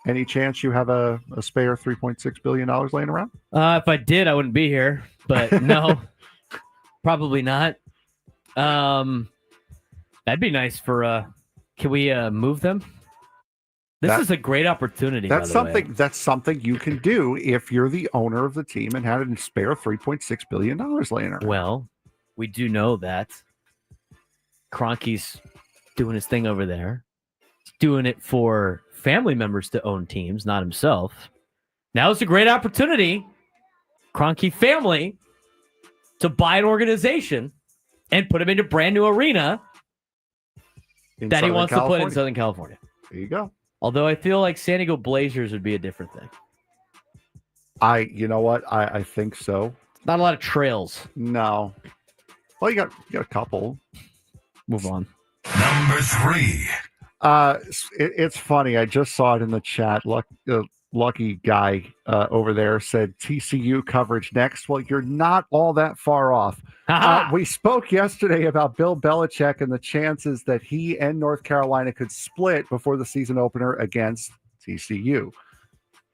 any chance you have a spare $3.6 billion laying around? If I did, I wouldn't be here. But no, probably not. That'd be nice for. Can we move them? This is a great opportunity. That's something you can do if you're the owner of the team and had a spare $3.6 billion laying around. Well, we do know that Kroenke's doing his thing over there. He's doing it for family members to own teams, not himself. Now it's a great opportunity, Kroenke family, to buy an organization and put him into a brand new arena that he wants to put in Southern California. There you go. Although I feel like San Diego Blazers would be a different thing. You know what? I think so. Not a lot of trails. No. Well, you got a couple. Move on. Number 3. It's funny. I just saw it in the chat. Lucky guy over there said TCU coverage next. Well, you're not all that far off. We spoke yesterday about Bill Belichick and the chances that he and North Carolina could split before the season opener against TCU.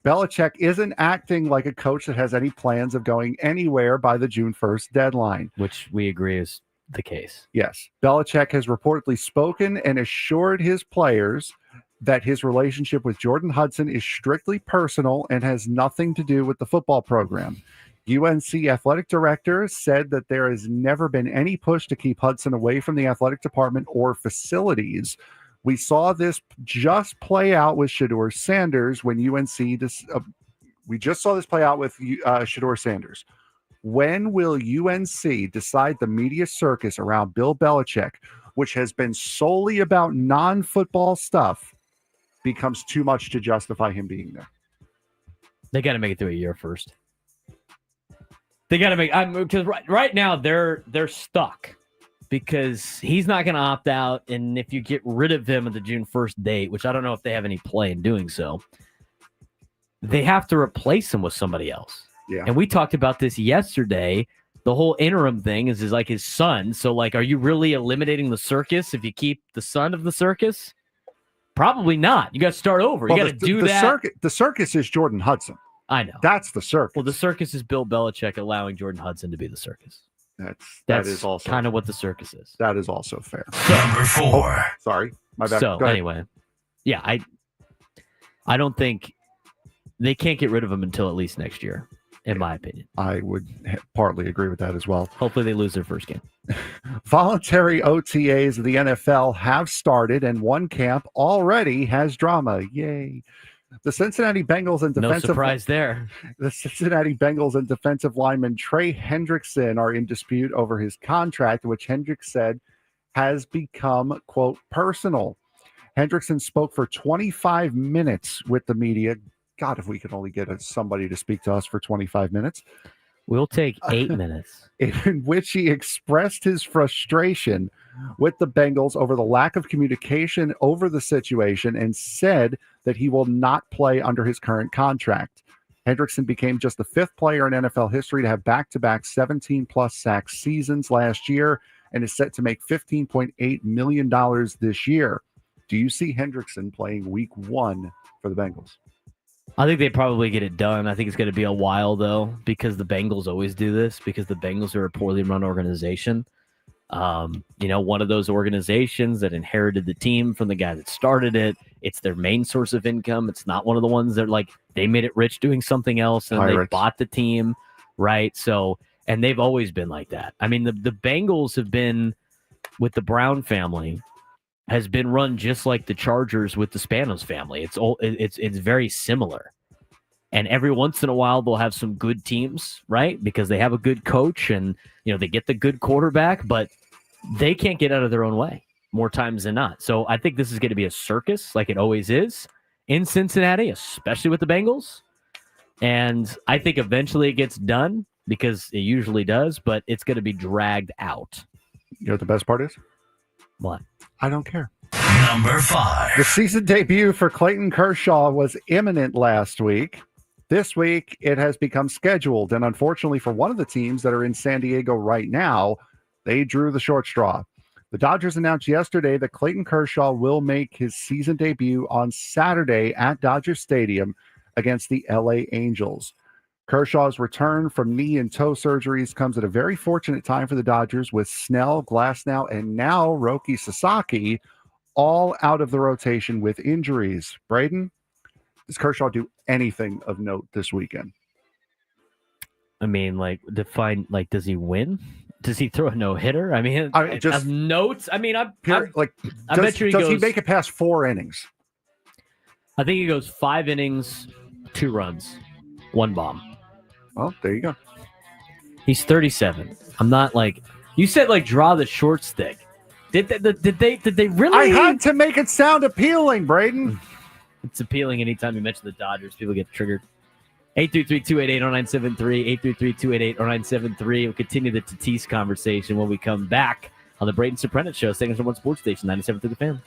Belichick isn't acting like a coach that has any plans of going anywhere by the June 1st deadline. Which we agree is the case. Yes. Belichick has reportedly spoken and assured his players that his relationship with Jordan Hudson is strictly personal and has nothing to do with the football program. UNC athletic director said that there has never been any push to keep Hudson away from the athletic department or facilities. We saw this just play out with Shedeur Sanders when UNC we just saw this play out with Shedeur Sanders. When will UNC decide the media circus around Bill Belichick, which has been solely about non-football stuff, becomes too much to justify him being there? They got to make it through a year first. They got to make because right now they're stuck because he's not going to opt out, and if you get rid of him at the June 1st date, which I don't know if they have any play in doing so, they have to replace him with somebody else. Yeah. And we talked about this yesterday. The whole interim thing is like his son. So, like, are you really eliminating the circus if you keep the son of the circus? Probably not. You got to start over. You got to do that. The circus is Jordan Hudson. I know. That's the circus. Well, the circus is Bill Belichick allowing Jordan Hudson to be the circus. That is also kind of what the circus is. That is also fair. Number 4. Oh, sorry, my bad. So anyway, yeah, I don't think they can't get rid of him until at least next year, in my opinion. I would partly agree with that as well. Hopefully they lose their first game. Voluntary OTAs of the NFL have started, and one camp already has drama. Yay. The Cincinnati Bengals and defensive... No surprise there. The Cincinnati Bengals and defensive lineman Trey Hendrickson are in dispute over his contract, which Hendricks said has become, quote, personal. Hendrickson spoke for 25 minutes with the media. God, if we could only get somebody to speak to us for 25 minutes. We'll take 8 minutes. In which he expressed his frustration with the Bengals over the lack of communication over the situation and said that he will not play under his current contract. Hendrickson became just the 5th player in NFL history to have back-to-back 17-plus sack seasons last year and is set to make $15.8 million this year. Do you see Hendrickson playing week 1 for the Bengals? I think they probably get it done. I think it's going to be a while, though, because the Bengals always do this, because the Bengals are a poorly run organization. One of those organizations that inherited the team from the guy that started it. It's their main source of income. It's not one of the ones that, like, they made it rich doing something else and they bought the team, right? So, and they've always been like that. I mean, the Bengals have been, with the Brown family, has been run just like the Chargers with the Spanos family. It's very similar. And every once in a while, they'll have some good teams, right? Because they have a good coach and, they get the good quarterback, but they can't get out of their own way more times than not. So I think this is going to be a circus like it always is in Cincinnati, especially with the Bengals. And I think eventually it gets done because it usually does, but it's going to be dragged out. You know what the best part is? What? I don't care. Number 5. The season debut for Clayton Kershaw was imminent last week. This week, it has become scheduled, and unfortunately for one of the teams that are in San Diego right now, they drew the short straw. The Dodgers announced yesterday that Clayton Kershaw will make his season debut on Saturday at Dodger Stadium against the LA Angels. Kershaw's return from knee and toe surgeries comes at a very fortunate time for the Dodgers, with Snell, Glasnow, and now Roki Sasaki all out of the rotation with injuries. Braden, does Kershaw do anything of note this weekend? I mean, does he win? Does he throw a no-hitter? I mean, just notes. I mean, I bet you does he make it past 4 innings? I think he goes 5 innings, 2 runs. One bomb. Oh, there you go. He's 37. I'm not like you said. Like draw the short stick. Did they really? I had to make it sound appealing, Braden. It's appealing anytime you mention the Dodgers. People get triggered. 833-288-0973. 833-288-0973. We'll continue the Tatis conversation when we come back on the Braden Surprenant Show, Segments from One Sports Station, 97 through the Fan.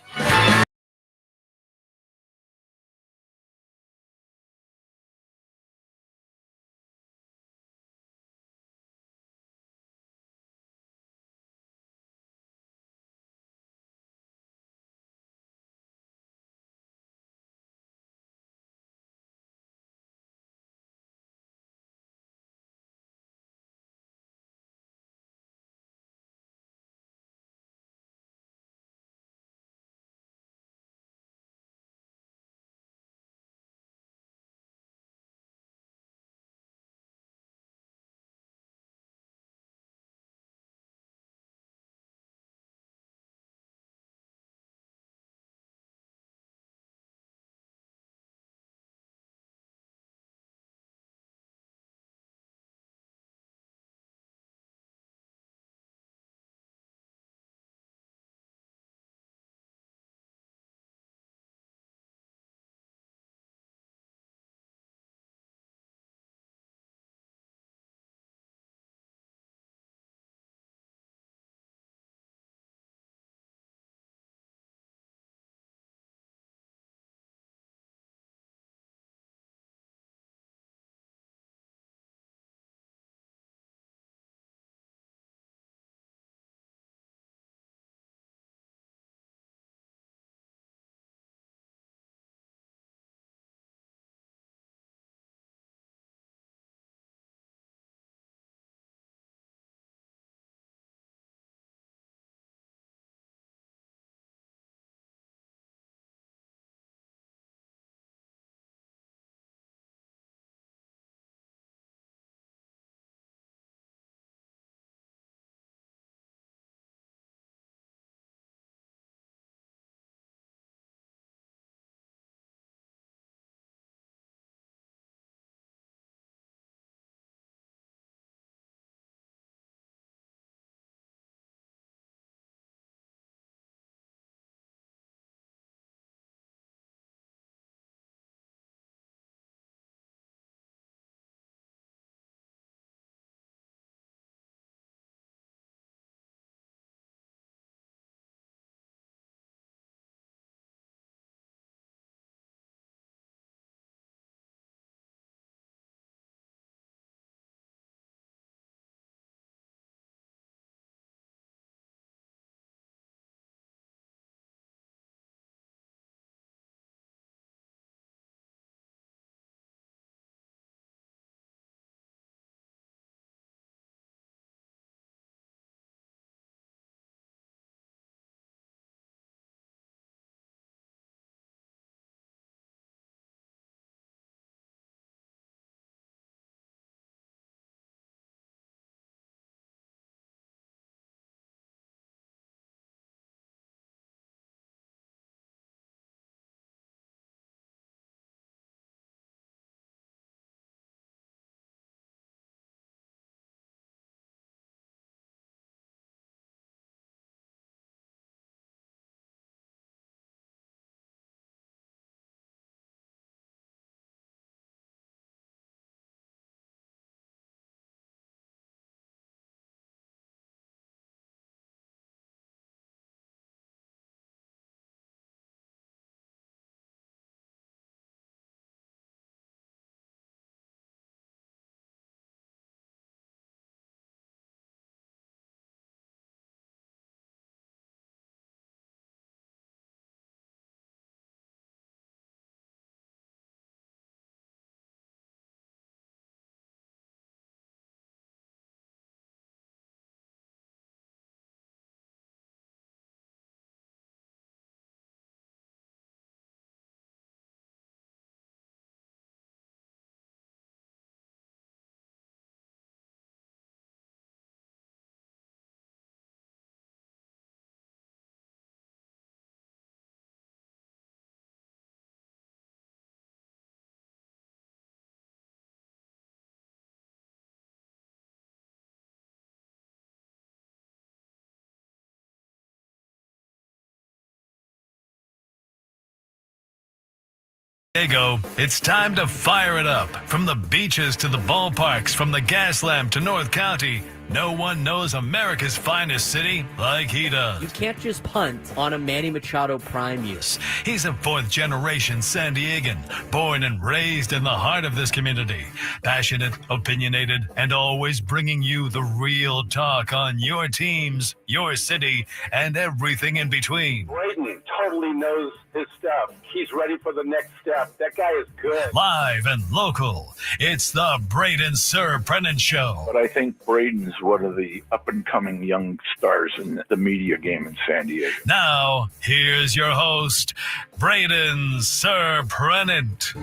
Diego, it's time to fire it up. From the beaches to the ballparks, from the Gaslamp to North County, no one knows America's finest city like he does. You can't just punt on a Manny Machado prime use. He's a fourth-generation San Diegan, born and raised in the heart of this community. Passionate, opinionated, and always bringing you the real talk on your teams, your city, and everything in between. Braden totally knows his stuff. He's ready for the next step. That guy is good. Live and local, it's the Braden Surprenant Show. But I think Braden's one of the up-and-coming young stars in the media game in San Diego. Now, here's your host, Braden Surprenant.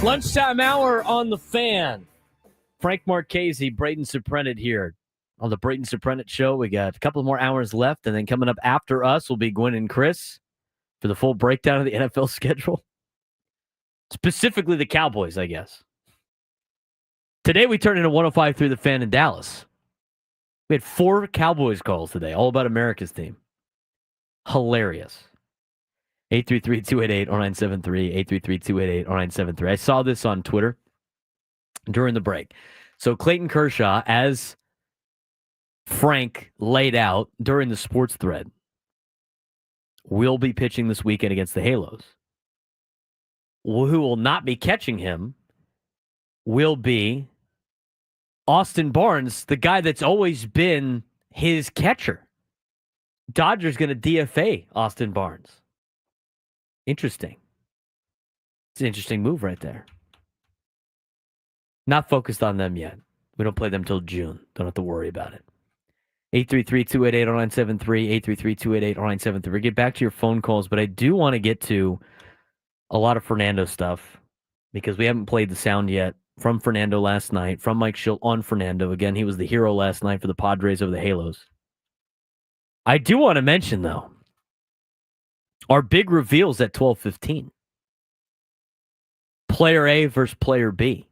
Lunchtime hour on the Fan. Frank Marchese, Braden Surprenant here on the Braden Surprenant Show. We got a couple more hours left, and then coming up after us will be Gwen and Chris for the full breakdown of the NFL schedule. Specifically the Cowboys, I guess. Today we turned into 105 through the Fan in Dallas. We had 4 Cowboys calls today, all about America's team. Hilarious. 833-288-0973, 833-288-0973. I saw this on Twitter during the break. So Clayton Kershaw, as Frank laid out during the sports thread, will be pitching this weekend against the Halos. Who will not be catching him will be Austin Barnes, the guy that's always been his catcher. Dodgers going to DFA Austin Barnes. Interesting. It's an interesting move right there. Not focused on them yet. We don't play them till June. Don't have to worry about it. 833-288-0973, 833-288-0973. Get back to your phone calls, but I do want to get to a lot of Fernando stuff because we haven't played the sound yet from Fernando last night, from Mike Shildt on Fernando. Again, he was the hero last night for the Padres over the Halos. I do want to mention, though, our big reveals at 12:15. Player A versus Player B.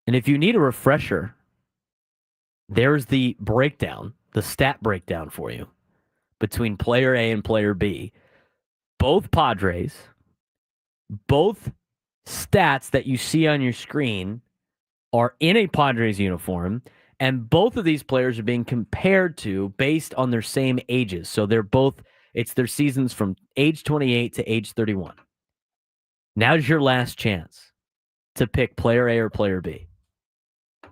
And if you need a refresher, there's the breakdown, the stat breakdown for you between Player A and Player B. Both Padres, both stats that you see on your screen are in a Padres uniform, and both of these players are being compared to based on their same ages. So they're both, it's their seasons from age 28 to age 31. Now's your last chance to pick Player A or Player B.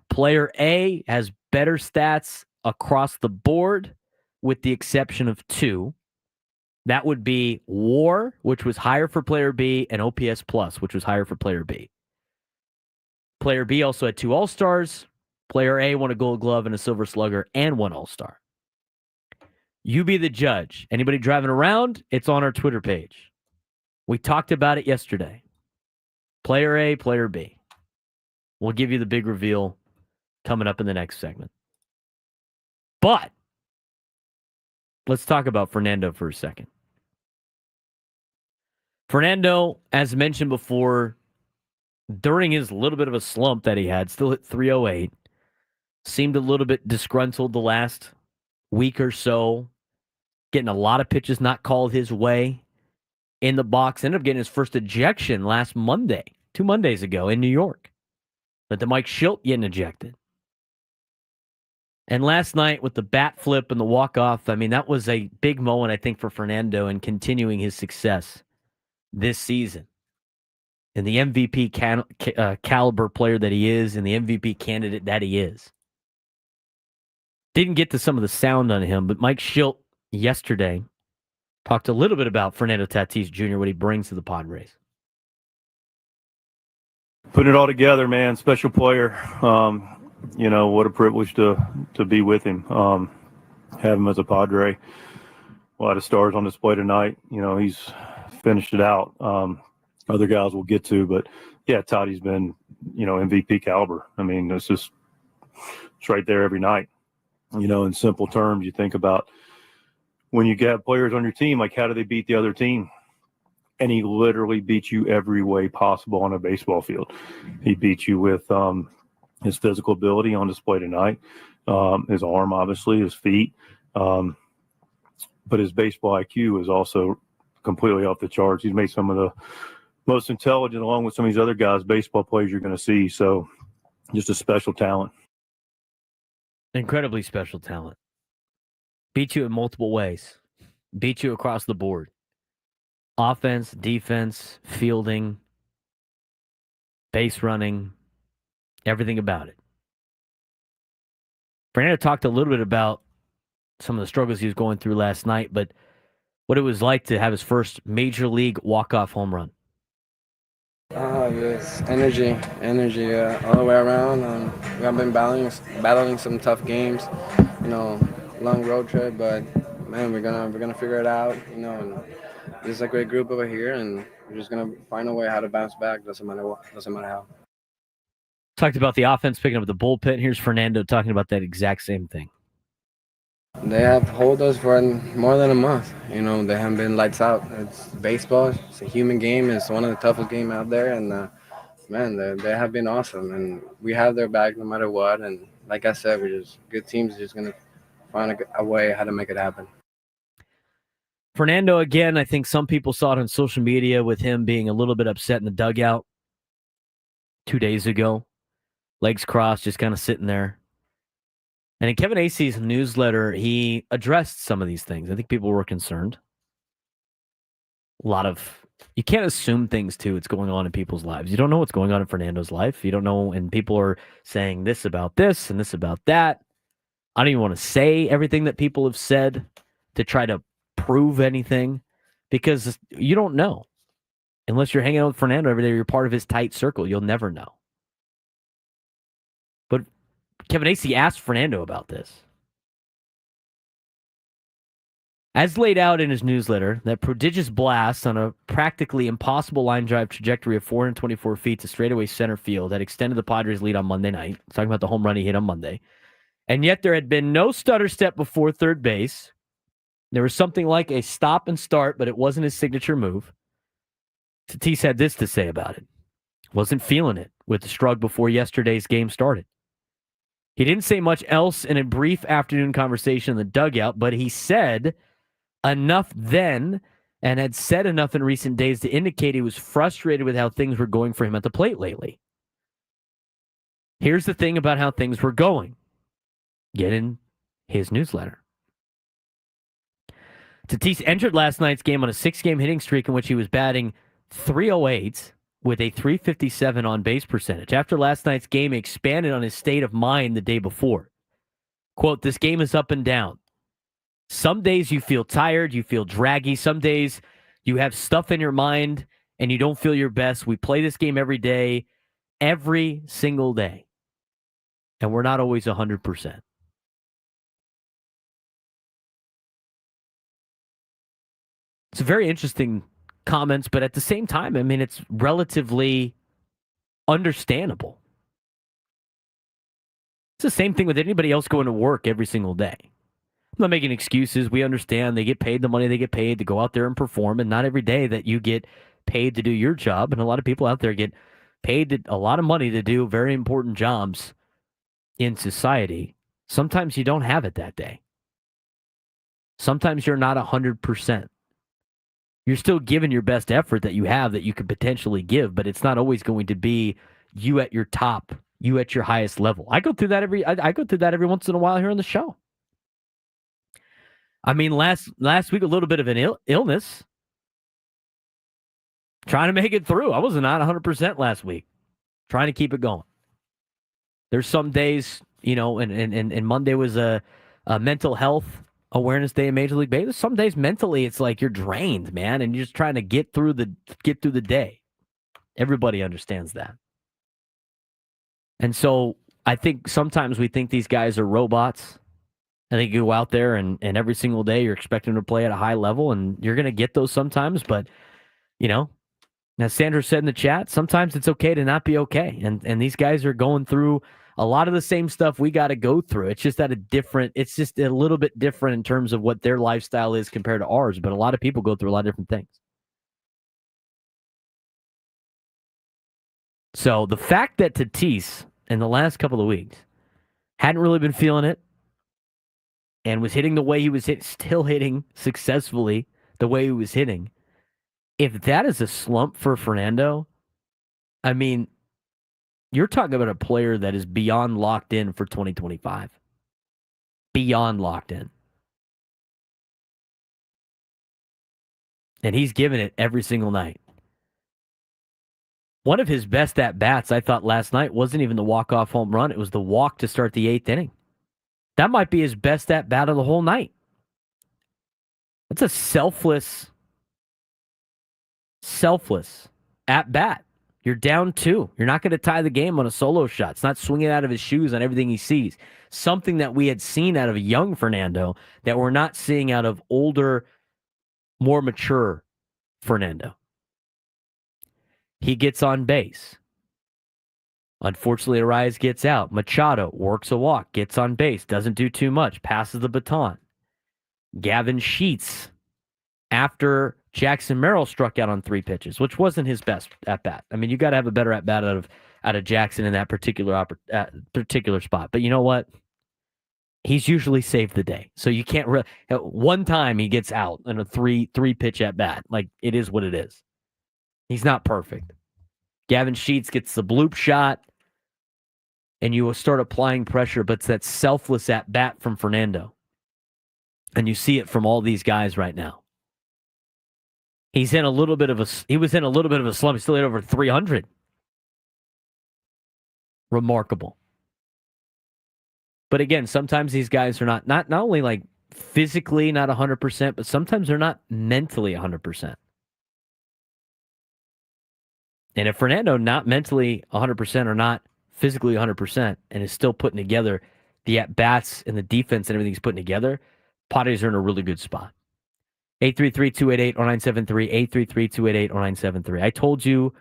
Player A has better stats across the board with the exception of 2. That would be WAR, which was higher for Player B, and OPS Plus, which was higher for Player B. Player B also had 2 All-Stars. Player A won a Gold Glove and a Silver Slugger and 1 All-Star. You be the judge. Anybody driving around, it's on our Twitter page. We talked about it yesterday. Player A, Player B. We'll give you the big reveal coming up in the next segment. But let's talk about Fernando for a second. Fernando, as mentioned before, during his little bit of a slump that he had, still hit 308, seemed a little bit disgruntled the last week or so, getting a lot of pitches not called his way in the box. Ended up getting his first ejection last Monday, 2 Mondays ago in New York. But the Mike Shildt getting ejected. And last night with the bat flip and the walk-off, I mean, that was a big moment, I think, for Fernando in continuing his success this season. And the MVP caliber player that he is and the MVP candidate that he is. Didn't get to some of the sound on him, but Mike Shildt yesterday talked a little bit about Fernando Tatis Jr., what he brings to the Padres. Putting it all together, man. Special player. You know, what a privilege to be with him. Have him as a Padre. A lot of stars on display tonight. You know, he's finished it out. Other guys we'll get to, but yeah, Toddy's been, you know, MVP caliber. I mean, it's right there every night. You know, in simple terms, you think about when you get players on your team, like how do they beat the other team? And he literally beats you every way possible on a baseball field. He beats you with his physical ability on display tonight, his arm, obviously, his feet. But his baseball IQ is also completely off the charts. He's made some of the most intelligent, along with some of these other guys, baseball players you're going to see. So just a special talent. Incredibly special talent. Beat you in multiple ways. Beat you across the board. Offense, defense, fielding, base running, everything about it. Fernando talked a little bit about some of the struggles he was going through last night, but what it was like to have his first major league walk-off home run. Just energy all the way around. We have been battling some tough games, long road trip, but man, we're gonna figure it out, and this is a great group over here, and we're just gonna find a way how to bounce back. Doesn't matter how. Talked about the offense picking up the bullpen. Here's Fernando talking about that exact same thing. They have held us for more than a month. They haven't been lights out. It's baseball. It's a human game. It's one of the toughest games out there. And, man, they have been awesome. And we have their back no matter what. And like I said, good teams just going to find a way how to make it happen. Fernando, again, I think some people saw it on social media with him being a little bit upset in the dugout 2 days ago. Legs crossed, just kind of sitting there. And in Kevin Acey's newsletter, he addressed some of these things. I think people were concerned. You can't assume things, too. It's going on in people's lives. You don't know what's going on in Fernando's life. You don't know, and people are saying this about this and this about that. I don't even want to say everything that people have said to try to prove anything, because you don't know. Unless you're hanging out with Fernando every day, you're part of his tight circle. You'll never know. But Kevin Acey asked Fernando about this. As laid out in his newsletter, that prodigious blast on a practically impossible line drive trajectory of 424 feet to straightaway center field had extended the Padres' lead on Monday night. Talking about the home run he hit on Monday. And yet there had been no stutter step before third base. There was something like a stop and start, but it wasn't his signature move. Tatis had this to say about it. Wasn't feeling it with the shrug before yesterday's game started. He didn't say much else in a brief afternoon conversation in the dugout, but he said enough then and had said enough in recent days to indicate he was frustrated with how things were going for him at the plate lately. Here's the thing about how things were going. Get in his newsletter. Tatis entered last night's game on a 6-game hitting streak in which he was batting .308 with a .357 on-base percentage. After last night's game, he expanded on his state of mind the day before. Quote, "This game is up and down. Some days you feel tired, you feel draggy. Some days you have stuff in your mind and you don't feel your best. We play this game every day, every single day. And we're not always 100%. It's very interesting comments, but at the same time, I mean, it's relatively understandable. It's the same thing with anybody else going to work every single day. I'm not making excuses. We understand they get paid the money they get paid to go out there and perform, and not every day that you get paid to do your job. And a lot of people out there get paid a lot of money to do very important jobs in society. Sometimes you don't have it that day. Sometimes you're not 100%. You're still giving your best effort that you have that you could potentially give, but it's not always going to be you at your top, you at your highest level. I go through that every once in a while here on the show. I mean, last week, a little bit of an illness. Trying to make it through. I was not 100% last week. Trying to keep it going. There's some days, and Monday was a mental health awareness day in Major League Baseball. Some days mentally it's like you're drained, man, and you're just trying to get through the day. Everybody understands that. And so I think sometimes we think these guys are robots. I think you go out there and every single day you're expecting to play at a high level, and you're going to get those sometimes. But, as Sandra said in the chat, sometimes it's okay to not be okay. And these guys are going through a lot of the same stuff we got to go through. It's just it's just a little bit different in terms of what their lifestyle is compared to ours. But a lot of people go through a lot of different things. So the fact that Tatis in the last couple of weeks hadn't really been feeling it and was hitting the way he was still hitting successfully the way he was hitting, if that is a slump for Fernando, I mean, you're talking about a player that is beyond locked in for 2025. Beyond locked in. And he's given it every single night. One of his best at-bats, I thought, last night wasn't even the walk-off home run. It was the walk to start the 8th inning. That might be his best at-bat of the whole night. That's a selfless at-bat. You're down 2. You're not going to tie the game on a solo shot. It's not swinging out of his shoes on everything he sees. Something that we had seen out of young Fernando that we're not seeing out of older, more mature Fernando. He gets on base. Unfortunately, Arias gets out. Machado works a walk, gets on base, doesn't do too much, passes the baton. Gavin Sheets, after Jackson Merrill struck out on 3 pitches, which wasn't his best at-bat. I mean, you got to have a better at-bat out of Jackson in that particular spot. But you know what? He's usually saved the day. So you can't really... One time he gets out in a three-pitch at-bat. Like, it is what it is. He's not perfect. Gavin Sheets gets the bloop shot, and you will start applying pressure, but it's that selfless at-bat from Fernando. And you see it from all these guys right now. He was in a little bit of a slump. He still hit over 300. Remarkable. But again, sometimes these guys are not only like physically not 100%, but sometimes they're not mentally 100%. And if Fernando not mentally 100% or not physically 100% and is still putting together the at-bats and the defense and everything he's putting together, Padres are in a really good spot. 833-288-0973, 833-288-0973. I told you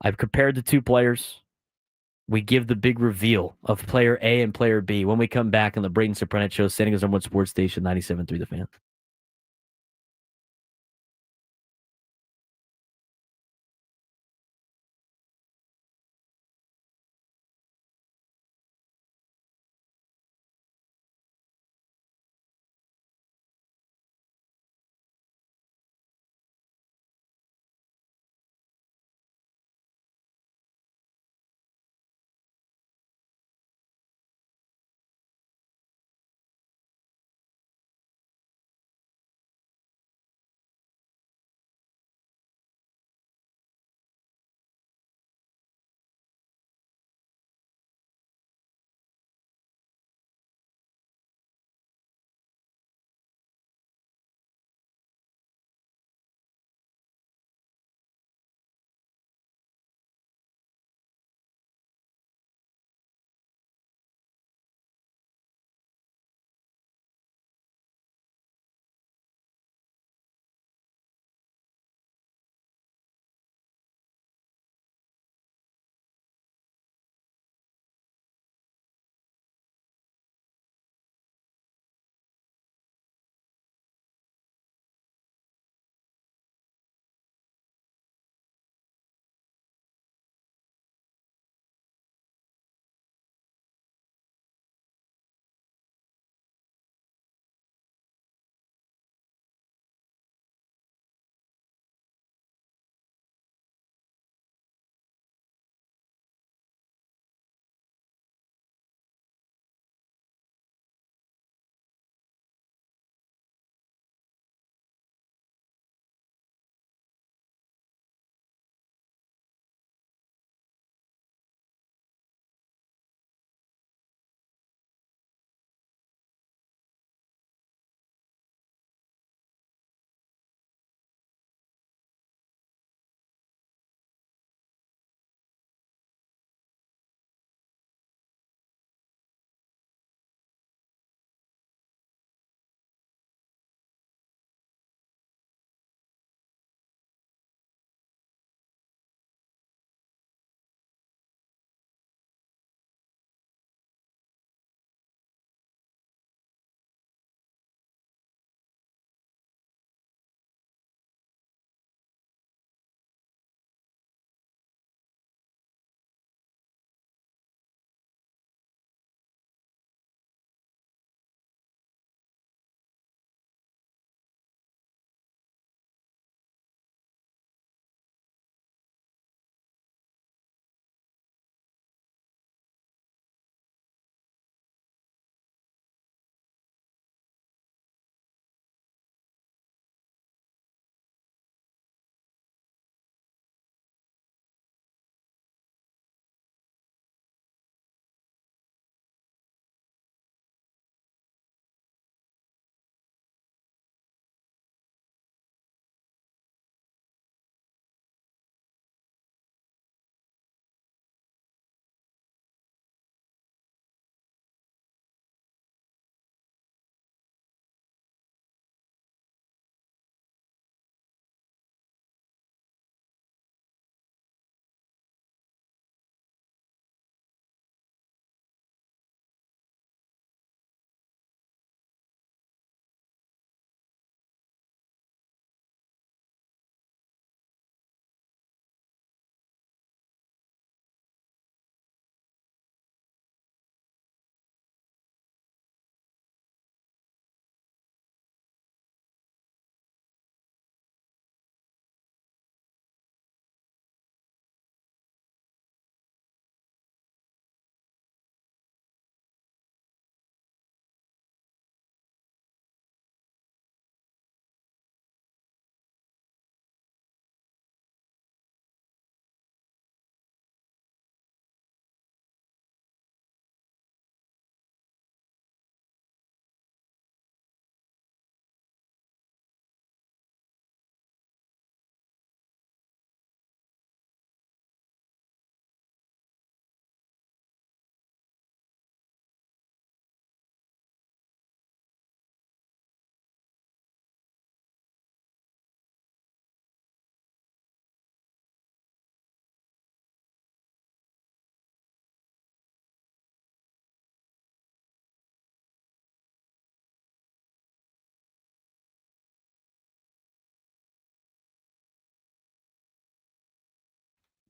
I've compared the two players. We give the big reveal of player A and player B when we come back on the Braden Surprenant Show, standing as on one sports station, 97.3 The Fan.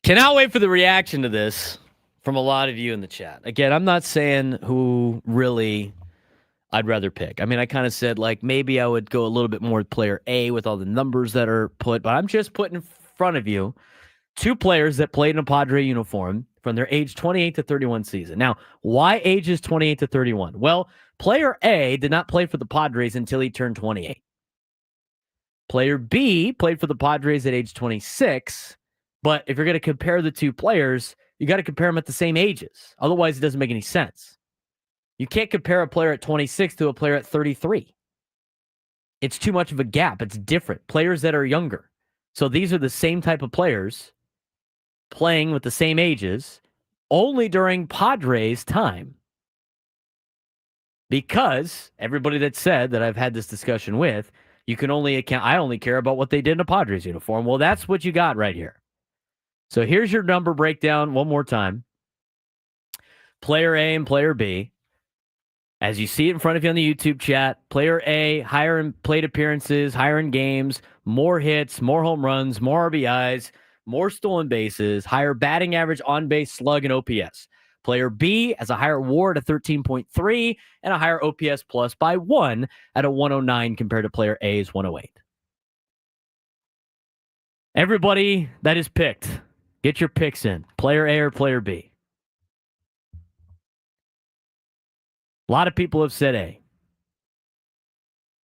Cannot wait for the reaction to this from a lot of you in the chat. Again, I'm not saying who really I'd rather pick. I mean, I kind of said, like, maybe I would go a little bit more with player A with all the numbers that are put, but I'm just putting in front of you two players that played in a Padre uniform from their age 28 to 31 season. Now, why ages 28 to 31? Well, player A did not play for the Padres until he turned 28. Player B played for the Padres at age 26, but if you're going to compare the two players, you got to compare them at the same ages. Otherwise, it doesn't make any sense. You can't compare a player at 26 to a player at 33. It's too much of a gap. It's different. Players that are younger. So these are the same type of players playing with the same ages only during Padres time. Because everybody that said that I've had this discussion with, you can only account, I only care about what they did in a Padres uniform. Well, that's what you got right here. So here's your number breakdown one more time. Player A and player B. As you see it in front of you on the YouTube chat, player A, higher in plate appearances, higher in games, more hits, more home runs, more RBIs, more stolen bases, higher batting average, on-base slug, and OPS. Player B has a higher WAR at a 13.3 and a higher OPS plus by 1 at a 109 compared to player A's 108. Everybody that is picked, get your picks in. Player A or player B. A lot of people have said A.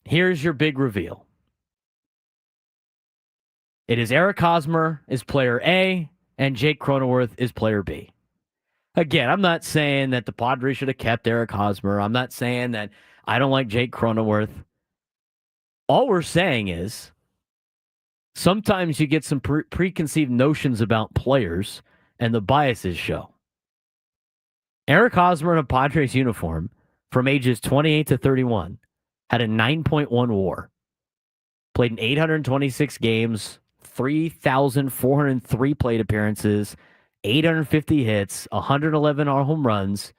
Here's your big reveal. It is Eric Hosmer is player A, and Jake Cronenworth is player B. Again, I'm not saying that the Padres should have kept Eric Hosmer. I'm not saying that I don't like Jake Cronenworth. All we're saying is sometimes you get some preconceived notions about players, and the biases show. Eric Hosmer in a Padres uniform from ages 28 to 31 had a 9.1 WAR. Played in 826 games, 3,403 plate appearances, 850 hits, 111 home runs,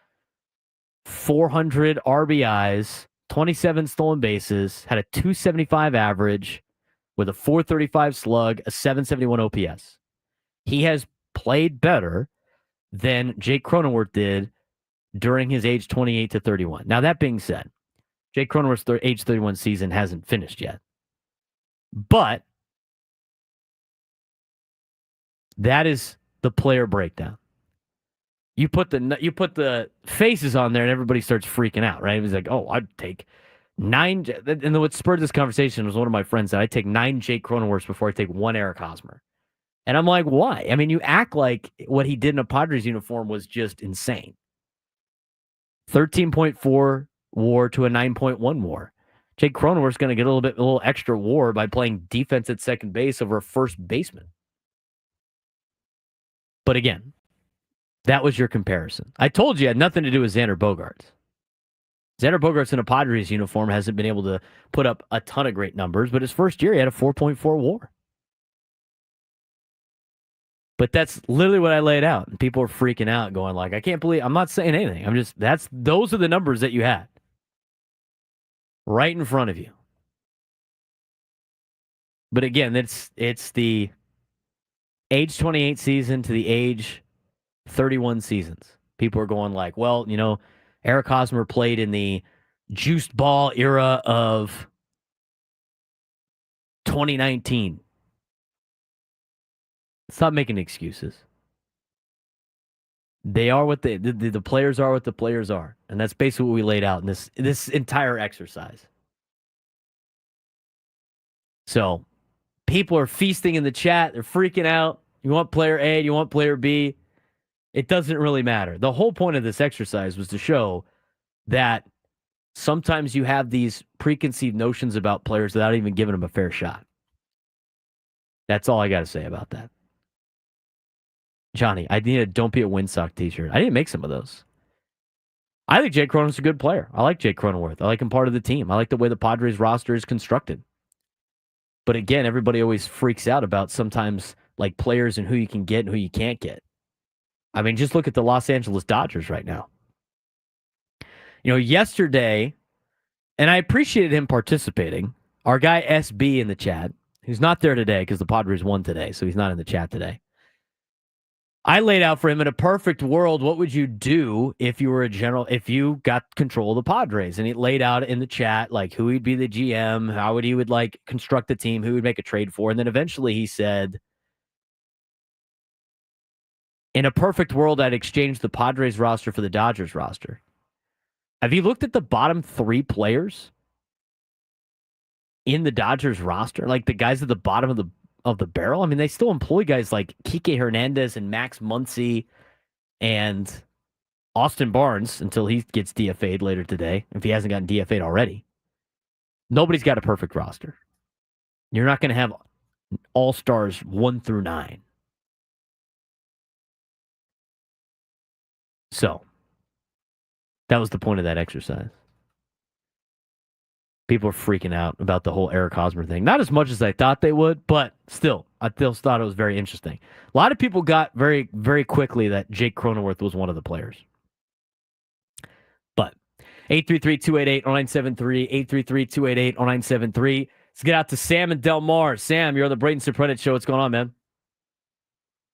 400 RBIs, 27 stolen bases, had a 275 average with a 435 slug, a 771 OPS. He has played better than Jake Cronenworth did during his age 28 to 31. Now, that being said, Jake Cronenworth's age 31 season hasn't finished yet. But that is the player breakdown. You put the faces on there and everybody starts freaking out, right? It was like, oh, I'd take 9. And what spurred this conversation was one of my friends said, I'd take 9 Jake Cronenworths before I take 1 Eric Hosmer. And I'm like, why? I mean, you act like what he did in a Padres uniform was just insane. 13.4 WAR to a 9.1 WAR. Jake Cronenworth's going to get a little extra WAR by playing defense at second base over a first baseman. But again, that was your comparison. I told you it had nothing to do with Xander Bogaerts. Xander Bogaerts in a Padres uniform hasn't been able to put up a ton of great numbers, but his first year he had a 4.4 WAR. But that's literally what I laid out. And people are freaking out going like, I can't believe, I'm not saying anything. Those are the numbers that you had. Right in front of you. But again, it's the age 28 season to the age 31 seasons. People are going like, well, Eric Hosmer played in the juiced ball era of 2019. Stop making excuses. They are what the players are what the players are. And that's basically what we laid out in this entire exercise. So people are feasting in the chat. They're freaking out. You want player A, you want player B. It doesn't really matter. The whole point of this exercise was to show that sometimes you have these preconceived notions about players without even giving them a fair shot. That's all I got to say about that. Johnny, I need a Don't Be a Windsock t-shirt. I didn't make some of those. I think Jake Cronenworth's a good player. I like Jake Cronenworth. I like him part of the team. I like the way the Padres roster is constructed. But again, everybody always freaks out about sometimes like players and who you can get and who you can't get. I mean, just look at the Los Angeles Dodgers right now. Yesterday, and I appreciated him participating, our guy SB in the chat, who's not there today because the Padres won today, so he's not in the chat today. I laid out for him, in a perfect world, what would you do if you were if you got control of the Padres? And he laid out in the chat, like, who he'd be the GM, how he would like construct the team, who would make a trade for. And then eventually he said, in a perfect world, I'd exchange the Padres roster for the Dodgers roster. Have you looked at the bottom 3 players in the Dodgers roster? Like the guys at the bottom of the barrel? I mean, they still employ guys like Kike Hernandez and Max Muncy and Austin Barnes until he gets DFA'd later today, if he hasn't gotten DFA'd already. Nobody's got a perfect roster. You're not going to have all-stars 1 through 9. So, that was the point of that exercise. People are freaking out about the whole Eric Hosmer thing. Not as much as I thought they would, but still, I still thought it was very interesting. A lot of people got very, very quickly that Jake Cronenworth was one of the players. But 833-288-0973, 833-288-0973. Let's get out to Sam and Del Mar. Sam, you're on the Braden Surprenant Show. What's going on, man?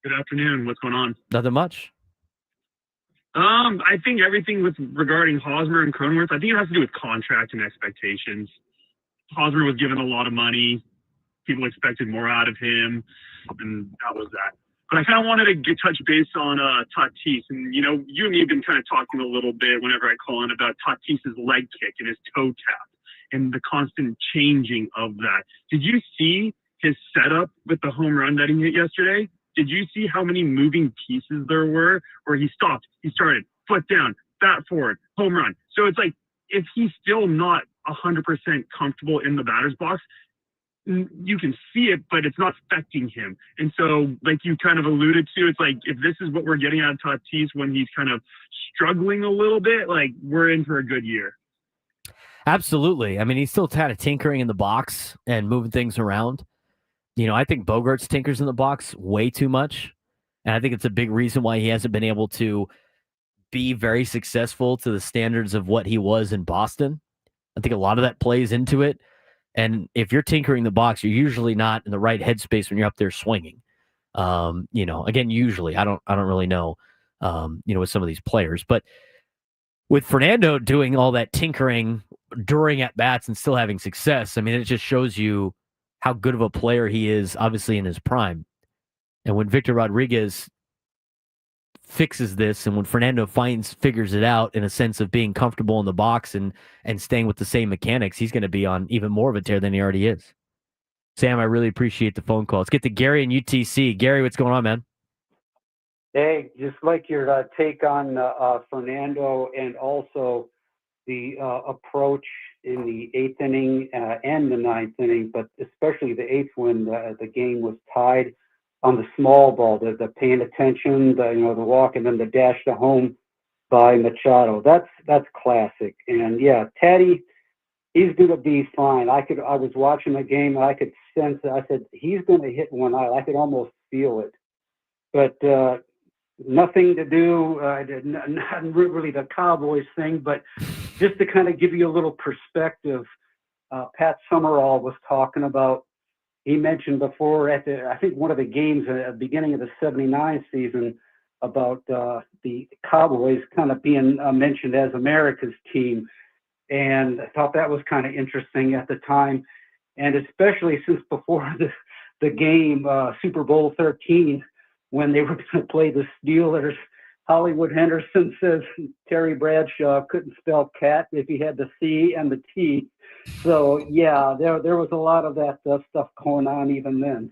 Good afternoon. What's going on? Nothing much. I think everything regarding Hosmer and Cronenworth, I think it has to do with contract and expectations. Hosmer was given a lot of money. People expected more out of him, and that was that. But I kind of wanted to touch base on Tatis. And, you know, you and me have been kind of talking a little bit whenever I call in about Tatis's leg kick and his toe tap and the constant changing of that. Did you see his setup with the home run that he hit yesterday? Did you see how many moving pieces there were where he stopped, he started, foot down, bat forward, home run? So it's like, if he's still not 100% comfortable in the batter's box, you can see it, but it's not affecting him. And so, like you kind of alluded to, it's like, if this is what we're getting out of Tatis when he's kind of struggling a little bit, like, we're in for a good year. Absolutely. I mean, he's still kind of tinkering in the box and moving things around. You know, I think Bogaerts tinkers in the box way too much. And I think it's a big reason why he hasn't been able to be very successful to the standards of what he was in Boston. I think a lot of that plays into it. And if you're tinkering the box, you're usually not in the right headspace when you're up there swinging. You know, again, usually I don't really know, you know, with some of these players, but with Fernando doing all that tinkering during at bats and still having success, I mean, it just shows you how good of a player he is, obviously in his prime. And when Victor Rodriguez fixes this, and when Fernando figures it out in a sense of being comfortable in the box and staying with the same mechanics, he's going to be on even more of a tear than he already is. Sam, I really appreciate the phone call. Let's get to Gary in UTC. Gary, what's going on, man? Hey, just like your take on Fernando and also the approach in the 8th inning and the 9th inning, but especially the 8th when the game was tied on the small ball, the paying attention, the walk, and then the dash to home by Machado. That's classic. And yeah, Teddy, he's going to be fine. I was watching the game and I could sense it. I said, he's going to hit one out. I could almost feel it. But nothing to do, not really the Cowboys thing, but just to kind of give you a little perspective, Pat Summerall was talking about, he mentioned before at I think one of the games at the beginning of the 79 season about the Cowboys kind of being mentioned as America's team. And I thought that was kind of interesting at the time. And especially since before the game, Super Bowl 13, when they were going to play the Steelers, Hollywood Henderson says Terry Bradshaw couldn't spell cat if he had the C and the T. So, yeah, there was a lot of that stuff going on even then.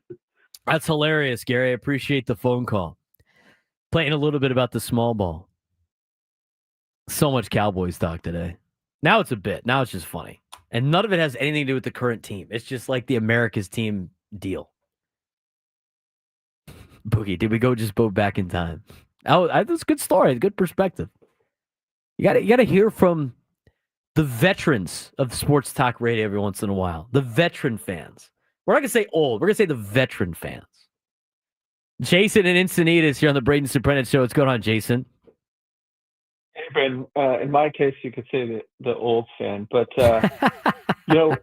That's hilarious, Gary. I appreciate the phone call. Playing a little bit about the small ball. So much Cowboys talk today. Now it's a bit. Now it's just funny. And none of it has anything to do with the current team. It's just like the America's team deal. Boogie, did we go back in time? That's a good story. A good perspective. You got to hear from the veterans of sports talk radio every once in a while. The veteran fans. We're not going to say old. We're going to say the veteran fans. Jason and Encinitas here on the Braden Surprenant Show. What's going on, Jason? Hey, Braden. In my case, you could say the old fan. But, you know,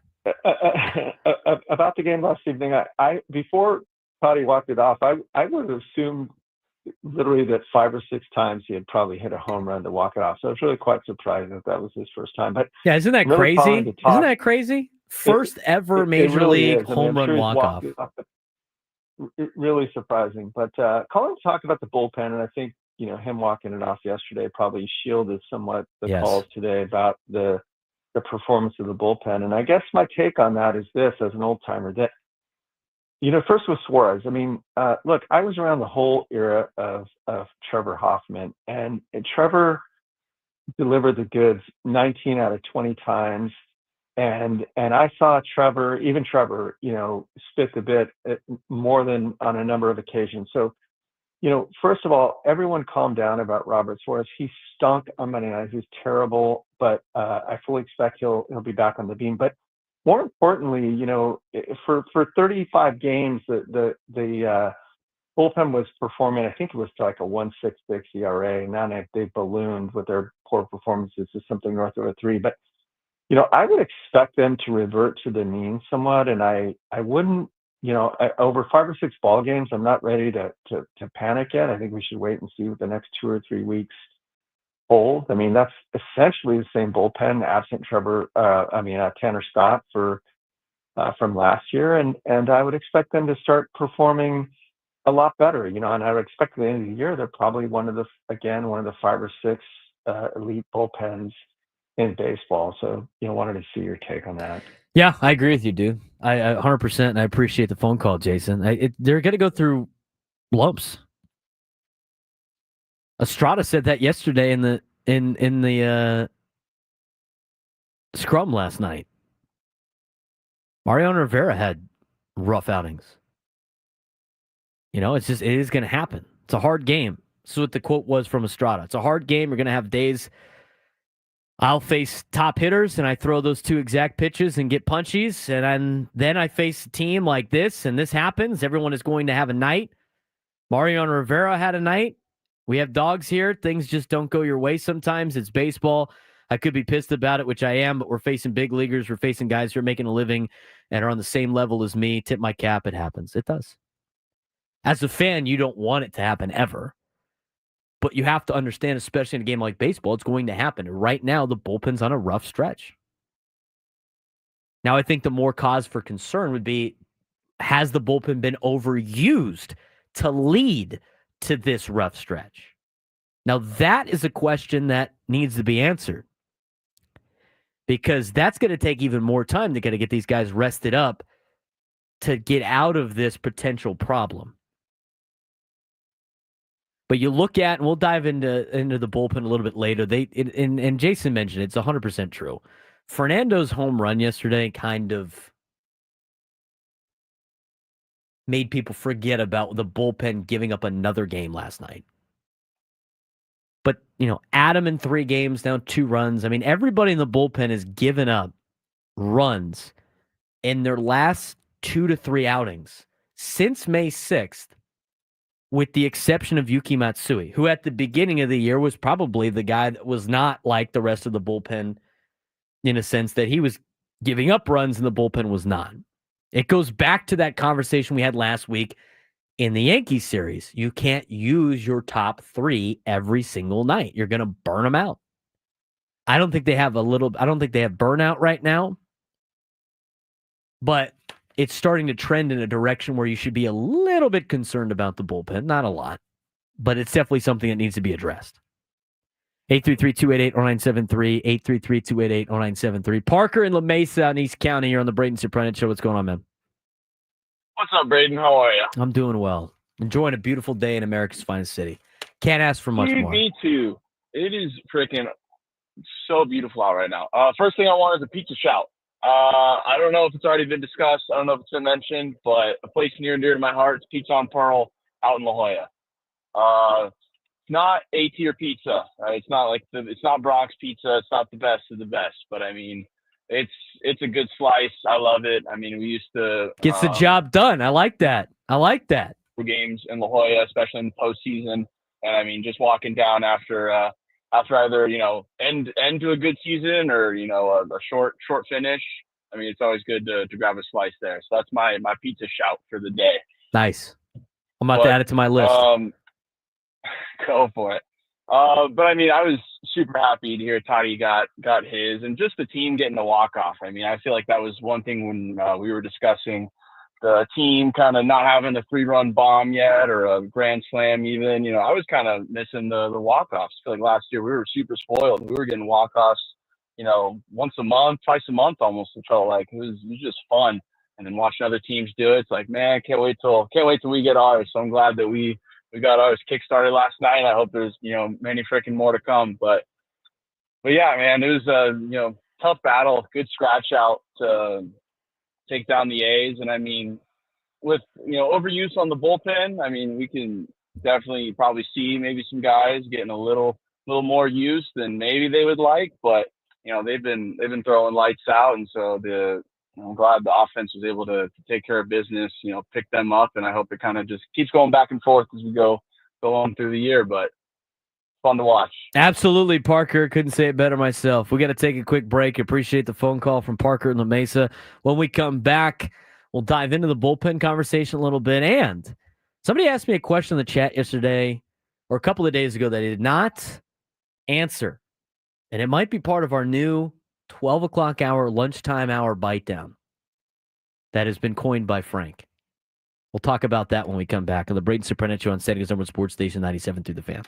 about the game last evening, I before Toddy walked it off, I would have assumed literally that 5 or 6 times he had probably hit a home run to walk it off. So I was really quite surprised that was his first time. But yeah, isn't that really crazy? Isn't that crazy? First ever Major really League home run walk-off. Really surprising. But Colin talked about the bullpen, and I think, him walking it off yesterday probably shielded somewhat the calls today about the performance of the bullpen. And I guess my take on that is this, as an old-timer, that, first with Suarez. I mean, look, I was around the whole era of Trevor Hoffman, and Trevor delivered the goods 19 out of 20 times. And I saw Trevor, spit the bit more than on a number of occasions. So, first of all, everyone calm down about Robert Suarez. He stunk on Monday night. He was terrible, but I fully expect he'll be back on the beam. But more importantly, for 35 games, the bullpen was performing. I think it was like a 1.66 ERA. And now they've ballooned with their poor performances to something north of a 3. But I would expect them to revert to the mean somewhat, and I wouldn't, over 5 or 6 ball games, I'm not ready to panic yet. I think we should wait and see what the next 2 or 3 weeks hold. I mean, that's essentially the same bullpen, absent Tanner Scott from last year, and I would expect them to start performing a lot better, and I would expect at the end of the year they're probably one of the 5 or 6 elite bullpens in baseball. So, wanted to see your take on that. Yeah, I agree with you, dude. I 100%, and I appreciate the phone call, Jason. They're going to go through lumps. Estrada said that yesterday in the scrum last night. Mariano Rivera had rough outings. It is going to happen. It's a hard game. This is what the quote was from Estrada. It's a hard game. We're going to have days I'll face top hitters, and I throw those 2 exact pitches and get punchies, and then I face a team like this, and this happens. Everyone is going to have a night. Mariano Rivera had a night. We have dogs here. Things just don't go your way sometimes. It's baseball. I could be pissed about it, which I am, but we're facing big leaguers. We're facing guys who are making a living and are on the same level as me. Tip my cap. It happens. It does. As a fan, you don't want it to happen ever. But you have to understand, especially in a game like baseball, it's going to happen. Right now, the bullpen's on a rough stretch. Now, I think the more cause for concern would be, has the bullpen been overused to lead to this rough stretch? Now, that is a question that needs to be answered, because that's going to take even more time to get these guys rested up to get out of this potential problem. But you look at, and we'll dive into the bullpen a little bit later. And Jason mentioned it's 100% true. Fernando's home run yesterday kind of made people forget about the bullpen giving up another game last night. But, Adam in 3 games, down 2 runs. I mean, everybody in the bullpen has given up runs in their last 2 to 3 outings since May 6th. With the exception of Yuki Matsui, who at the beginning of the year was probably the guy that was not like the rest of the bullpen, in a sense that he was giving up runs and the bullpen was not. It goes back to that conversation we had last week in the Yankees series. You can't use your top 3 every single night. You're going to burn them out. I don't think they have burnout right now, but it's starting to trend in a direction where you should be a little bit concerned about the bullpen. Not a lot, but it's definitely something that needs to be addressed. 833-288-0973, 833-288-0973. Parker in La Mesa in East County. You're on the Braden Surprenant Show. What's going on, man? What's up, Braden? How are you? I'm doing well. Enjoying a beautiful day in America's finest city. Can't ask for much more. Me too. It is freaking so beautiful out right now. First thing I want is a pizza shout. I don't know if it's already been discussed. I don't know if it's been mentioned, but a place near and dear to my heart is Pizza on Pearl out in La Jolla. It's not A-tier pizza. Right? It's not Brock's pizza. It's not the best of the best, but I mean, it's a good slice. I love it. I mean, we used to gets the job done. I like that. Games in La Jolla, especially in the postseason, and I mean, just walking down after either end to a good season or a short finish. I mean, it's always good to grab a slice there. So that's my pizza shout for the day. Nice. I'm about to add it to my list. Go for it. But I mean, I was super happy to hear Toddy got his, and just the team getting the walk off. I mean, I feel like that was one thing when we were discussing the team kind of not having a 3-run bomb yet or a grand slam even. I was kind of missing the walk offs. I feel like last year we were super spoiled. We were getting walk offs, once a month, twice a month almost. It felt like it was just fun. And then watching other teams do it, it's like, man, can't wait till we get ours. So I'm glad that we got ours kickstarted last night. I hope there's, many freaking more to come. But yeah, man, it was a, tough battle, good scratch out to take down the A's. And I mean, with, overuse on the bullpen, I mean, we can definitely probably see maybe some guys getting a little more use than maybe they would like, but they've been throwing lights out. And so I'm glad the offense was able to take care of business, pick them up. And I hope it kind of just keeps going back and forth as we go on through the year, but fun to watch. Absolutely, Parker. Couldn't say it better myself. We got to take a quick break. Appreciate the phone call from Parker in La Mesa. When we come back, we'll dive into the bullpen conversation a little bit. And somebody asked me a question in the chat yesterday or a couple of days ago that I did not answer. And it might be part of our new 12 o'clock hour, lunchtime hour bite down that has been coined by Frank. We'll talk about that when we come back on the Braden Surprenant Show on San Diego's #1 Sports Station 97 through the Fan.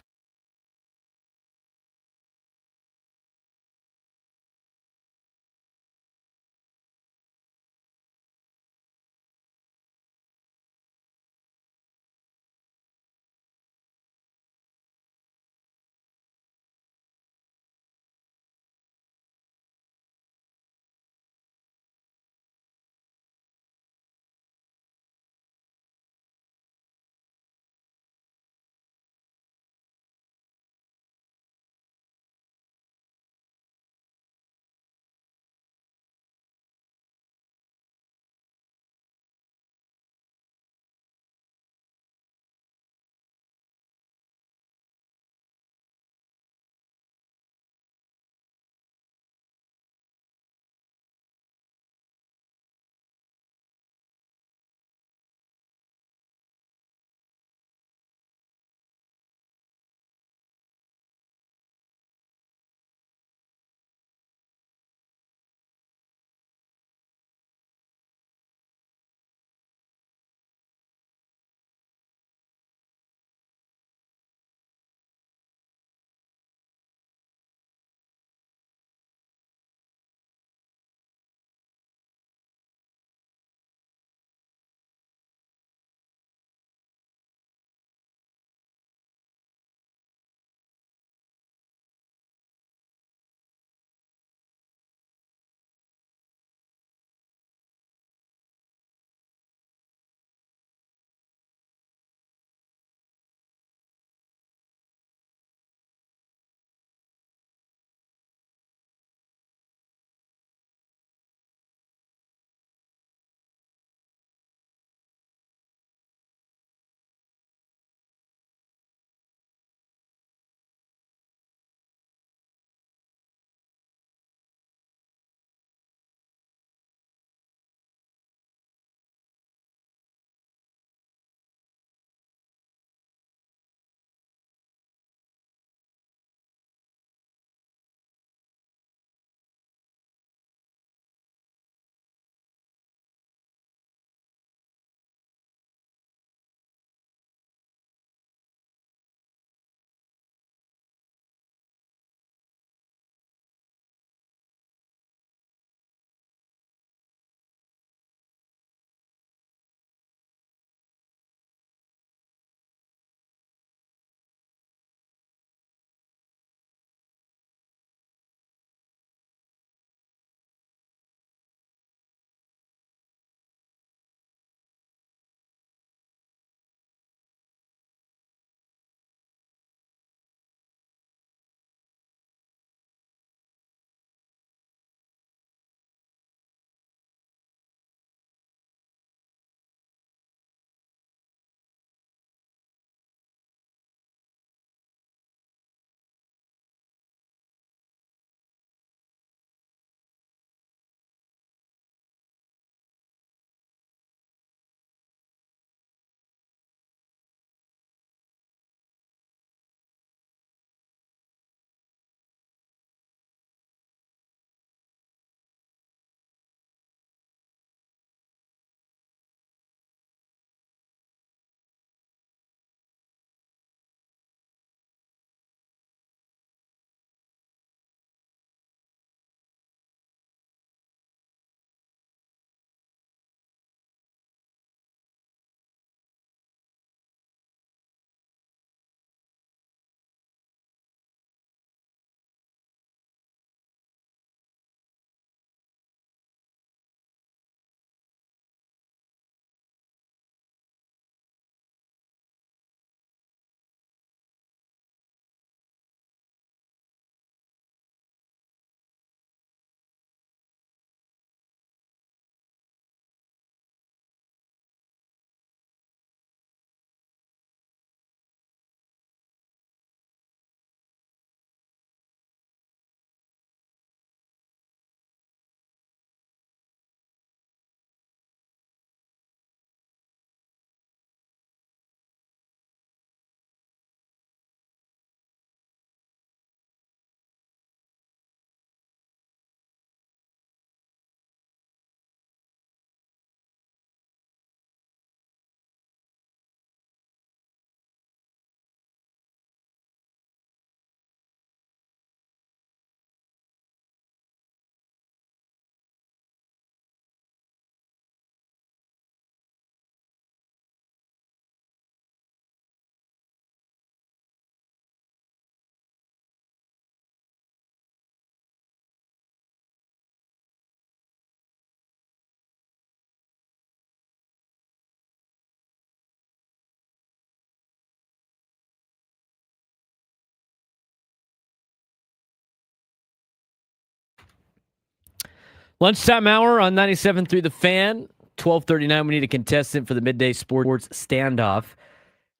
Lunchtime hour on 97.3 The Fan. 12:39. We need a contestant for the Midday Sports Standoff.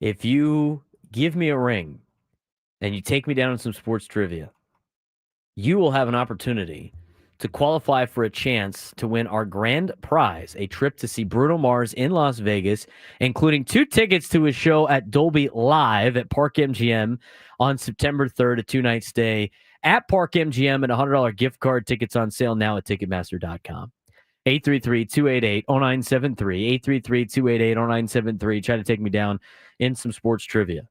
If you give me a ring and you take me down in some sports trivia, you will have an opportunity to qualify for a chance to win our grand prize, a trip to see Bruno Mars in Las Vegas, including 2 tickets to his show at Dolby Live at Park MGM on September 3rd, a 2-night stay at Park MGM, and a $100 gift card. Tickets on sale now at Ticketmaster.com. 833-288-0973. 833-288-0973. Try to take me down in some sports trivia.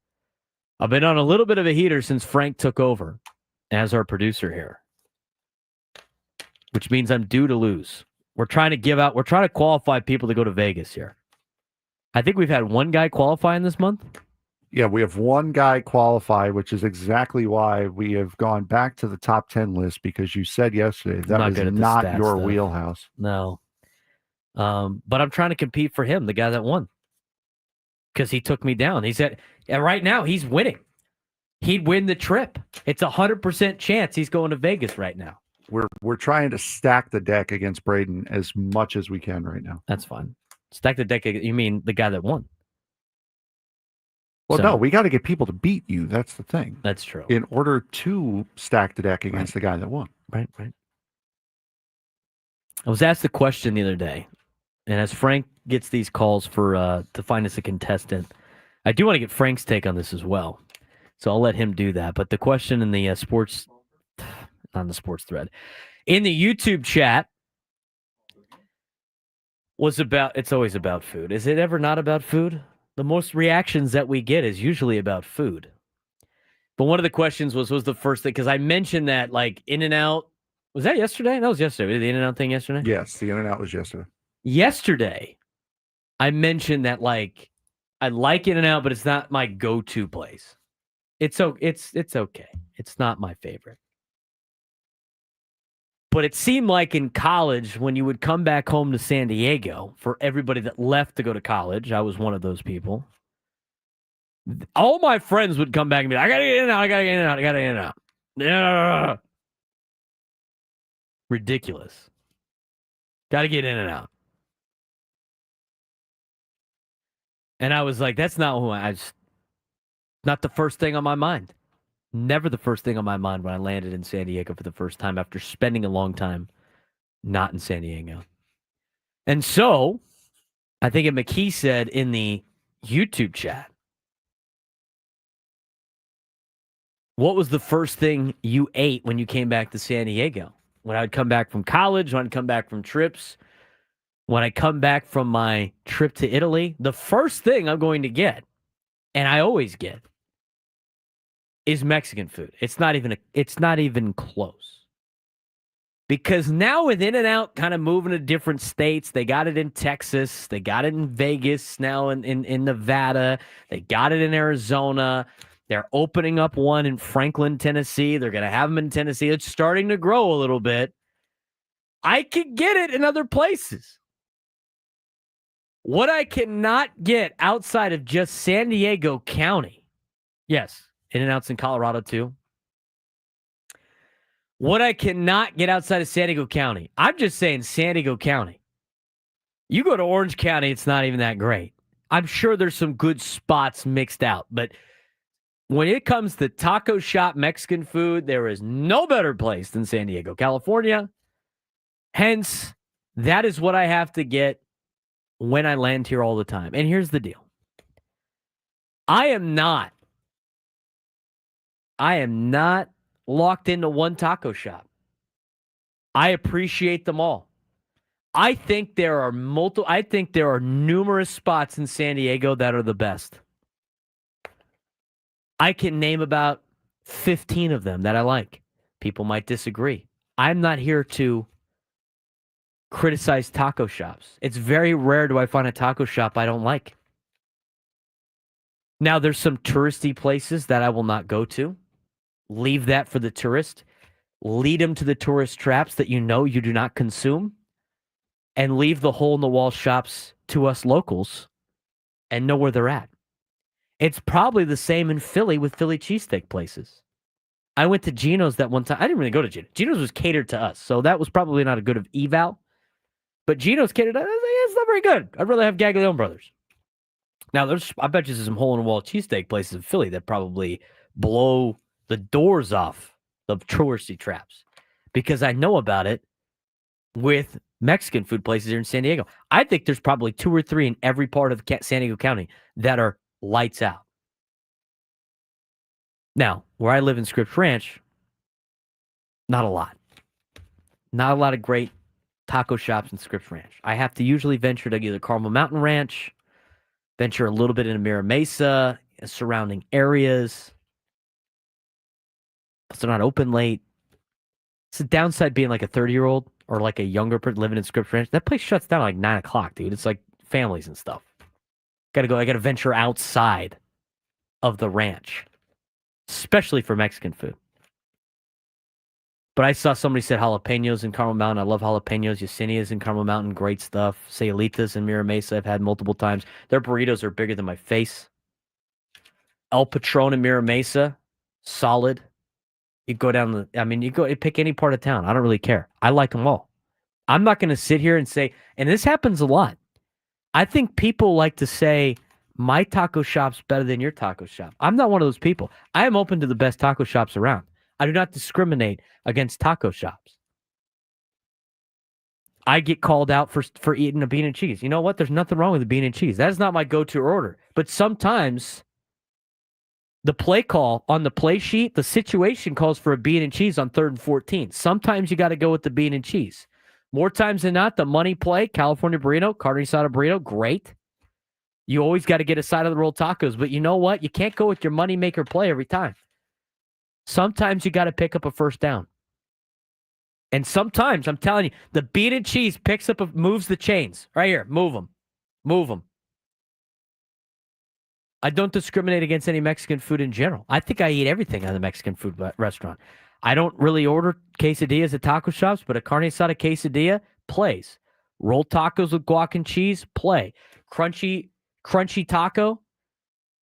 I've been on a little bit of a heater since Frank took over as our producer here, which means I'm due to lose. We're trying to qualify people to go to Vegas here. I think we've had one guy qualify in this month. Yeah, we have one guy qualify, which is exactly why we have gone back to the top 10 list, because you said yesterday that was not your wheelhouse. No. But I'm trying to compete for him, the guy that won, because he took me down. Right now he's winning. He'd win the trip. It's 100% chance he's going to Vegas right now. We're trying to stack the deck against Braden as much as we can right now. That's fine. Stack the deck. You mean the guy that won? Well, no, we got to get people to beat you. That's the thing. That's true. In order to stack the deck against the guy that won. Right. I was asked the question the other day, and as Frank gets these calls to find us a contestant, I do want to get Frank's take on this as well. So I'll let him do that. But the question in the on the sports thread, in the YouTube chat, was about, it's always about food. Is it ever not about food? The most reactions that we get is usually about food. But one of the questions was the first thing, because I mentioned that, like, In-N-Out, was that yesterday? That was yesterday. The In-N-Out thing yesterday? Yes, the In-N-Out was yesterday. Yesterday, I mentioned that, like, I like In-N-Out, but it's not my go-to place. It's okay. It's not my favorite. But it seemed like in college, when you would come back home to San Diego, for everybody that left to go to college, I was one of those people. All my friends would come back and be like, I got to get In-N-Out, I got to get In-N-Out, I got to get In-N-Out. Yeah. Ridiculous. Got to get In-N-Out. And I was like, that's not who not the first thing on my mind. Never the first thing on my mind when I landed in San Diego for the first time after spending a long time not in San Diego. And so, I think McKee said in the YouTube chat, what was the first thing you ate when you came back to San Diego? When I would come back from college, when I'd come back from trips, when I come back from my trip to Italy, the first thing I'm going to get, and I always get, is Mexican food. It's not even close. Because now with In-N-Out kind of moving to different states, they got it in Texas, they got it in Vegas, now in Nevada, they got it in Arizona, they're opening up one in Franklin, Tennessee, they're going to have them in Tennessee. It's starting to grow a little bit. I could get it in other places. What I cannot get outside of just San Diego County, yes, In-N-Out's in Colorado too. What I cannot get outside of San Diego County, I'm just saying San Diego County. You go to Orange County, it's not even that great. I'm sure there's some good spots mixed out, but when it comes to taco shop Mexican food, there is no better place than San Diego, California. Hence, that is what I have to get when I land here all the time. And here's the deal. I am not locked into one taco shop. I appreciate them all. I think there are numerous spots in San Diego that are the best. I can name about 15 of them that I like. People might disagree. I'm not here to criticize taco shops. It's very rare do I find a taco shop I don't like. Now, there's some touristy places that I will not go to. Leave that for the tourist. Lead them to the tourist traps that you know you do not consume. And leave the hole-in-the-wall shops to us locals and know where they're at. It's probably the same in Philly with Philly cheesesteak places. I went to Gino's that one time. I didn't really go to Gino's. Gino's was catered to us, so that was probably not a good of eval. But Gino's catered to us. I was like, it's not very good. I'd rather have Gaglione Brothers. Now, I bet you there's some hole-in-the-wall cheesesteak places in Philly that probably blow the doors off the touristy traps because I know about it with Mexican food places here in San Diego. I think there's probably 2 or 3 in every part of San Diego County that are lights out. Now, where I live in Scripps Ranch, not a lot. Not a lot of great taco shops in Scripps Ranch. I have to usually venture to either Carmel Mountain Ranch, venture a little bit into Mira Mesa, surrounding areas. Because they're not open late. It's the downside being like a 30-year-old or like a younger person living in Scripps Ranch. That place shuts down at like 9 o'clock, dude. It's like families and stuff. I gotta venture outside of the ranch, especially for Mexican food. But I saw somebody said jalapenos in Carmel Mountain. I love jalapenos. Yesenia's in Carmel Mountain. Great stuff. Sayulitas in Mira Mesa. I've had multiple times. Their burritos are bigger than my face. El Patron in Mira Mesa. Solid. You go down you pick any part of town. I don't really care. I like them all. I'm not going to sit here and say, and this happens a lot. I think people like to say, my taco shop's better than your taco shop. I'm not one of those people. I am open to the best taco shops around. I do not discriminate against taco shops. I get called out for eating a bean and cheese. You know what? There's nothing wrong with a bean and cheese. That is not my go-to order. But sometimes the play call on the play sheet, the situation calls for a bean and cheese on 3rd and 14. Sometimes you got to go with the bean and cheese. More times than not, the money play, California burrito, carne asada burrito, great. You always got to get a side of the roll tacos. But you know what? You can't go with your moneymaker play every time. Sometimes you got to pick up a first down. And sometimes, I'm telling you, the bean and cheese moves the chains. Right here. Move them. Move them. I don't discriminate against any Mexican food in general. I think I eat everything at the Mexican food restaurant. I don't really order quesadillas at taco shops, but a carne asada quesadilla plays. Rolled tacos with guac and cheese play. Crunchy taco.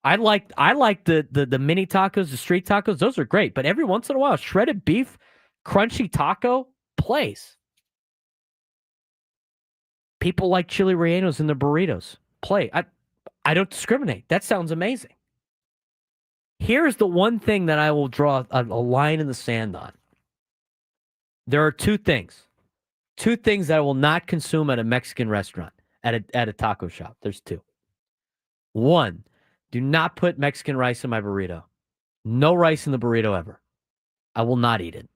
I like the mini tacos, the street tacos. Those are great. But every once in a while, shredded beef, crunchy taco plays. People like chili rellenos in their burritos. Play. I don't discriminate. That sounds amazing. Here's the one thing that I will draw a line in the sand on. There are 2 things. 2 things that I will not consume at a Mexican restaurant, at a taco shop. There's 2. 1, do not put Mexican rice in my burrito. No rice in the burrito ever. I will not eat it.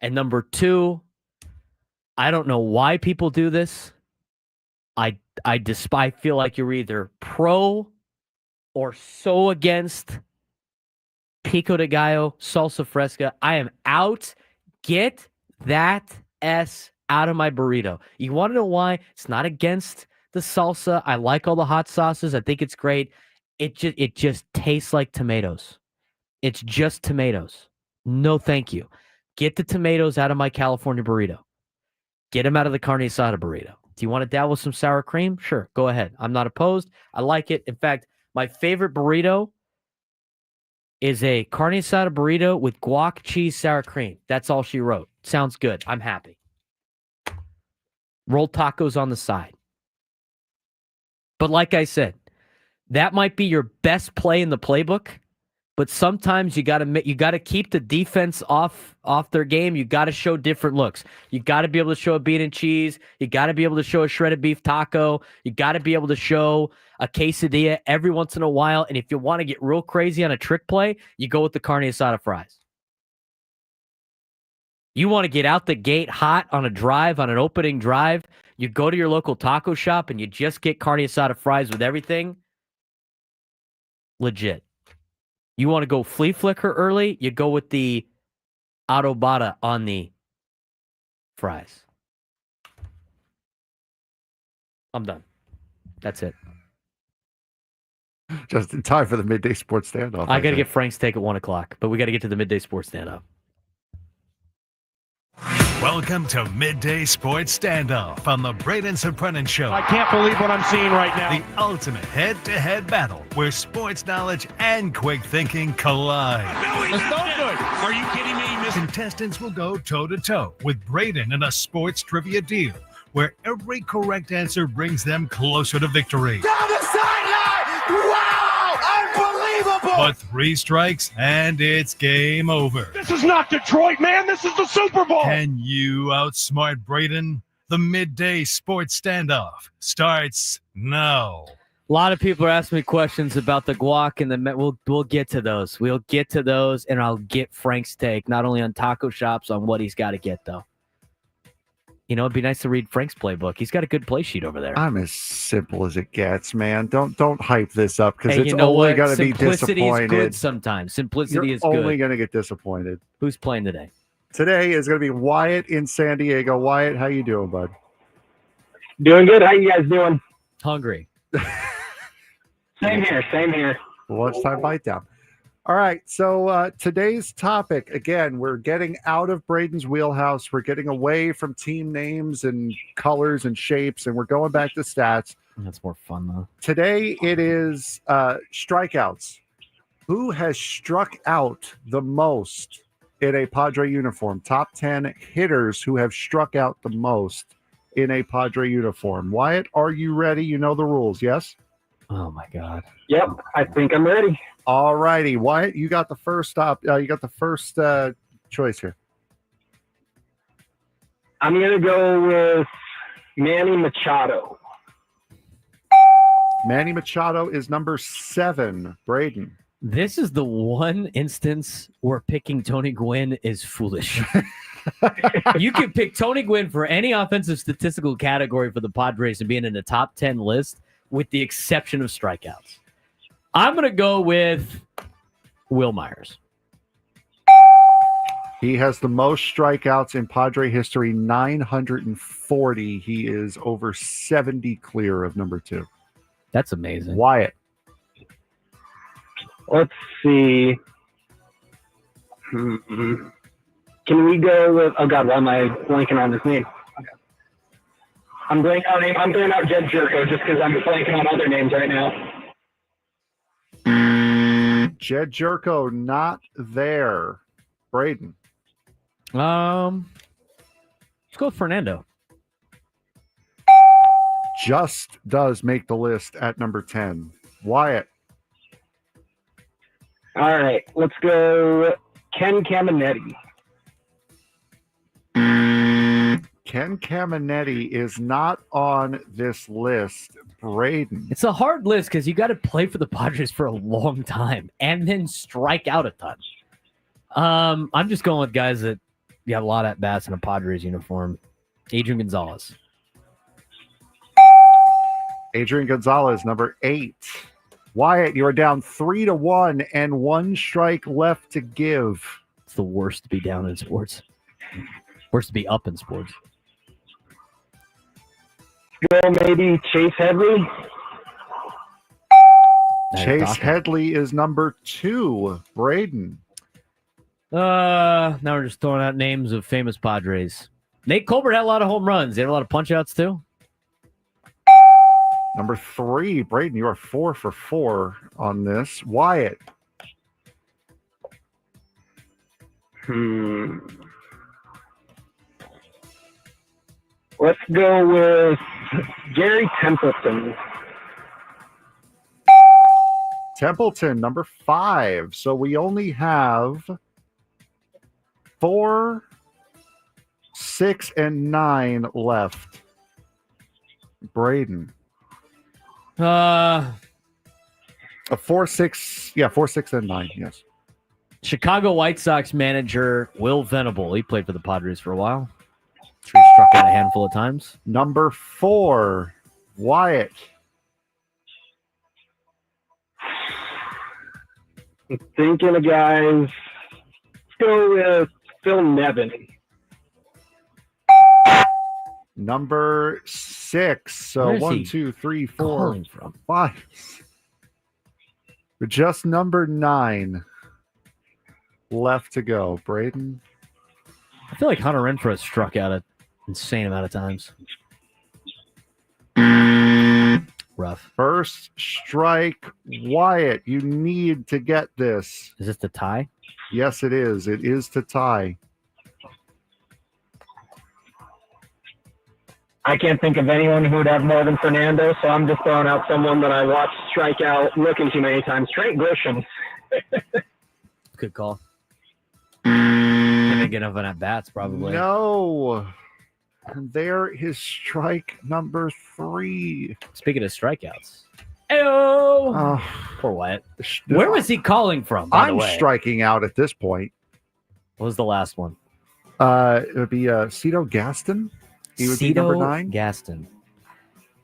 And number 2, I don't know why people do this. I feel like you're either pro or so against pico de gallo, salsa fresca. I am out. Get that S out of my burrito. You want to know why? It's not against the salsa. I like all the hot sauces. I think it's great. It just tastes like tomatoes. It's just tomatoes. No, thank you. Get the tomatoes out of my California burrito. Get them out of the carne asada burrito. Do you want to dabble with some sour cream? Sure, go ahead. I'm not opposed. I like it. In fact, my favorite burrito is a carne asada burrito with guac, cheese, sour cream. That's all she wrote. Sounds good. I'm happy. Rolled tacos on the side. But like I said, that might be your best play in the playbook. But sometimes you got to keep the defense off their game. You got to show different looks. You got to be able to show a bean and cheese. You got to be able to show a shredded beef taco. You got to be able to show a quesadilla every once in a while. And if you want to get real crazy on a trick play, you go with the carne asada fries. You want to get out the gate hot on an opening drive, you go to your local taco shop and you just get carne asada fries with everything. Legit. You want to go flea flicker early, you go with the adobada on the fries. I'm done. That's it. Just in time for the midday sports standoff. I got to get Frank's take at 1 o'clock, but we got to get to the midday sports standoff. Welcome to Midday Sports Standoff on the Braden Surprenant Show. I can't believe what I'm seeing right now. The ultimate head-to-head battle where sports knowledge and quick thinking collide. It's no good. Are you kidding me? Contestants will go toe-to-toe with Braden in a sports trivia deal where every correct answer brings them closer to victory. Down the sideline! Wow! Unbelievable! But 3 strikes and it's game over. This is not Detroit, man. This is the Super Bowl. Can you outsmart Braden? The Midday Sports Standoff starts now. A lot of people are asking me questions about the guac and the we'll get to those. We'll get to those, and I'll get Frank's take, not only on taco shops, on what he's got to get, though. You know, it'd be nice to read Frank's playbook. He's got a good play sheet over there. I'm as simple as it gets, man. Don't hype this up because it's you know only going to be Simplicity disappointed. is good sometimes. Simplicity You're is good. only going to get disappointed. Who's playing today? Today is going to be Wyatt in San Diego. Wyatt, how you doing, bud? Doing good. How you guys doing? Hungry. Same here. Lunchtime bite down. All right. So today's topic, again, we're getting out of Braden's wheelhouse. We're getting away from team names and colors and shapes, and we're going back to stats. That's more fun, though. Today it is strikeouts. Who has struck out the most in a Padre uniform? Top 10 hitters who have struck out the most in a Padre uniform. Wyatt, are you ready? You know the rules, yes? Oh, my God. Yep, I think I'm ready. All righty. Wyatt, you got the first stop. You got the first choice here. I'm going to go with Manny Machado. Manny Machado is number 7. Braden. This is the one instance where picking Tony Gwynn is foolish. You can pick Tony Gwynn for any offensive statistical category for the Padres and being in the top 10 list, with the exception of strikeouts. I'm going to go with Will Myers. He has the most strikeouts in Padre history, 940. He is over 70 clear of number 2. That's amazing. Wyatt. Let's see. Can we go with? Oh God, why am I blanking on his name? Okay. I'm blanking out Jed Jerko just because I'm blanking on other names right now. Jed Jerko not there. Braden. Let's go with Fernando. Just does make the list at number 10. Wyatt. All right, let's go Ken Caminetti. Ken Caminetti is not on this list. Braden. It's a hard list because you got to play for the Padres for a long time and then strike out a ton. I'm just going with guys that got a lot at bats in a Padres uniform. Adrian Gonzalez. Adrian Gonzalez, number 8. Wyatt, you are down 3-1 and 1 strike left to give. It's the worst to be down in sports. Worst to be up in sports. Go maybe Chase Headley. Chase Headley is number 2. Braden. Now we're just throwing out names of famous Padres. Nate Colbert had a lot of home runs. He had a lot of punch-outs too. Number 3, Braden, you are 4 for 4 on this. Wyatt. Let's go with Gary Templeton. Templeton, number 5. So we only have 4, 6, and 9 left. Braden. 4, 6, 6, and 9, yes. Chicago White Sox manager Will Venable. He played for the Padres for a while. Sure, he struck out a handful of times. Number 4, Wyatt. I'm thinking of guys. Let's go with Phil Nevin. Number 6. So 1, 2, 3, 4, 5. Just number 9 left to go. Braden. I feel like Hunter Renfroe has struck out an insane amount of times. Rough. First strike, Wyatt. You need to get this. Is this the tie? Yes, it is. It is to tie. I can't think of anyone who would have more than Fernando, so I'm just throwing out someone that I watched strike out looking too many times. Trent Grisham. Good call. Can't get enough on at bats, probably. No. There is strike number 3. Speaking of strikeouts. Oh, poor Wyatt. Where was he calling from, by the I'm way? striking out at this point. What was the last one? It would be Cito Gaston. He would be number 9. Gaston.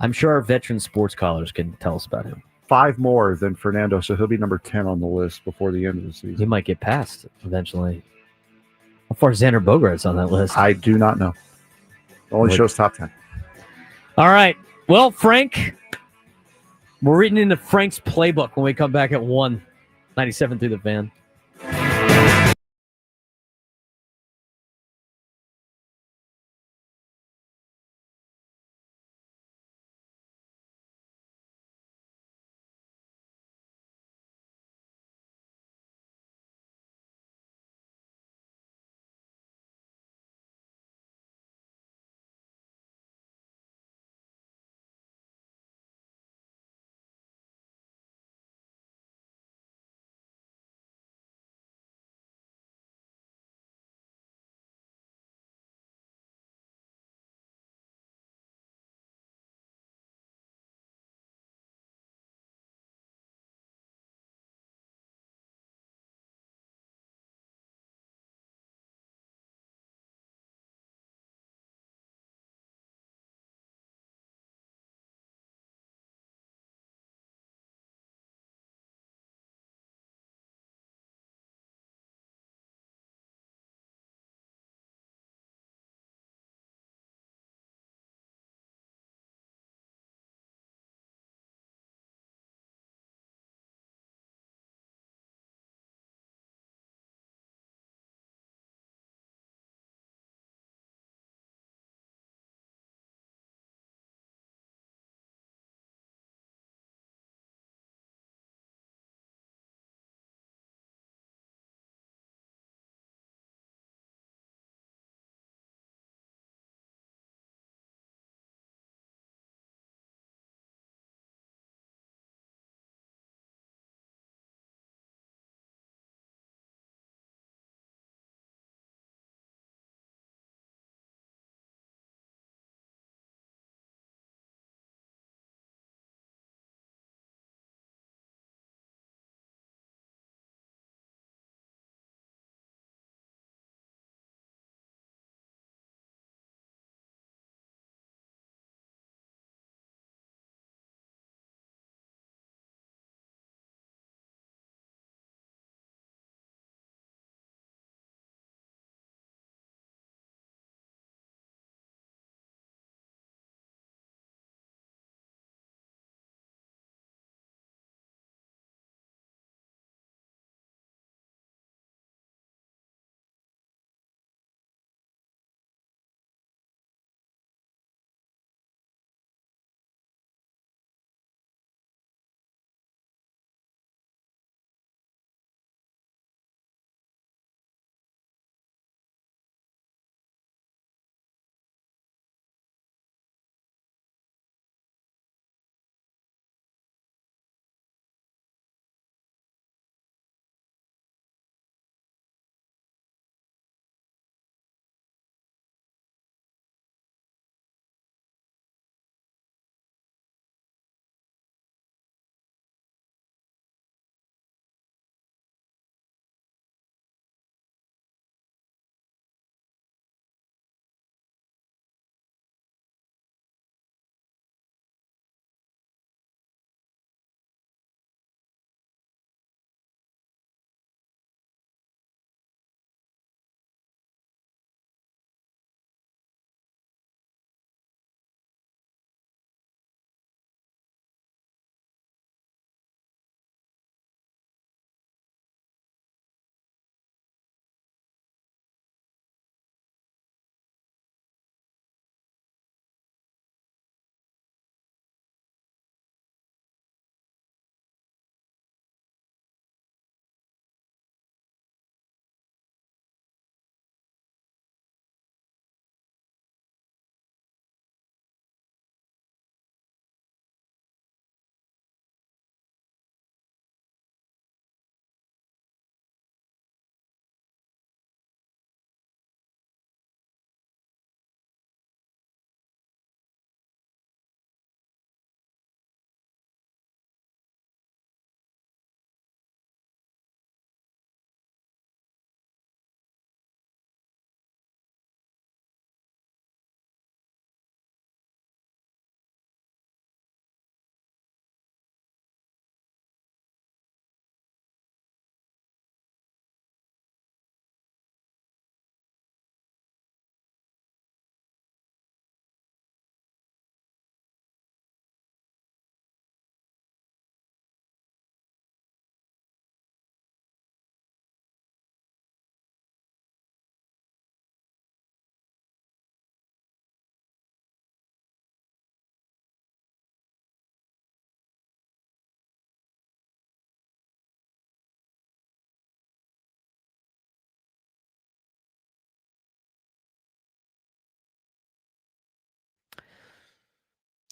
I'm sure our veteran sports callers can tell us about him. 5 more than Fernando, so he'll be number 10 on the list before the end of the season. He might get passed eventually. How far is Xander Bogaerts on that list? I do not know. It only shows top 10. All right. Well, Frank, we're reading into Frank's playbook when we come back at 1:97 through the fan.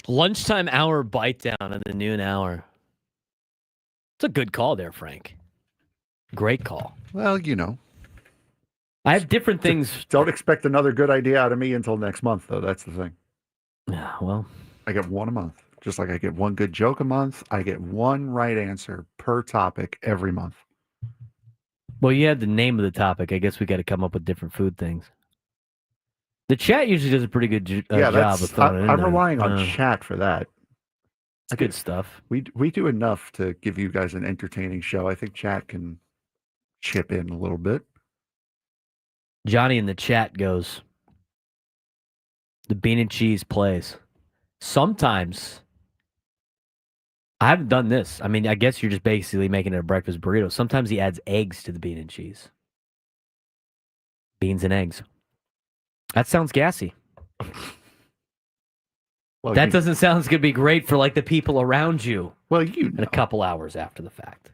Lunchtime hour bite down in the noon hour. It's a good call there, Frank. Great call. Well, I have different things. Don't expect another good idea out of me until next month, though. That's the thing. Yeah, well. I get one a month. Just like I get one good joke a month, I get one right answer per topic every month. Well, you had the name of the topic. I guess we got to come up with different food things. The chat usually does a pretty good job of throwing it in I'm there. relying on chat for that. It's good stuff. We do enough to give you guys an entertaining show. I think chat can chip in a little bit. Johnny in the chat goes, the bean and cheese plays. Sometimes, I haven't done this. I mean, I guess you're just basically making it a breakfast burrito. Sometimes he adds eggs to the bean and cheese. Beans and eggs. That sounds gassy. Well, that doesn't sound like it's going to be great for like the people around you. Well, in a couple hours after the fact.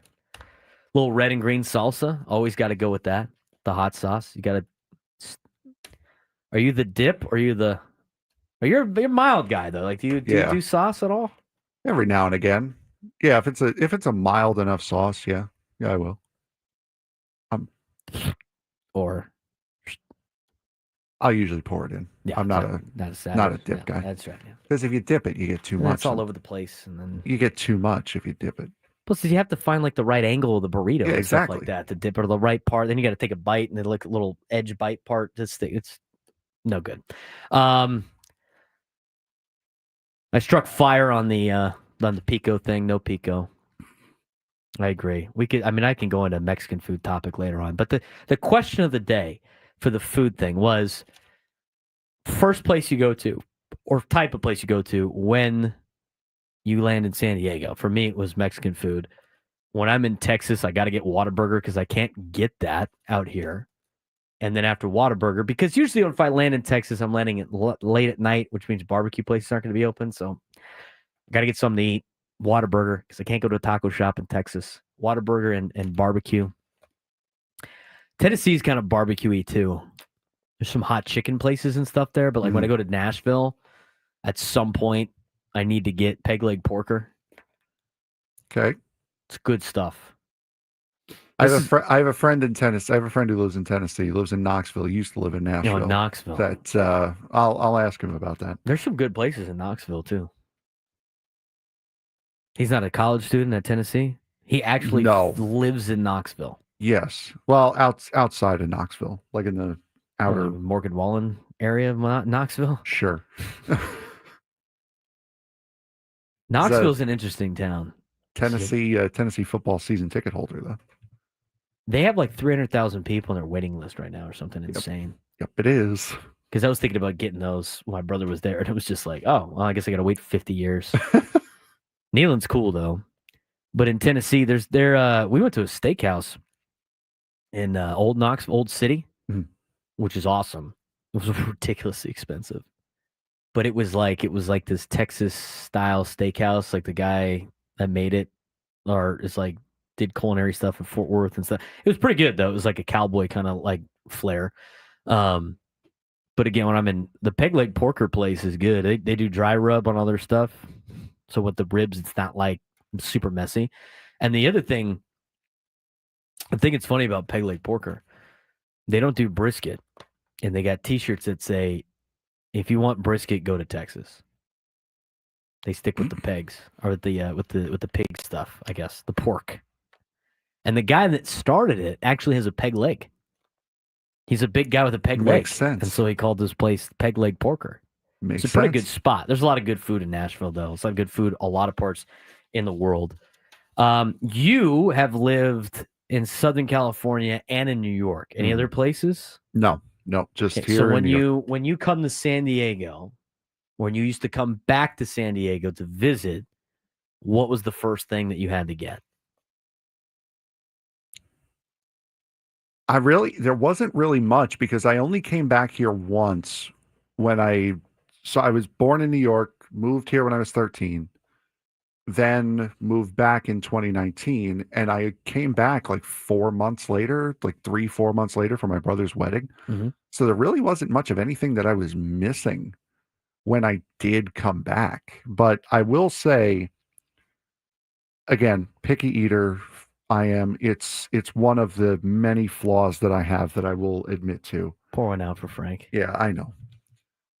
Little red and green salsa. Always got to go with that. The hot sauce. You got to. Are you the dip or are you the. You're a mild guy though. Like, do you do sauce at all? Every now and again. Yeah, if it's a mild enough sauce, yeah, I will. Or I'll usually pour it in. Yeah, I'm not a dip guy. That's right. Yeah. Because if you dip it, you get too much. It's all over the place, and then you get too much if you dip it. Plus, you have to find like the right angle of the burrito, and stuff exactly. like that to dip it, or the right part. Then you got to take a bite, and then like a little edge bite part. It's no good. I struck fire on the pico thing. No pico. I agree. I can go into a Mexican food topic later on, but the question of the day for the food thing was first place you go to or type of place you go to when you land in San Diego. For me, it was Mexican food. When I'm in Texas, I got to get Whataburger because I can't get that out here. And then after Whataburger, because usually if I land in Texas, I'm landing at late at night, which means barbecue places aren't going to be open. So I got to get something to eat. Whataburger, because I can't go to a taco shop in Texas. Whataburger and barbecue. Tennessee's kind of barbecue-y too. There's some hot chicken places and stuff there, but like when I go to Nashville, at some point, I need to get peg leg porker. Okay. It's good stuff. I have a friend in Tennessee. I have a friend who lives in Tennessee. He lives in Knoxville. He used to live in Nashville. Oh, Knoxville. That I'll ask him about that. There's some good places in Knoxville too. He's not a college student at Tennessee. He actually lives in Knoxville. Yes. Well, outside of Knoxville, like in the outer Morgan Wallen area of Knoxville. Sure. Knoxville's an interesting town. Tennessee football season ticket holder though. They have like 300,000 people on their waiting list right now or something insane. Yep, it is. Because I was thinking about getting those when my brother was there, and it was just like, oh, well, I guess I got to wait 50 years. Neyland's cool though, but in Tennessee, we went to a steakhouse in Old City, which is awesome. It was ridiculously expensive, but it was like this Texas style steakhouse. Like the guy that made it, or it's like did culinary stuff in Fort Worth and stuff. It was pretty good though. It was like a cowboy kind of like flair. But again, when I'm in the peg leg porker place is good. They do dry rub on all their stuff. So with the ribs, it's not like super messy. And the other thing, I think it's funny about peg leg porker, they don't do brisket. And they got T-shirts that say, if you want brisket, go to Texas. They stick with the pegs or with the pig stuff, I guess, the pork. And the guy that started it actually has a peg leg. He's a big guy with a peg leg. Makes sense. And so he called this place Peg Leg Porker. Makes it's a pretty good spot. There's a lot of good food in Nashville, though. It's a lot of good food, a lot of parts in the world. You have lived in Southern California and in New York. Any other places? No, just here. So when you come to San Diego, when you used to come back to San Diego to visit, what was the first thing that you had to get? There wasn't really much because I only came back here once so I was born in New York, moved here when I was 13, then moved back in 2019. And I came back like 4 months later, like 3-4 months later for my brother's wedding. Mm-hmm. So there really wasn't much of anything that I was missing. when I did come back. But I will say, again, picky eater I am. It's one of the many flaws that I have that I will admit to. Pour one out for Frank. Yeah, I know.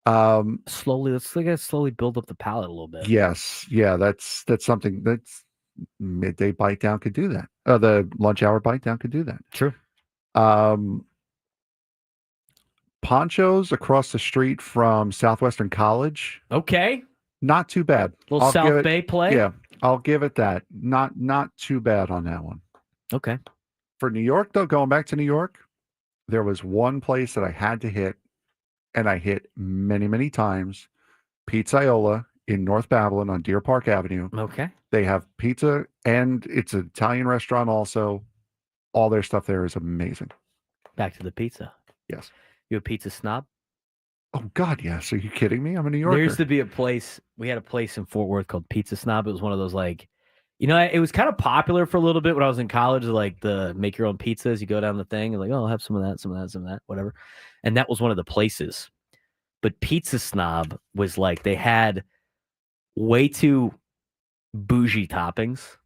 Let's slowly build up the palate a little bit. Yes. Yeah, that's something that's midday bite down could do that. The lunch hour bite down could do that. True. Ponchos across the street from Southwestern College. Okay. Not too bad. Little South Bay play? Yeah, I'll give it that. Not too bad on that one. Okay. For New York, though, going back to New York, there was one place that I had to hit, and I hit many, many times. Pizzaiola in North Babylon on Deer Park Avenue. Okay. They have pizza, and it's an Italian restaurant also. All their stuff there is amazing. Back to the pizza. Yes. You a pizza snob? Oh, God, yes. Are you kidding me? I'm a New Yorker. There used to be a place. We had a place in Fort Worth called Pizza Snob. It was one of those, like, it was kind of popular for a little bit when I was in college, like the make your own pizzas. You go down the thing and like, oh, I'll have some of that, some of that, some of that, whatever. And that was one of the places. But Pizza Snob was like, they had way too bougie toppings.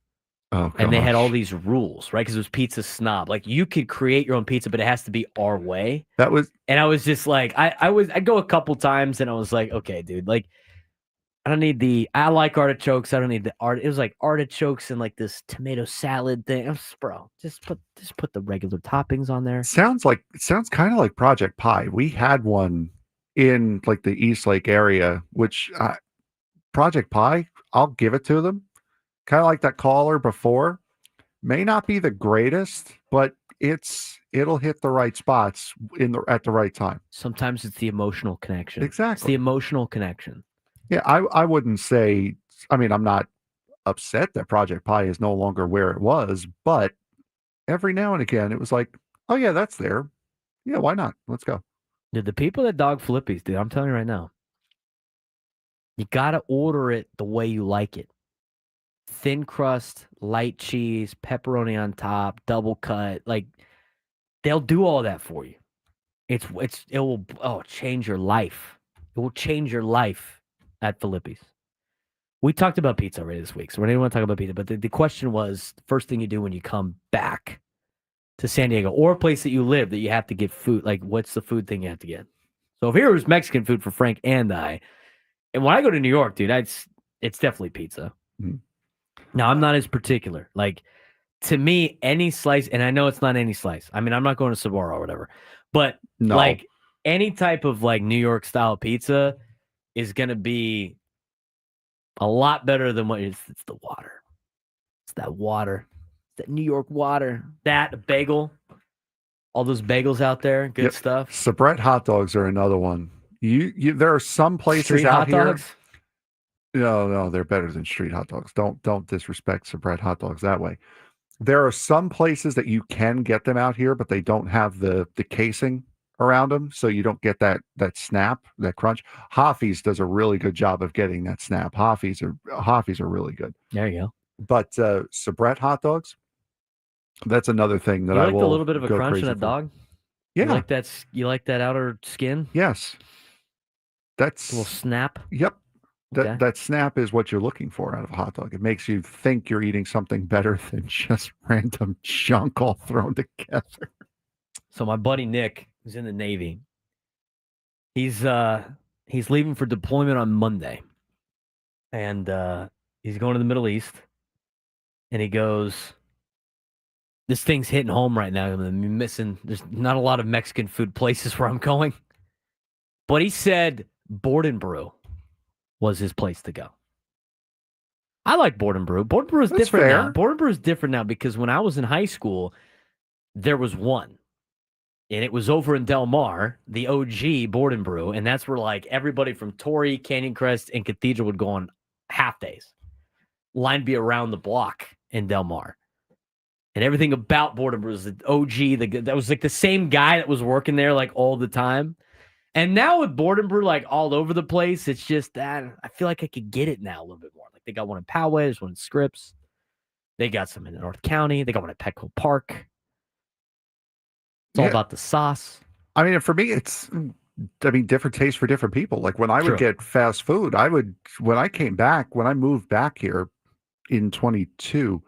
Oh, and they had all these rules, right? Because it was Pizza Snob. Like, you could create your own pizza, but it has to be our way. And I was just like, I'd go a couple times, and I was like, okay, dude, like, I don't need I like artichokes. I don't need the art. It was like artichokes and like this tomato salad thing. Bro, just put the regular toppings on there. Sounds kind of like Project Pie. We had one in like the East Lake area, which Project Pie, I'll give it to them. Kind of like that caller before, may not be the greatest, but it'll hit the right spots at the right time. Sometimes it's the emotional connection. Exactly. It's the emotional connection. Yeah, I wouldn't say, I mean, I'm not upset that Project Pie is no longer where it was, but every now and again it was like, oh yeah, that's there. Yeah, why not? Let's go. Dude, the people that dog Flippies, dude, I'm telling you right now, you got to order it the way you like it. Thin crust, light cheese, pepperoni on top, double cut. Like, they'll do all that for you. It will change your life. It will change your life at Filippi's. We talked about pizza already this week, so we didn't want to talk about pizza. But the question was, the first thing you do when you come back to San Diego or a place that you live that you have to get food, like, what's the food thing you have to get? So if here was Mexican food for Frank and I, and when I go to New York, dude, it's definitely pizza. Mm-hmm. Now, I'm not as particular. Like, to me, any slice, and I know it's not any slice. I mean, I'm not going to Sbarro or whatever. But, like, any type of, like, New York-style pizza is going to be a lot better than what it's the water. It's that water. That New York water. That bagel. All those bagels out there. Good stuff. Sabrett hot dogs are another one. There are some places Street out hot here. Dogs? No, they're better than street hot dogs. Don't disrespect Sabrett hot dogs that way. There are some places that you can get them out here, but they don't have the casing around them, so you don't get that snap, that crunch. Hoffy's does a really good job of getting that snap. Hoffy's are really good. There you go. But Sabrett hot dogs, that's another thing that you I like will a little bit of a go crunch in crazy a for. dog? Yeah. You like that outer skin? Yes. That's a little snap. Yep. Okay. That snap is what you're looking for out of a hot dog. It makes you think you're eating something better than just random junk all thrown together. So my buddy Nick, who's in the Navy, he's leaving for deployment on Monday, and he's going to the Middle East. And he goes, "This thing's hitting home right now. I'm missing. There's not a lot of Mexican food places where I'm going." But he said Board and Brew was his place to go. I like Board and Brew. Board and Brew is different now. Board and Brew is different now because when I was in high school, there was one. And it was over in Del Mar, the OG Board and Brew. And that's where, like, everybody from Torrey, Canyon Crest, and Cathedral would go on half days. Line be around the block in Del Mar. And everything about Board and Brew was the OG. That was like the same guy that was working there like all the time. And now with Board and Brew like all over the place, it's just that I feel like I could get it now a little bit more. Like they got one in Poway, there's one in Scripps. They got some in North County. They got one at Petco Park. It's all about the sauce. I mean, for me, different tastes for different people. Like when I would get fast food, when I moved back here in 22,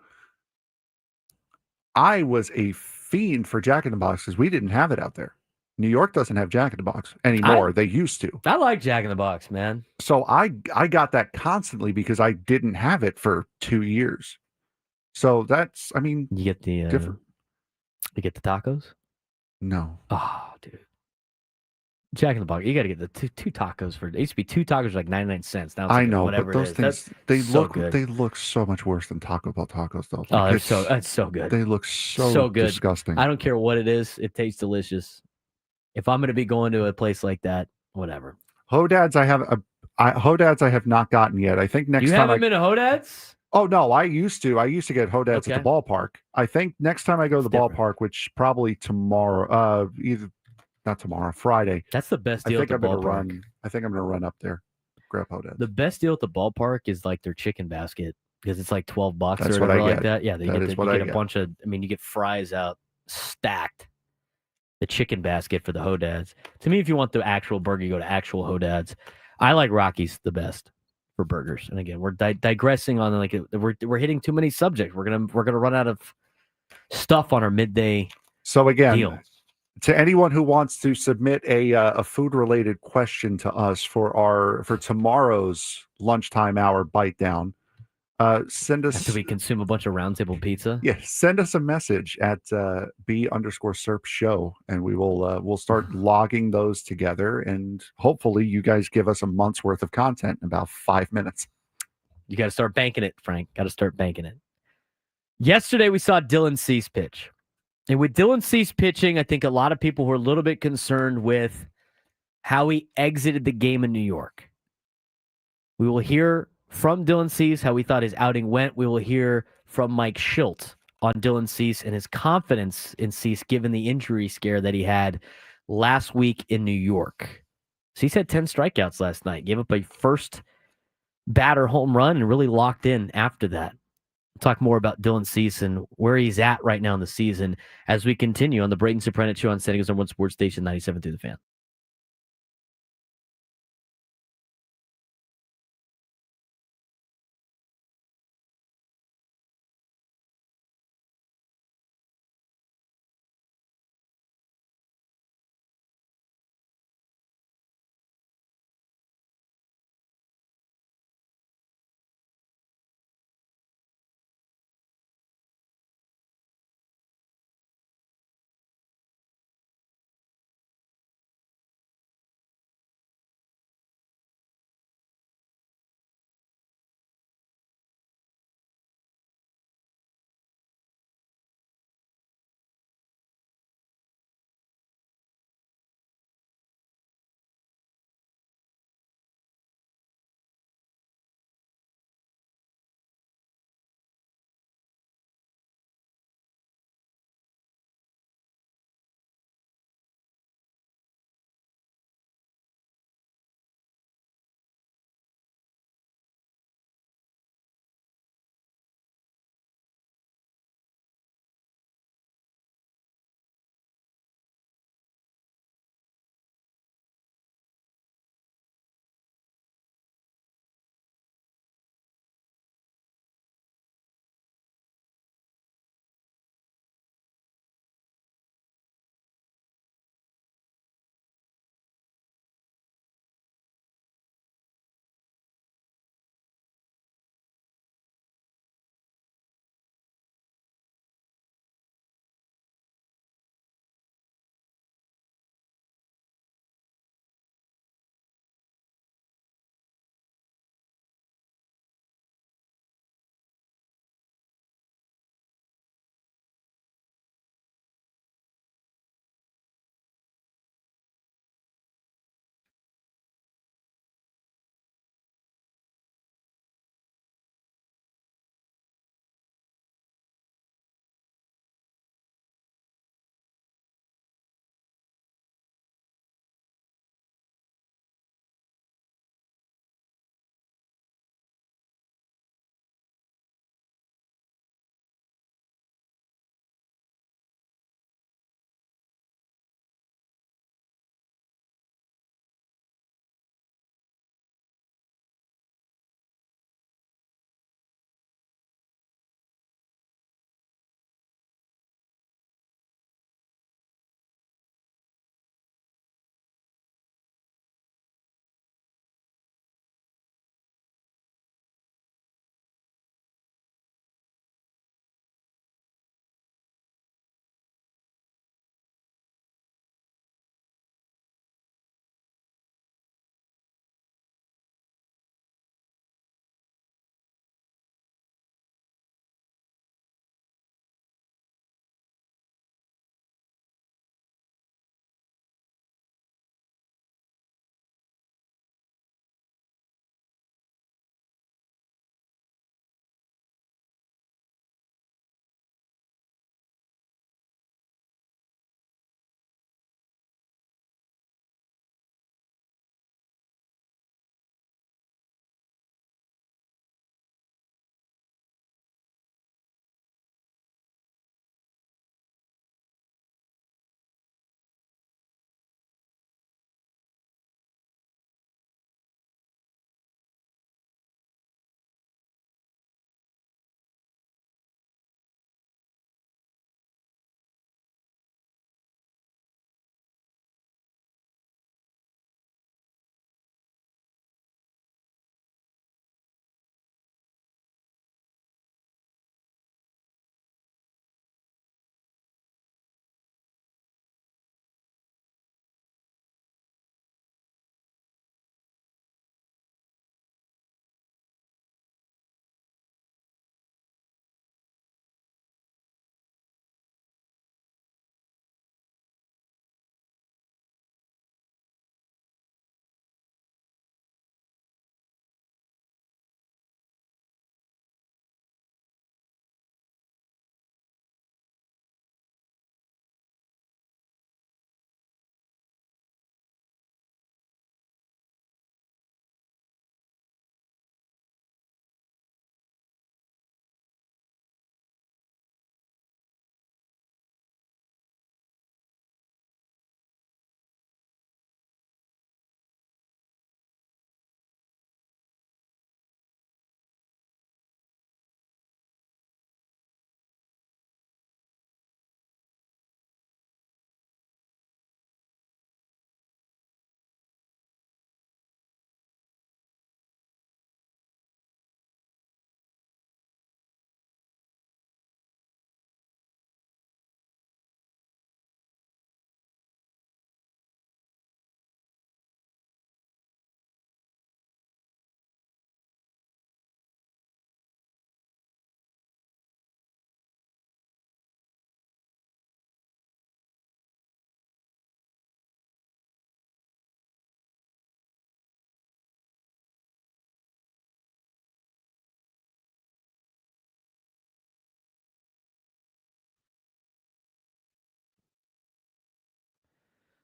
I was a fiend for Jack in the Box because we didn't have it out there. New York doesn't have Jack in the Box anymore. They used to. I like Jack in the Box, man. So I got that constantly because I didn't have it for 2 years. So that's, you get the different. You get the tacos? No. Oh, dude. Jack in the Box. You got to get the two tacos for. It used to be 2 tacos for like 99 cents. Now it's I like know, whatever but those things they look so much worse than Taco Bell tacos, though. Oh, that's so good. They look so good. disgusting. I don't care what it is. It tastes delicious. If I'm going to be going to a place like that, whatever. Hodad's I have not gotten yet. I think next you time haven't been to Hodad's? Oh no, I used to get Hodad's at the ballpark. I think next time I go to the ballpark, which probably tomorrow, not tomorrow, Friday. That's the best deal at the ballpark. I think I'm gonna run up there, grab Hodad's. The best deal at the ballpark is like their chicken basket because it's like $12 That's or what whatever I like get. that. Yeah, you get a bunch of. You get fries out stacked. The chicken basket for the Hodad's. To me, if you want the actual burger, you go to actual Hodad's. I like Rocky's the best for burgers. And again, we're digressing on we're hitting too many subjects. We're gonna run out of stuff on our midday. So again, deal. To anyone who wants to submit a food related question to us for tomorrow's lunchtime hour bite down, send us after we consume a bunch of roundtable pizza. Yeah, send us a message at B_Serp show, and we'll start logging those together, and hopefully you guys give us a month's worth of content in about 5 minutes. You got to start banking it, Frank. Got to start banking it. Yesterday we saw Dylan Cease pitch, and with Dylan Cease pitching, I think a lot of people were a little bit concerned with how he exited the game in New York. We will hear from Dylan Cease how we thought his outing went. We will hear from Mike Shildt on Dylan Cease and his confidence in Cease given the injury scare that he had last week in New York. Cease had 10 strikeouts last night, gave up a first batter home run and really locked in after that. We'll talk more about Dylan Cease and where he's at right now in the season as we continue on the Braden Surprenant Show on San Diego's #1 sports station 97 through the Fan.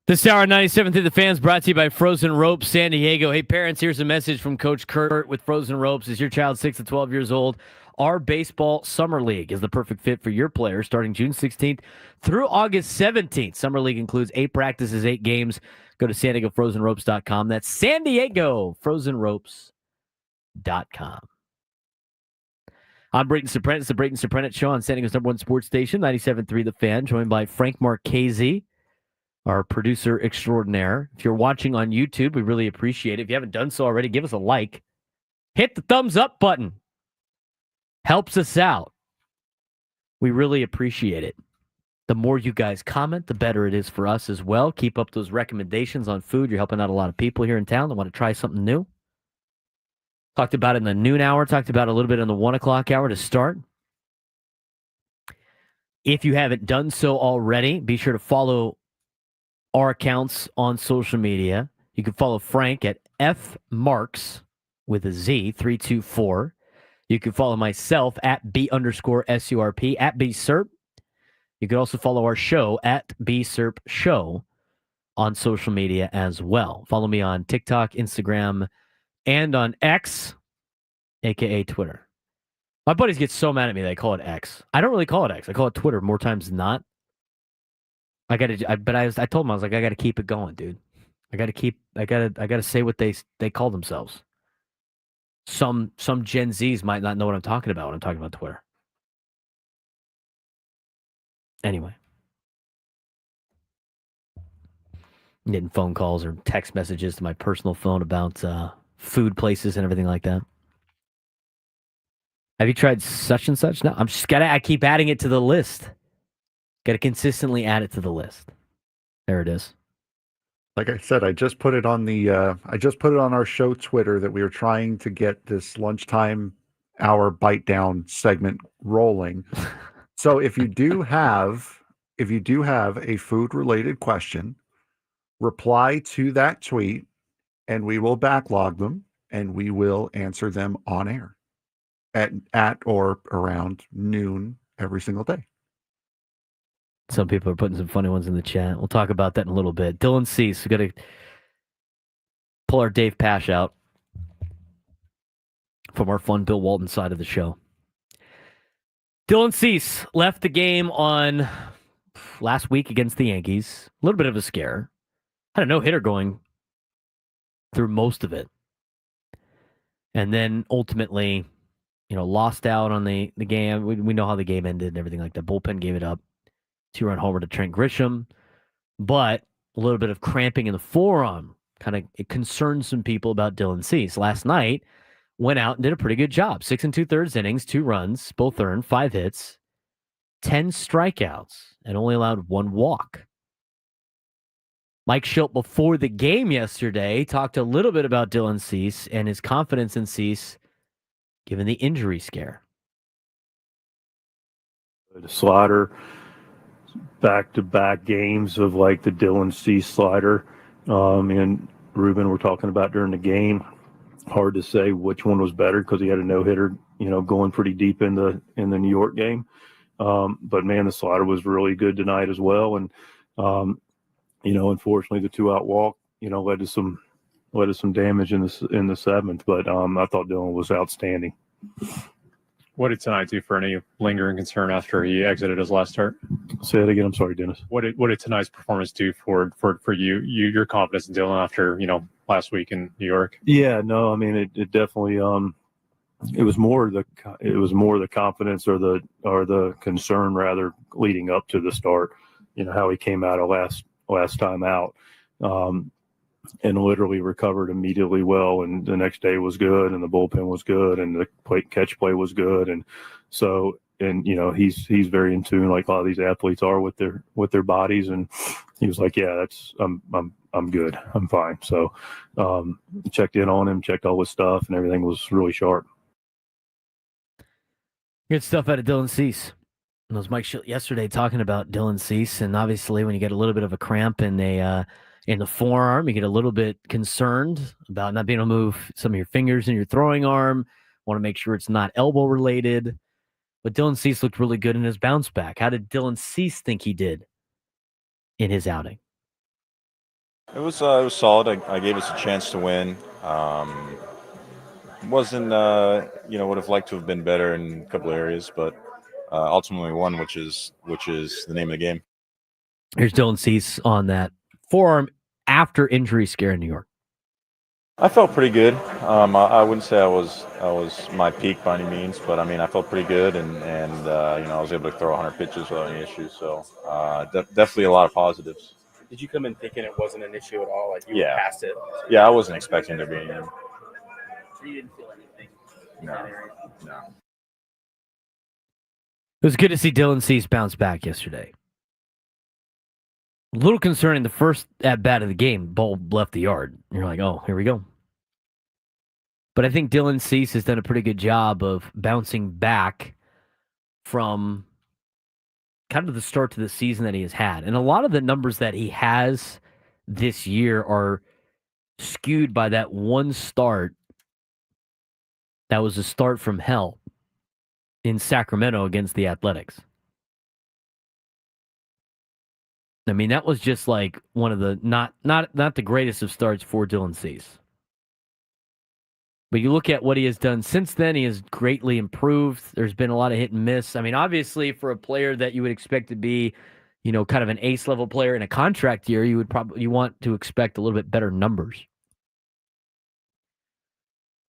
This hour, 97 through the fans, brought to you by Frozen Ropes, San Diego. Hey, parents, here's a message from Coach Kurt with Frozen Ropes. Is your child 6 to 12 years old? Our Baseball Summer League is the perfect fit for your players starting June 16th through August 17th. Summer League includes 8 practices, 8 games. Go to SanDiegoFrozenRopes.com. That's SanDiegoFrozenRopes.com. I'm Braden Surprenant. It's the Braden Surprenant Show on San Diego's #1 sports station, 97.3 The Fan, joined by Frank Marchese, our producer extraordinaire. If you're watching on YouTube, we really appreciate it. If you haven't done so already, give us a like. Hit the thumbs up button. Helps us out. We really appreciate it. The more you guys comment, the better it is for us as well. Keep up those recommendations on food. You're helping out a lot of people here in town that want to try something new. Talked about it in the noon hour. Talked about it a little bit in the 1 o'clock hour to start. If you haven't done so already, be sure to follow our accounts on social media. You can follow Frank at FMarks with a Z, 324. You can follow myself at B_SURP, at BSURP. You can also follow our show at BSURP Show on social media as well. Follow me on TikTok, Instagram, and on X, a.k.a. Twitter. My buddies get so mad at me that I call it X. I don't really call it X. I call it Twitter more times than not. I told them, I was like, I got to keep it going, dude. I got to say what they call themselves. Some Gen Zs might not know what I'm talking about when I'm talking about Twitter. Anyway. I'm getting phone calls or text messages to my personal phone about food places and everything like that. Have you tried such and such? No, I keep adding it to the list. Got to consistently add it to the list. There it is. Like I said, I just put it on our show Twitter that we were trying to get this lunchtime hour bite down segment rolling. So if you do have a food related question, reply to that tweet and we will backlog them and we will answer them on air at or around noon every single day. Some people are putting some funny ones in the chat. We'll talk about that in a little bit. Dylan Cease, we got to pull our Dave Pash out from our fun Bill Walton side of the show. Dylan Cease left the game on last week against the Yankees. A little bit of a scare. Had a no-hitter going through most of it. And then ultimately, lost out on the game. We know how the game ended and everything like that. Bullpen gave it up. 2-run homer to Trent Grisham, but a little bit of cramping in the forearm. It concerned some people about Dylan Cease. Last night, went out and did a pretty good job. 6 2/3 innings, 2 runs, both earned, 5 hits, 10 strikeouts, and only allowed 1 walk. Mike Shildt, before the game yesterday, talked a little bit about Dylan Cease and his confidence in Cease given the injury scare. The slider, back-to-back games of like the Dylan Cease slider, and Ruben were talking about during the game. Hard to say which one was better because he had a no-hitter, going pretty deep in the New York game. But man, the slider was really good tonight as well. And unfortunately, the 2-out walk, led to some damage in the 7th. But I thought Dylan was outstanding. What did tonight do for any lingering concern after he exited his last start? Say it again. I'm sorry, Dennis. What did tonight's performance do for you, your confidence in Dylan after last week in New York? Yeah, no, I mean it definitely. It was more the confidence or the concern rather leading up to the start. How he came out of last time out. And literally recovered immediately well, and the next day was good, and the bullpen was good, and the catch play was good, and so he's very in tune, like a lot of these athletes are with their bodies, and he was like, yeah, I'm good, I'm fine. So checked in on him, checked all his stuff, and everything was really sharp. Good stuff out of Dylan Cease. It was Mike Shildt yesterday talking about Dylan Cease, and obviously when you get a little bit of a cramp in the forearm, you get a little bit concerned about not being able to move some of your fingers in your throwing arm. Want to make sure it's not elbow related. But Dylan Cease looked really good in his bounce back. How did Dylan Cease think he did in his outing? It was solid. I gave us a chance to win. Wasn't would have liked to have been better in a couple of areas, but ultimately won, which is the name of the game. Here's Dylan Cease on that forearm after injury scare in New York. I felt pretty good. I wouldn't say I was my peak by any means, but I mean I felt pretty good, and I was able to throw 100 pitches without any issues. So definitely a lot of positives. Did you come in thinking it wasn't an issue at all? Like you were past it? Yeah, I wasn't expecting there being any. So you didn't feel anything? No. It was good to see Dylan Cease bounce back yesterday. A little concerning the first at-bat of the game, ball left the yard. You're like, oh, here we go. But I think Dylan Cease has done a pretty good job of bouncing back from kind of the start to the season that he has had. And a lot of the numbers that he has this year are skewed by that one start that was a start from hell in Sacramento against the Athletics. I mean, that was just like one of the not the greatest of starts for Dylan Cease. But you look at what he has done since then, he has greatly improved. There's been a lot of hit and miss. I mean, obviously, for a player that you would expect to be, kind of an ace-level player in a contract year, you want to expect a little bit better numbers.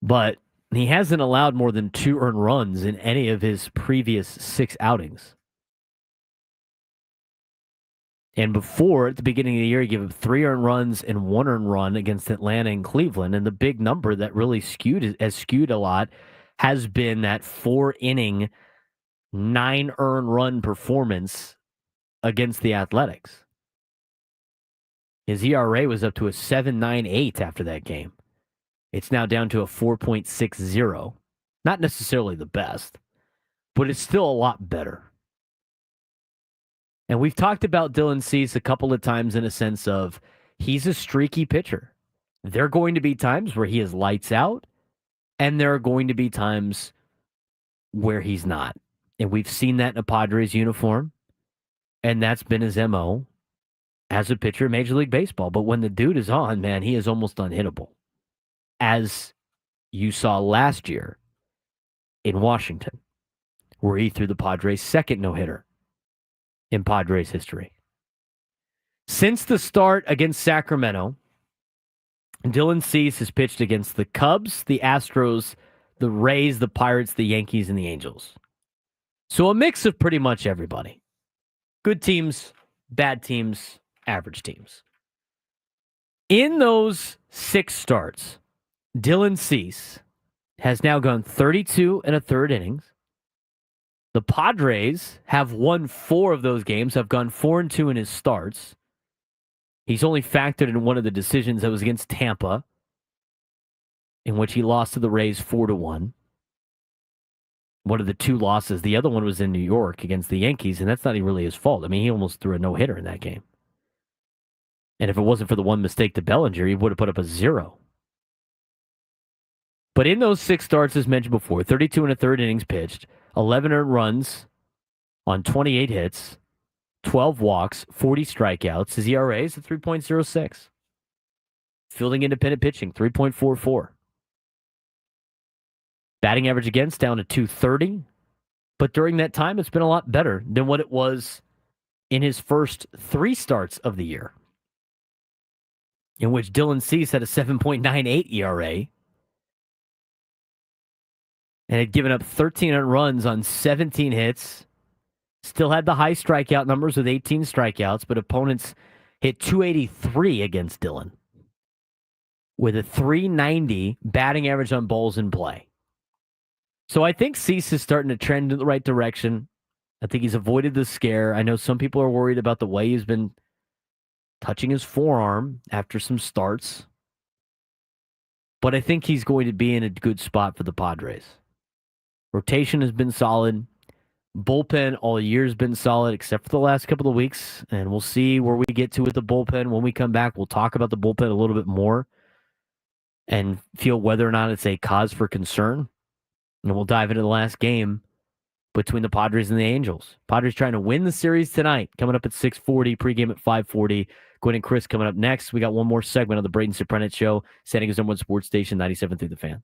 But he hasn't allowed more than 2 earned runs in any of his previous 6 outings. And before, at the beginning of the year, he gave up 3 earned runs and 1 earned run against Atlanta and Cleveland. And the big number that really skewed a lot has been that 4-inning, 9 earned run performance against the Athletics. His ERA was up to a 7.98 after that game. It's now down to a 4.60. Not necessarily the best, but it's still a lot better. And we've talked about Dylan Cease a couple of times in a sense of he's a streaky pitcher. There are going to be times where he is lights out, and there are going to be times where he's not. And we've seen that in a Padres uniform, and that's been his MO as a pitcher in Major League Baseball. But when the dude is on, man, he is almost unhittable. As you saw last year in Washington, where he threw the Padres' second no-hitter in Padres history. Since the start against Sacramento, Dylan Cease has pitched against the Cubs, the Astros, the Rays, the Pirates, the Yankees, and the Angels. So a mix of pretty much everybody. Good teams, bad teams, average teams. In those 6 starts, Dylan Cease has now gone 32 1/3 innings. The Padres have won 4 of those games, have gone 4-2 in his starts. He's only factored in one of the decisions that was against Tampa, in which he lost to the Rays 4-1. One of the 2 losses. The other one was in New York against the Yankees, and that's not really his fault. I mean, he almost threw a no-hitter in that game. And if it wasn't for the one mistake to Bellinger, he would have put up a 0. But in those 6 starts, as mentioned before, 32 1/3 innings pitched, 11 earned runs on 28 hits, 12 walks, 40 strikeouts. His ERA is at 3.06. Fielding independent pitching, 3.44. Batting average against down to 230. But during that time, it's been a lot better than what it was in his first 3 starts of the year, in which Dylan Cease had a 7.98 ERA and had given up 13 runs on 17 hits. Still had the high strikeout numbers with 18 strikeouts, but opponents hit 283 against Dylan with a 390 batting average on balls in play. So I think Cease is starting to trend in the right direction. I think he's avoided the scare. I know some people are worried about the way he's been touching his forearm after some starts, but I think he's going to be in a good spot for the Padres. Rotation has been solid. Bullpen all year has been solid, except for the last couple of weeks. And we'll see where we get to with the bullpen. When we come back, we'll talk about the bullpen a little bit more and feel whether or not it's a cause for concern. And we'll dive into the last game between the Padres and the Angels. Padres trying to win the series tonight, coming up at 6:40, pregame at 5:40. Gwen and Chris coming up next. We got one more segment of the Braden Surprenant Show, San Diego's #1 sports station, 97.3 The Fan.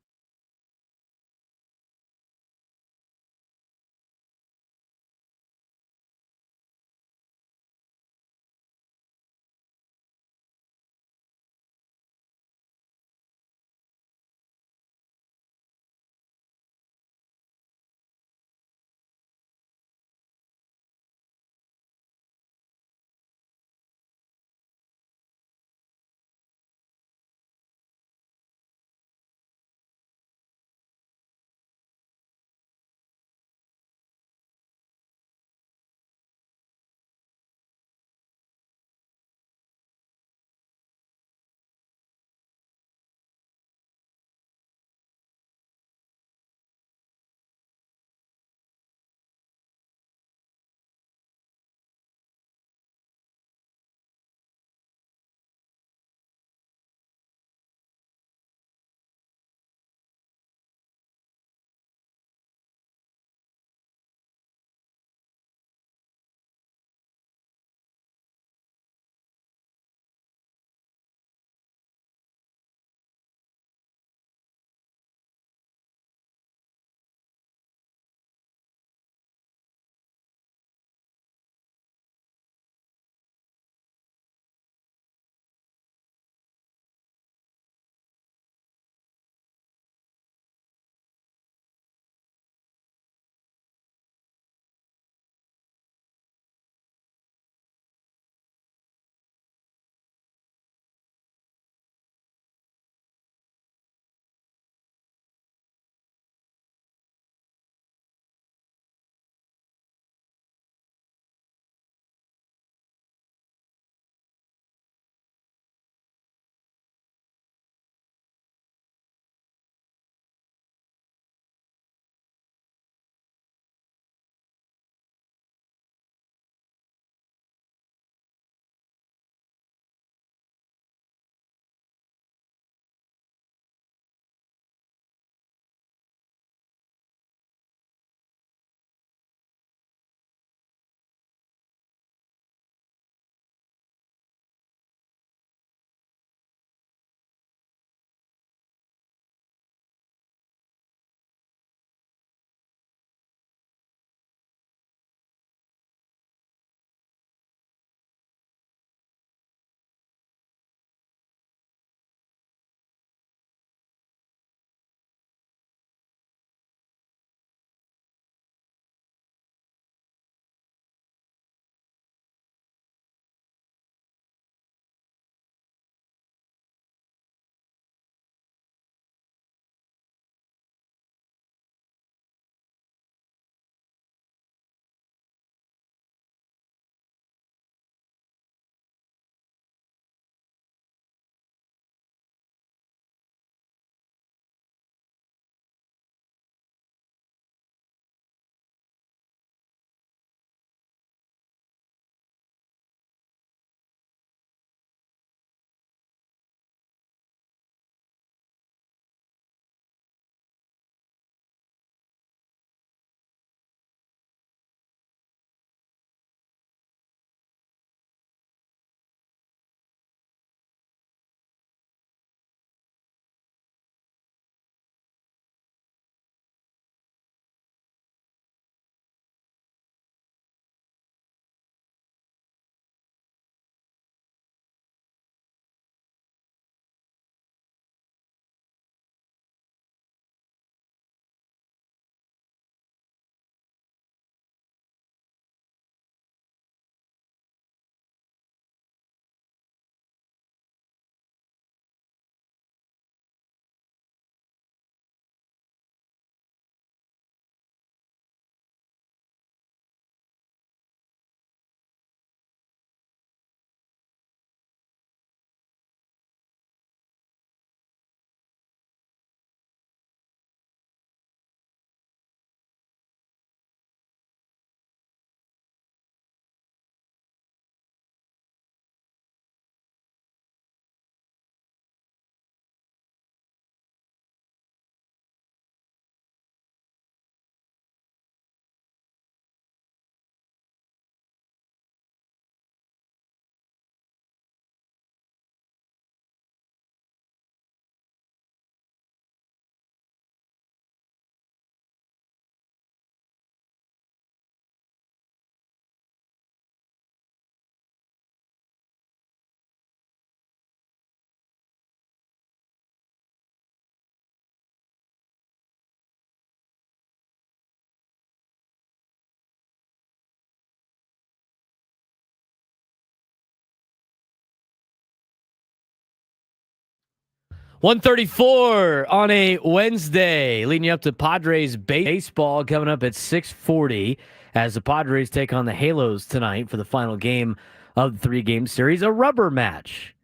1:34 on a Wednesday, leading you up to Padres baseball coming up at 6:40 as the Padres take on the Halos tonight for the final game of the 3-game series, a rubber match.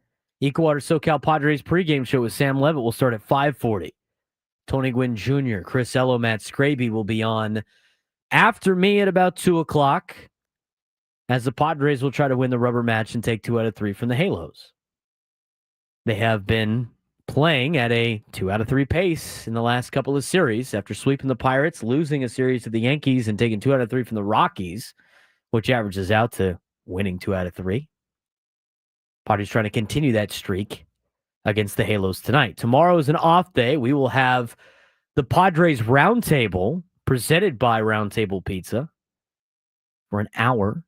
Ecowater SoCal Padres pregame show with Sam Levitt will start at 5:40. Tony Gwynn Jr., Chris Ello, Matt Scraby will be on after me at about 2 o'clock as the Padres will try to win the rubber match and take 2 out of 3 from the Halos. They have been playing at a 2 out of 3 pace in the last couple of series after sweeping the Pirates, losing a series to the Yankees, and taking 2 out of 3 from the Rockies, which averages out to winning 2 out of 3. Padres trying to continue that streak against the Halos tonight. Tomorrow is an off day. We will have the Padres Roundtable presented by Roundtable Pizza for an hour.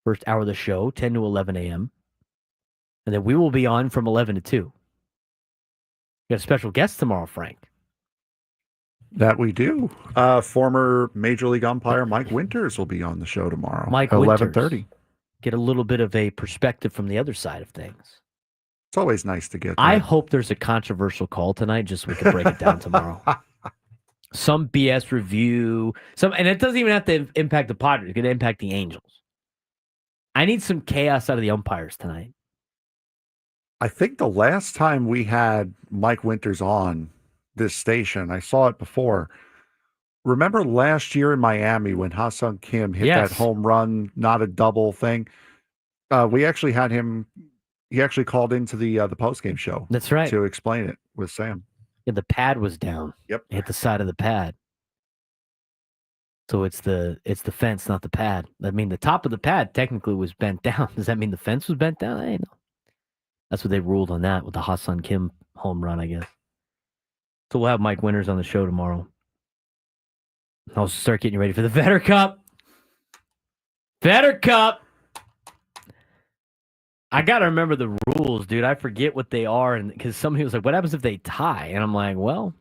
First hour of the show, 10 to 11 a.m. And then we will be on from 11 to 2. We got a special guest tomorrow, Frank. That we do. Former Major League umpire Mike Winters will be on the show tomorrow. Mike at Winters. 11:30. Get a little bit of a perspective from the other side of things. It's always nice to get that. I hope there's a controversial call tonight just so we can break it down tomorrow. Some BS review. And it doesn't even have to impact the Padres. It could impact the Angels. I need some chaos out of the umpires tonight. I think the last time we had Mike Winters on this station, I saw it before. Remember last year in Miami when Ha-Seong Kim hit that home run, not a double thing? We actually had him. He actually called into the postgame show. That's right. To explain it with Sam. Yeah, the pad was down. Yep. It hit the side of the pad. So it's the fence, not the pad. I mean, the top of the pad technically was bent down. Does that mean the fence was bent down? I don't know. That's what they ruled on that with the Ha-Seong Kim home run, I guess. So we'll have Mike Winters on the show tomorrow. I'll start getting you ready for the Vetter Cup. Vetter Cup. I got to remember the rules, dude. I forget what they are. And because somebody was like, what happens if they tie? And I'm like, well,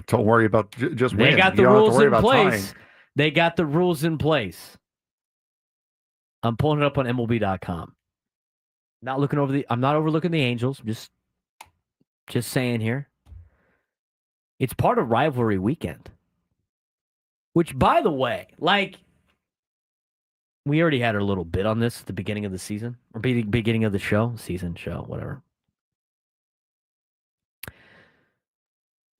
don't worry about just win. They got the rules in place. They got the rules in place. I'm pulling it up on MLB.com. I'm not overlooking the Angels. Just saying here. It's part of rivalry weekend. Which, by the way, we already had a little bit on this at the beginning of the season. Or beginning of the show. Season, show, whatever.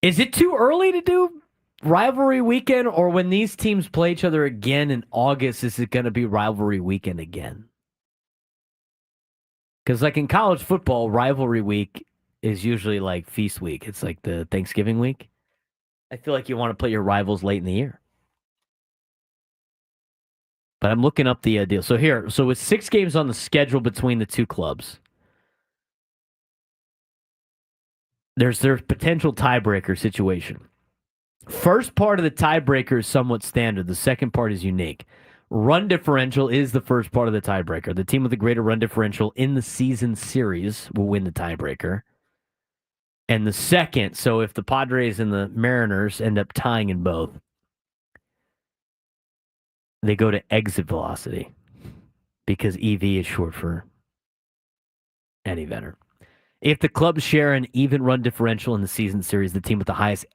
Is it too early to do rivalry weekend? Or when these teams play each other again in August, is it going to be rivalry weekend again? Because in college football, rivalry week is usually like feast week. It's like the Thanksgiving week. I feel like you want to play your rivals late in the year. But I'm looking up the deal. So with 6 games on the schedule between the two clubs, there's their potential tiebreaker situation. First part of the tiebreaker is somewhat standard. The second part is unique. Run differential is the first part of the tiebreaker. The team with the greater run differential in the season series will win the tiebreaker. And the second, so if the Padres and the Mariners end up tying in both, they go to exit velocity because EV is short for Eddie Vedder. If the clubs share an even run differential in the season series, the team with the highest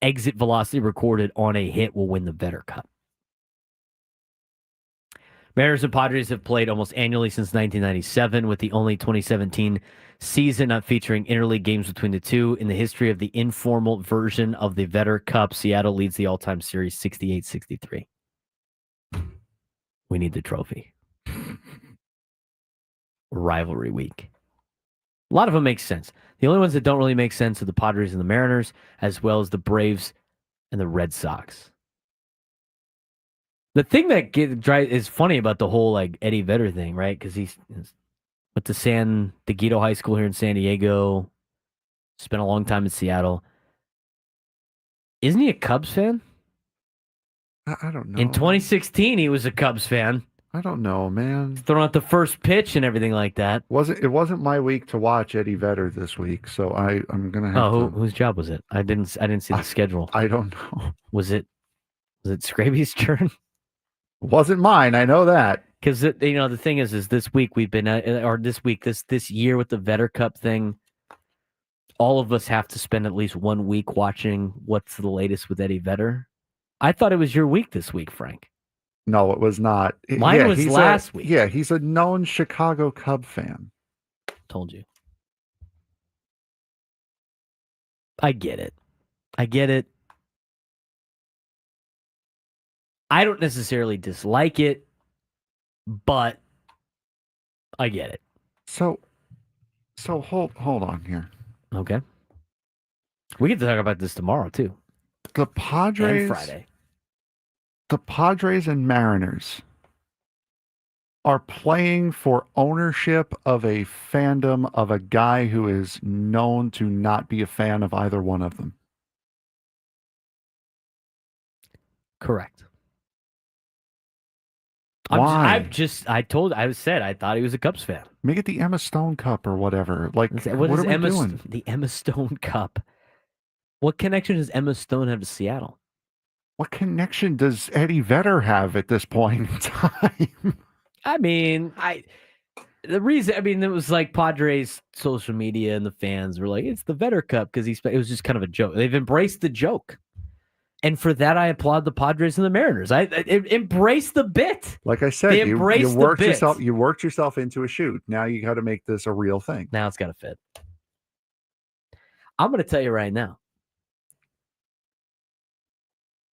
exit velocity recorded on a hit will win the Vedder Cup. Mariners and Padres have played almost annually since 1997, with the only 2017 season not featuring interleague games between the two. In the history of the informal version of the Vedder Cup, Seattle leads the all-time series 68-63. We need the trophy. Rivalry week. A lot of them make sense. The only ones that don't really make sense are the Padres and the Mariners, as well as the Braves and the Red Sox. The thing that is funny about the whole Eddie Vedder thing, right? Because he's went to Guido High School here in San Diego, spent a long time in Seattle. Isn't he a Cubs fan? I don't know. In 2016, he was a Cubs fan. I don't know, man. Throwing out the first pitch and everything like that. It wasn't my week to watch Eddie Vedder this week, so I'm gonna have to. Whose job was it? I didn't see the schedule. I don't know. Was it Scraby's turn? Wasn't mine. I know that. Because the thing is this week we've been this year with the Vedder Cup thing, all of us have to spend at least 1 week watching what's the latest with Eddie Vedder. I thought it was your week this week, Frank. No, it was not. Mine was last week. Yeah, he's a known Chicago Cub fan. Told you. I get it. I get it. I don't necessarily dislike it, but I get it. So hold on here. Okay. We get to talk about this tomorrow too. The Padres and Friday. The Padres and Mariners are playing for ownership of a fandom of a guy who is known to not be a fan of either one of them. Correct. Why? I thought he was a Cubs fan. Make it the Emma Stone Cup or whatever. Like, what are we doing? The Emma Stone Cup. What connection does Emma Stone have to Seattle? What connection does Eddie Vedder have at this point in time? I mean, it was like Padres social media and the fans were like, it's the Vedder Cup because it was just kind of a joke. They've embraced the joke. And for that, I applaud the Padres and the Mariners. I embrace the bit. Like I said, you worked yourself into a shoot. Now you got to make this a real thing. Now it's got to fit. I'm going to tell you right now.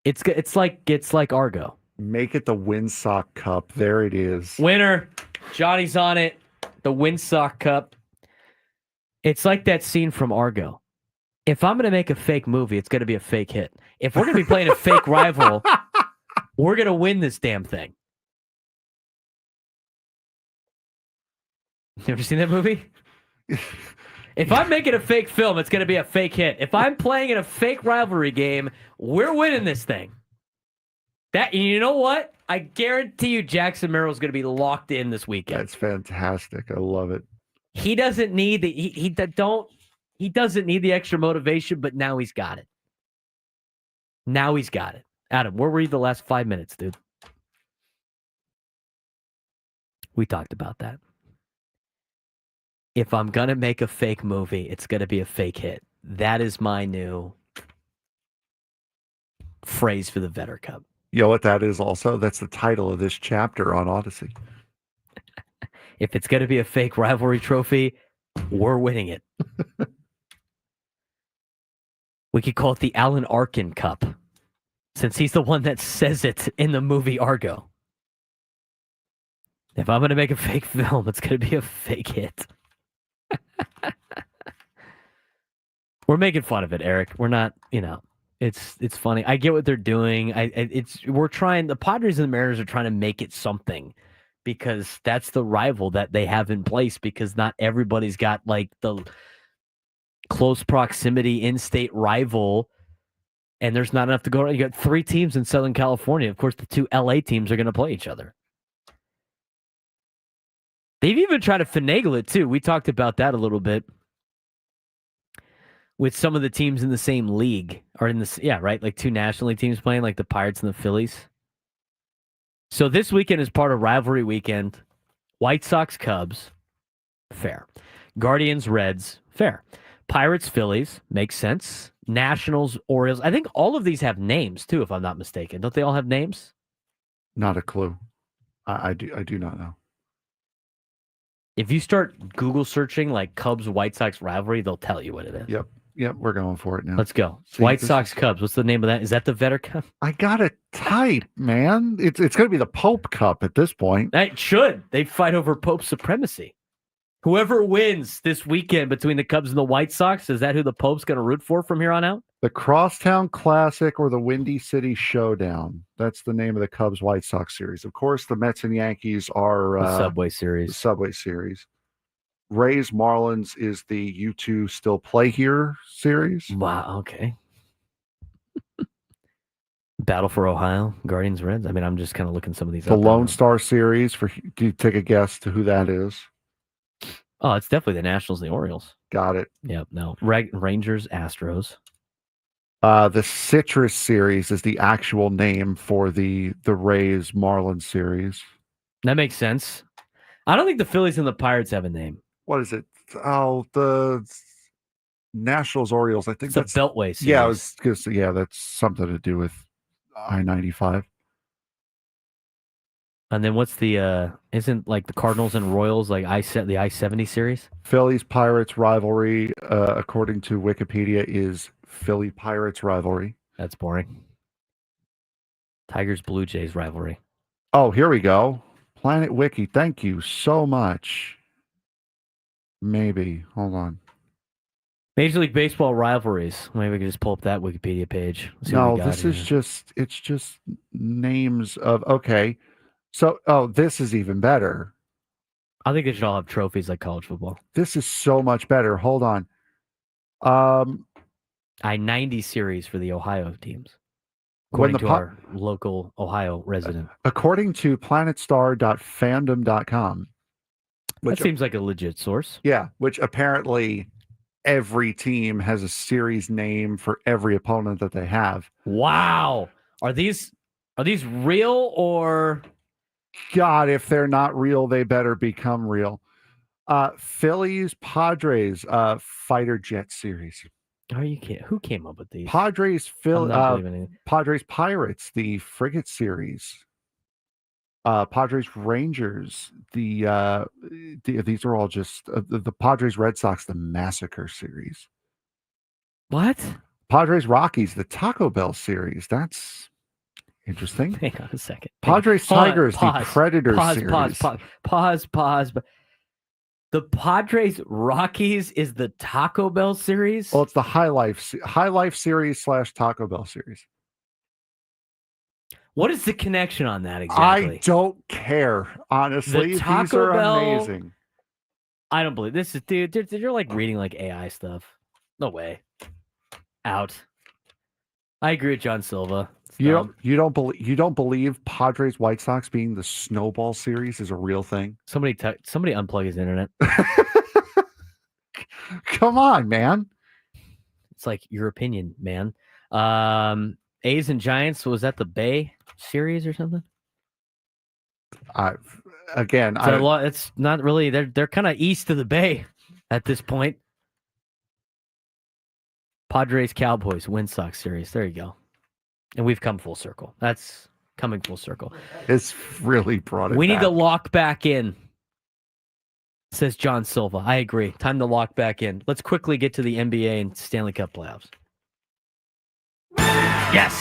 It's like Argo. Make it the Windsock Cup. There it is. Winner. Johnny's on it. The Windsock Cup. It's like that scene from Argo. If I'm going to make a fake movie, it's going to be a fake hit. If we're going to be playing a fake rival, we're going to win this damn thing. You ever seen that movie? If I'm making a fake film, it's going to be a fake hit. If I'm playing in a fake rivalry game, we're winning this thing. You know what? I guarantee you Jackson Merrill's going to be locked in this weekend. That's fantastic. I love it. He doesn't need he doesn't need the extra motivation, but now he's got it. Now he's got it. Adam, where were you the last 5 minutes, dude? We talked about that. If I'm going to make a fake movie, it's going to be a fake hit. That is my new phrase for the Vedder Cup. You know what that is also? That's the title of this chapter on Odyssey. If it's going to be a fake rivalry trophy, we're winning it. We could call it the Alan Arkin Cup, since he's the one that says it in the movie Argo. If I'm going to make a fake film, it's going to be a fake hit. We're making fun of it, Eric. We're not, it's funny. I get what they're doing. The Padres and the Mariners are trying to make it something because that's the rival that they have in place because not everybody's got like the close proximity in-state rival and there's not enough to go around. You got 3 teams in Southern California. Of course, the 2 LA teams are going to play each other. They've even tried to finagle it too. We talked about that a little bit with some of the teams in the same league or in this, right? Like 2 National League teams playing, like the Pirates and the Phillies. So this weekend is part of rivalry weekend. White Sox, Cubs, fair. Guardians, Reds, fair. Pirates, Phillies, makes sense. Nationals, Orioles. I think all of these have names too, if I'm not mistaken. Don't they all have names? Not a clue. I do not know. If you start Google searching like Cubs White Sox rivalry, they'll tell you what it is. Yep, we're going for it now. Let's go. White Sox Cubs. What's the name of that? Is that the Vedder Cup? I got it tight, man. It's going to be the Pope Cup at this point. It should. They fight over Pope supremacy. Whoever wins this weekend between the Cubs and the White Sox, is that who the Pope's going to root for from here on out? The Crosstown Classic or the Windy City Showdown. That's the name of the Cubs White Sox series. Of course, the Mets and Yankees are the Subway Series. The Subway Series. Rays Marlins is the You Two Still Play Here series. Wow, okay. Battle for Ohio, Guardians Reds. I mean, I'm just kind of looking some of these up. The Lone Star series, do you take a guess to who that is? Oh, it's definitely the Nationals and the Orioles. Got it. Yep, no. Rangers, Astros. The Citrus series is the actual name for the Rays Marlins series. That makes sense. I don't think the Phillies and the Pirates have a name. What is it? Oh, the Nationals Orioles. I think that's the Beltway series. Yeah, I was gonna say, yeah, that's something to do with I-95. And then what's the isn't like the Cardinals and Royals like the I-70 series? Phillies Pirates rivalry, according to Wikipedia, is Philly Pirates rivalry. That's boring. Tigers Blue Jays rivalry. Oh, here we go. Planet Wiki. Thank you so much. Maybe. Hold on. Major League Baseball rivalries. Maybe we can just pull up that Wikipedia page. No, this is just, it's just names of, okay. So, this is even better. I think they should all have trophies like college football. This is so much better. Hold on. I-90 series for the Ohio teams. According to our local Ohio resident. According to planetstar.fandom.com. That seems like a legit source. Yeah, which apparently every team has a series name for every opponent that they have. Wow. Are these real or... God, if they're not real, they better become real. Phillies, Padres, fighter jet series. Are you kidding? Who came up with these? Padres, Padres, Pirates, the frigate series. Padres, Rangers. These are all just the Padres, Red Sox, the massacre series. What? Padres, Rockies, the Taco Bell series. That's interesting. Hang on a second. Padres, Tigers, the Predator series. Pause. The Padres Rockies is the Taco Bell series? Well, it's the High Life series / Taco Bell series. What is the connection on that exactly? I don't care, honestly. The Taco These are Bell, amazing. I don't believe this is, dude. You're like reading like AI stuff. No way. Out. I agree with John Silva. You don't believe Padres White Sox being the snowball series is a real thing? Somebody unplug his internet. Come on, man. It's like your opinion, man. A's and Giants, was that the Bay series or something? It's not really. They're kind of east of the Bay at this point. Padres Cowboys Win Sox series. There you go. And we've come full circle. That's coming full circle. It's really brought it We need back. to lock back in, says John Silva. I agree. Time to lock back in. Let's quickly get to the NBA and Stanley Cup playoffs. Yes.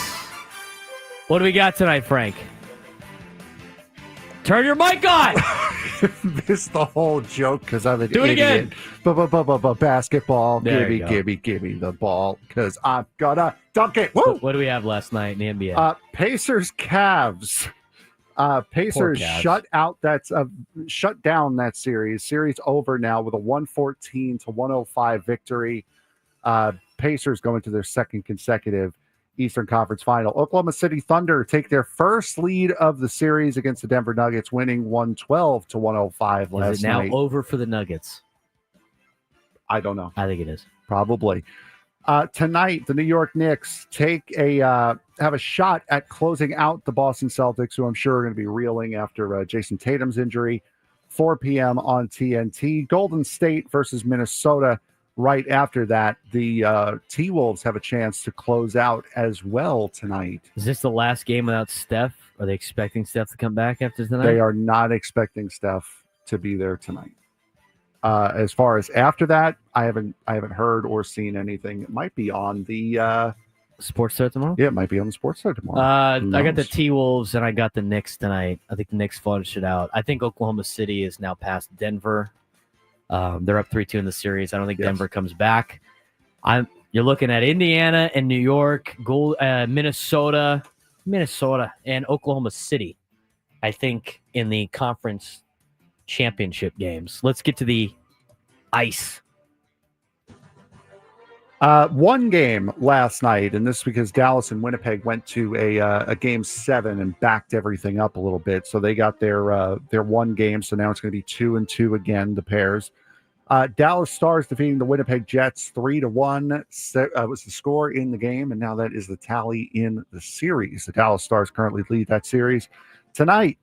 What do we got tonight, Frank? Turn your mic on. Missed the whole joke because I'm an Do it idiot. again. Basketball. There you go. Give me the ball because I'm gonna dunk it. Woo! What do we have last night in the NBA? Pacers, Cavs. Pacers Cavs. shut down that series. Series over now with a 114-105 victory. Pacers going to their second consecutive Eastern Conference Final. Oklahoma City Thunder take their first lead of the series against the Denver Nuggets, winning 112-105 last night. Is it now over for the Nuggets? I don't know. I think it is. Probably. Tonight, the New York Knicks have a shot at closing out the Boston Celtics, who I'm sure are going to be reeling after Jason Tatum's injury. 4 p.m. on TNT. Golden State versus Minnesota. Right after that, the T-Wolves have a chance to close out as well tonight. Is this the last game without Steph? Are they expecting Steph to come back after tonight? They are not expecting Steph to be there tonight. As far as after that, I haven't heard or seen anything. It might be on the Sports Center tomorrow? Yeah, it might be on the Sports Center tomorrow. I got the T-Wolves and I got the Knicks tonight. I think the Knicks finished it out. I think Oklahoma City is now past Denver. They're up 3-2 in the series. I don't think Denver comes back. You're looking at Indiana and New York, Minnesota, and Oklahoma City, I think, in the conference championship games. Let's get to the ice. One game last night, and this is because Dallas and Winnipeg went to a game 7 and backed everything up a little bit. So they got their one game. So now it's going to be 2-2 again, the pairs. Dallas Stars defeating the Winnipeg Jets 3-1 was the score in the game, and now that is the tally in the series. The Dallas Stars currently lead that series. Tonight,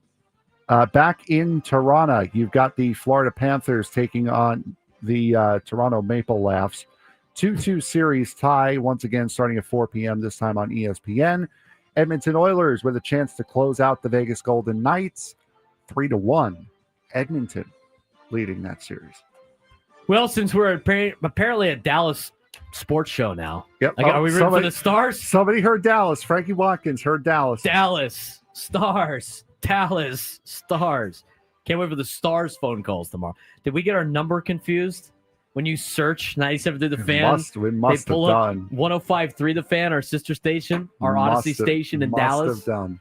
back in Toronto, you've got the Florida Panthers taking on the Toronto Maple Leafs. 2-2 series tie, once again starting at 4 p.m., this time on ESPN. Edmonton Oilers with a chance to close out the Vegas Golden Knights, 3-1. Edmonton leading that series. Well, since we're apparently a Dallas sports show now. Yep. Are we rooting for the Stars? Somebody heard Dallas. Frankie Watkins heard Dallas. Dallas Stars. Dallas Stars. Can't wait for the Stars phone calls tomorrow. Did we get our number confused? When you search 97 through the fan, we must they pull have up done. 105.3 the fan, our sister station, our Odyssey station in Dallas. Must have done.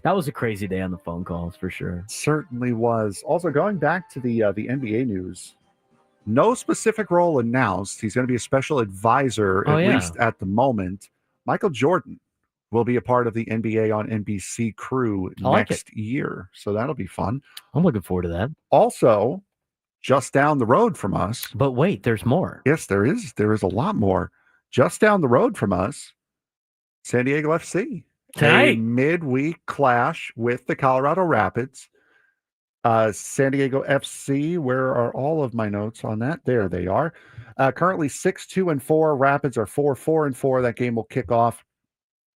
That was a crazy day on the phone calls for sure. Certainly was. Also, going back to the NBA news, no specific role announced. He's going to be a special advisor, at least at the moment. Michael Jordan will be a part of the NBA on NBC crew next year. So that'll be fun. I'm looking forward to that. Also, just down the road from us. But wait, there's more. Yes, there is. There is a lot more. Just down the road from us, San Diego FC. Tonight. A midweek clash with the Colorado Rapids. San Diego FC, where are all of my notes on that? There they are. Currently 6-2-4. Rapids are 4-4-4. That game will kick off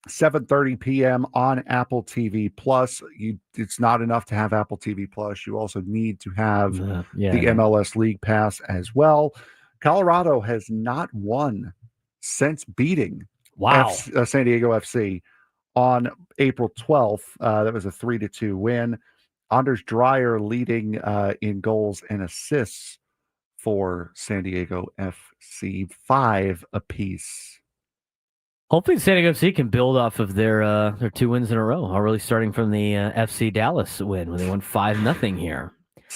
7:30 p.m. on Apple TV Plus. It's not enough to have Apple TV Plus. You also need to have the MLS League Pass as well. Colorado has not won since beating San Diego FC on April 12th. That was a 3-2 win. Anders Dreyer leading in goals and assists for San Diego FC, 5 apiece. Hopefully, San Diego FC can build off of their 2 wins in a row. Already starting from the FC Dallas win when they won 5-0 here.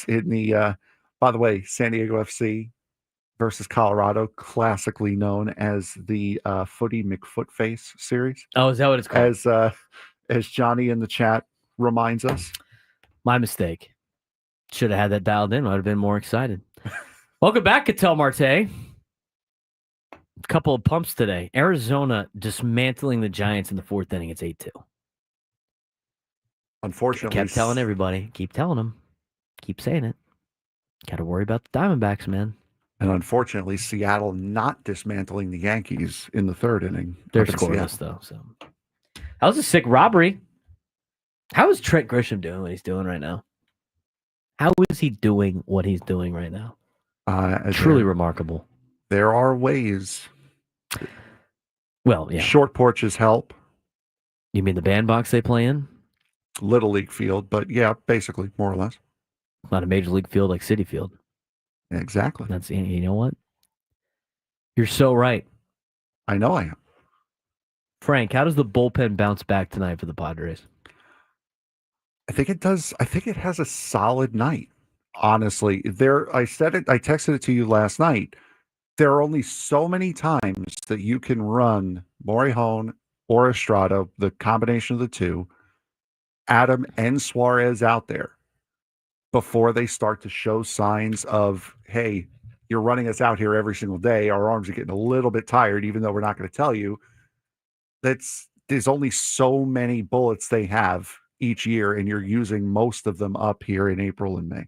In the, by the way, San Diego FC versus Colorado, classically known as the Footy McFootface series. Oh, is that what it's called? As Johnny in the chat reminds us. My mistake. Should have had that dialed in. I would have been more excited. Welcome back, Ketel Marte. Couple of pumps today. Arizona dismantling the Giants in the 4th inning. It's 8-2. Unfortunately, kept telling everybody. Keep telling them. Keep saying it. Got to worry about the Diamondbacks, man. And unfortunately, Seattle not dismantling the Yankees in the 3rd inning. They're scoreless, though. So that was a sick robbery. How is Trent Grisham doing what he's doing right now? How is he doing what he's doing right now? Truly remarkable. There are ways. Well, yeah. Short porches help. You mean the bandbox they play in? Little League field, but yeah, basically, more or less. Not a major league field like Citi Field. Exactly. That's, you know what? You're so right. I know I am. Frank, how does the bullpen bounce back tonight for the Padres? I think it does. I think it has a solid night. Honestly, I said it. I texted it to you last night. There are only so many times that you can run Morihone or Estrada, the combination of the two, Adam and Suarez out there before they start to show signs of, hey, you're running us out here every single day. Our arms are getting a little bit tired, even though we're not going to tell you. There's only so many bullets they have each year, and you're using most of them up here in April and May.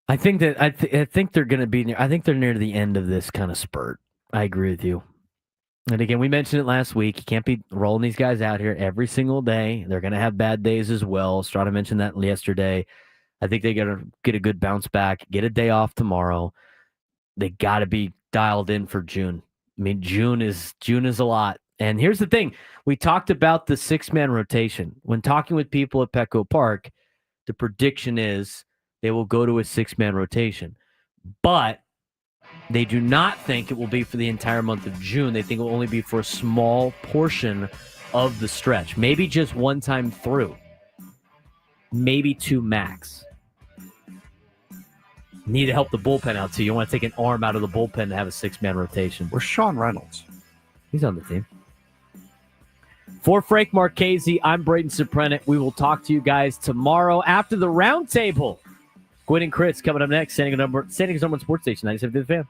I think that I think they're going to be near. I think they're near the end of this kind of spurt. I agree with you. And again, we mentioned it last week. You can't be rolling these guys out here every single day. They're going to have bad days as well. Strada mentioned that yesterday. I think they got to get a good bounce back, get a day off tomorrow. They got to be dialed in for June. I mean, June is a lot. And here's the thing. We talked about the 6-man rotation. When talking with people at Petco Park, the prediction is they will go to a 6-man rotation. But they do not think it will be for the entire month of June. They think it will only be for a small portion of the stretch. Maybe just one time through. Maybe 2 max. Need to help the bullpen out, too. You want to take an arm out of the bullpen to have a 6-man rotation. Where's Sean Reynolds? He's on the team. For Frank Marchese, I'm Braden Surprenant. We will talk to you guys tomorrow after the roundtable. Gwynn and Chris coming up next. Standing number 1 Sports Station 97 The Fan.